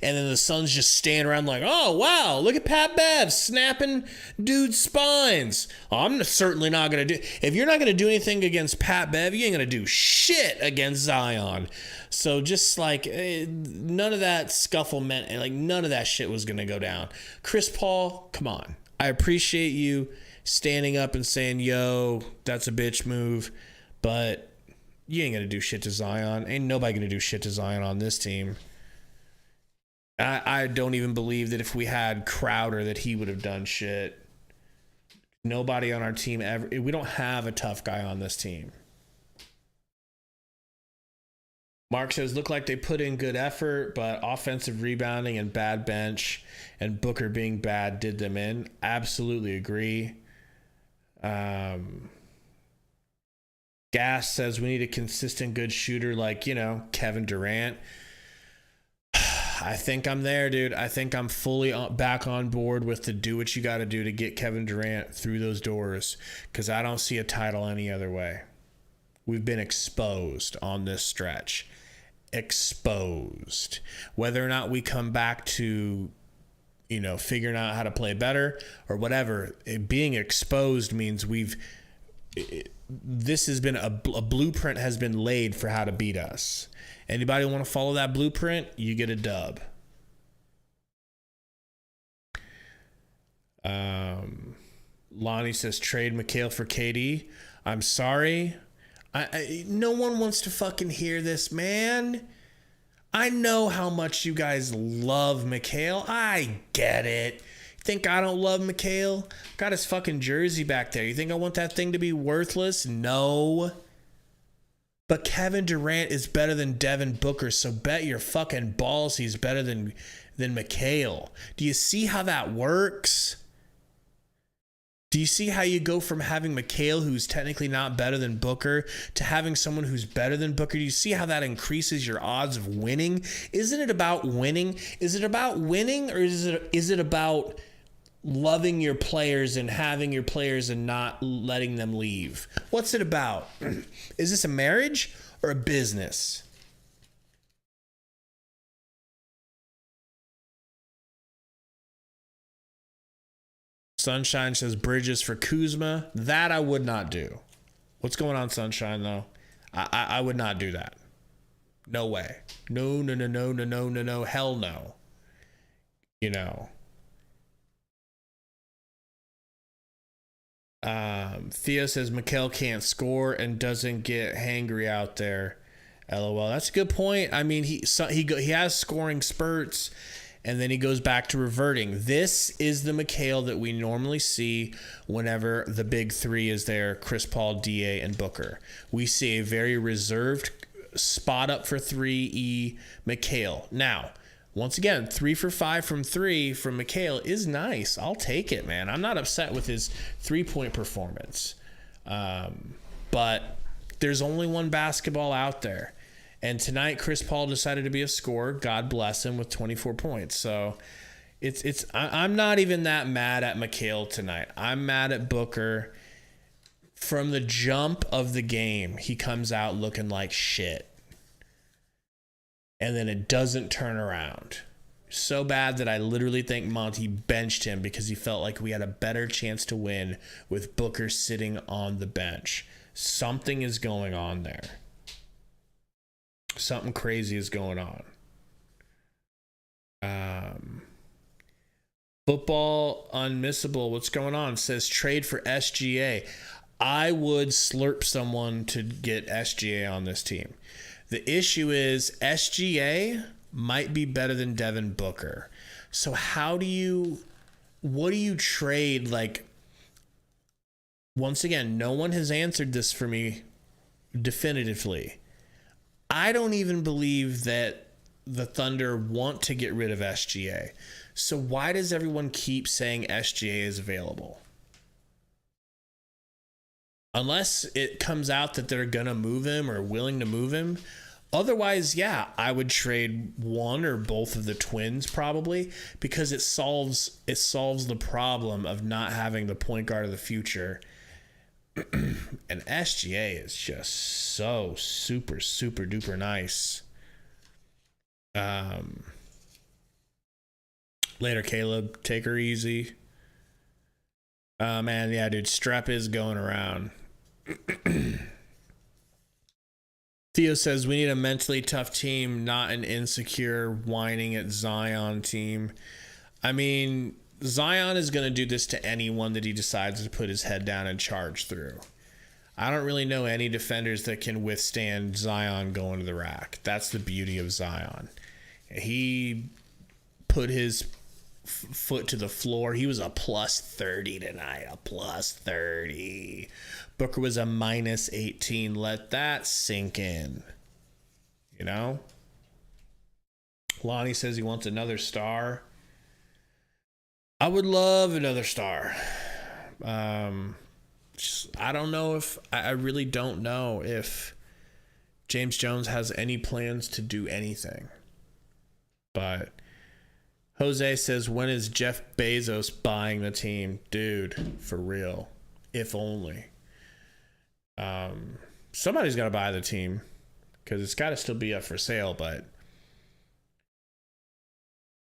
And then the Suns just stand around like, oh, wow, look at Pat Bev snapping dudes' spines. I'm certainly not going to do... If you're not going to do anything against Pat Bev, you ain't going to do shit against Zion. So just like, none of that scuffle meant... Like, none of that shit was going to go down. Chris Paul, come on. I appreciate you standing up and saying, yo, that's a bitch move. But you ain't going to do shit to Zion. Ain't nobody going to do shit to Zion on this team. I don't even believe that if we had Crowder that he would have done shit. Nobody on our team ever... We don't have a tough guy on this team. Mark says, look like they put in good effort, but offensive rebounding and bad bench and Booker being bad did them in. Absolutely agree. Gas says we need a consistent good shooter like, Kevin Durant. I think I'm there, dude. I think I'm fully back on board with the do what you got to do to get Kevin Durant through those doors, because I don't see a title any other way. We've been exposed on this stretch. Exposed. Whether or not we come back to, figuring out how to play better or whatever, being exposed means this has been a blueprint has been laid for how to beat us. Anybody want to follow that blueprint, you get a dub. Lonnie says trade McHale for KD. I'm sorry. No one wants to fucking hear this, man. I know how much you guys love McHale. I get it. Think I don't love McHale? Got his fucking jersey back there. You think I want that thing to be worthless? No. But Kevin Durant is better than Devin Booker, so bet your fucking balls he's better than Mikal. Do you see how that works? Do you see how you go from having Mikal, who's technically not better than Booker, to having someone who's better than Booker? Do you see how that increases your odds of winning? Isn't it about winning? Is it about winning, or is it about loving your players and having your players and not letting them leave? What's it about? Is this a marriage or a business? Sunshine says Bridges for Kuzma. That I would not do. What's going on, Sunshine, though? I would not do that. No way. No. Hell no. You know. Theo says Mikal can't score and doesn't get hangry out there. LOL. That's a good point. I mean, he has scoring spurts, and then he goes back to reverting. This is the Mikal that we normally see whenever the big three is there: Chris Paul, DA, and Booker. We see a very reserved spot up for 3E Mikal. Now, once again, 3 for 5 from 3 from Mikal is nice. I'll take it, man. I'm not upset with his 3-point performance. But there's only one basketball out there. And tonight, Chris Paul decided to be a scorer. God bless him with 24 points. So I'm not even that mad at Mikal tonight. I'm mad at Booker. From the jump of the game, he comes out looking like shit. And then it doesn't turn around. So bad that I literally think Monty benched him because he felt like we had a better chance to win with Booker sitting on the bench. Something is going on there. Something crazy is going on. Football Unmissable, what's going on? Says trade for SGA. I would slurp someone to get SGA on this team. The issue is SGA might be better than Devin Booker. So what do you trade? Like, once again, no one has answered this for me definitively. I don't even believe that the Thunder want to get rid of SGA. So why does everyone keep saying SGA is available? Unless it comes out that they're going to move him or willing to move him. Otherwise, yeah, I would trade one or both of the twins probably, because it solves the problem of not having the point guard of the future. And SGA is just so super duper nice. Later, Caleb. Take her easy. Man, yeah, dude. Strep is going around. Theo says we need a mentally tough team, not an insecure, whining at Zion team. I mean, Zion is going to do this to anyone that he decides to put his head down and charge through. I don't really know any defenders that can withstand Zion going to the rack. That's the beauty of Zion. He put his foot to the floor. He was a plus 30 tonight, a plus 30. Booker was a minus 18. Let that sink in. You know? Lonnie says he wants another star. I would love another star. I don't know if... I really don't know if James Jones has any plans to do anything. But Jose says, when is Jeff Bezos buying the team? Dude, for real. If only. Somebody's got to buy the team because it's got to still be up for sale, but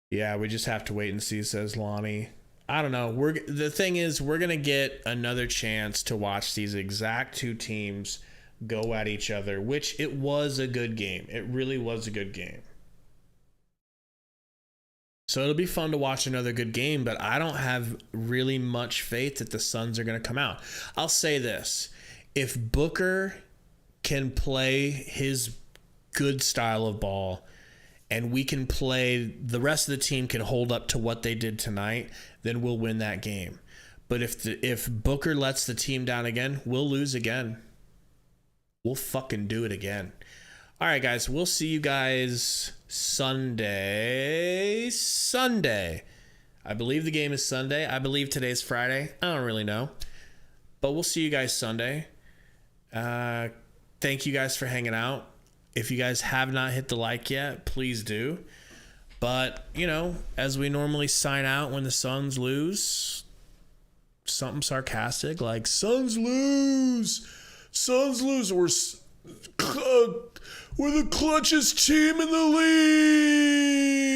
yeah, we just have to wait and see, says Lonnie. I don't know. The thing is, we're going to get another chance to watch these exact two teams go at each other, which it was a good game. It really was a good game. So it'll be fun to watch another good game, but I don't have really much faith that the Suns are going to come out. I'll say this. If Booker can play his good style of ball and we can play, the rest of the team can hold up to what they did tonight, then we'll win that game. But if Booker lets the team down again, we'll lose again. we'll fucking do it again. All right, guys, we'll see you guys Sunday. I believe the game is Sunday. I believe today's Friday. I don't really know. But we'll see you guys Sunday. Thank you guys for hanging out. If you guys have not hit the like yet, please do. But, you know, as we normally sign out when the Suns lose, something sarcastic like, Suns lose. We're the clutchest team in the league.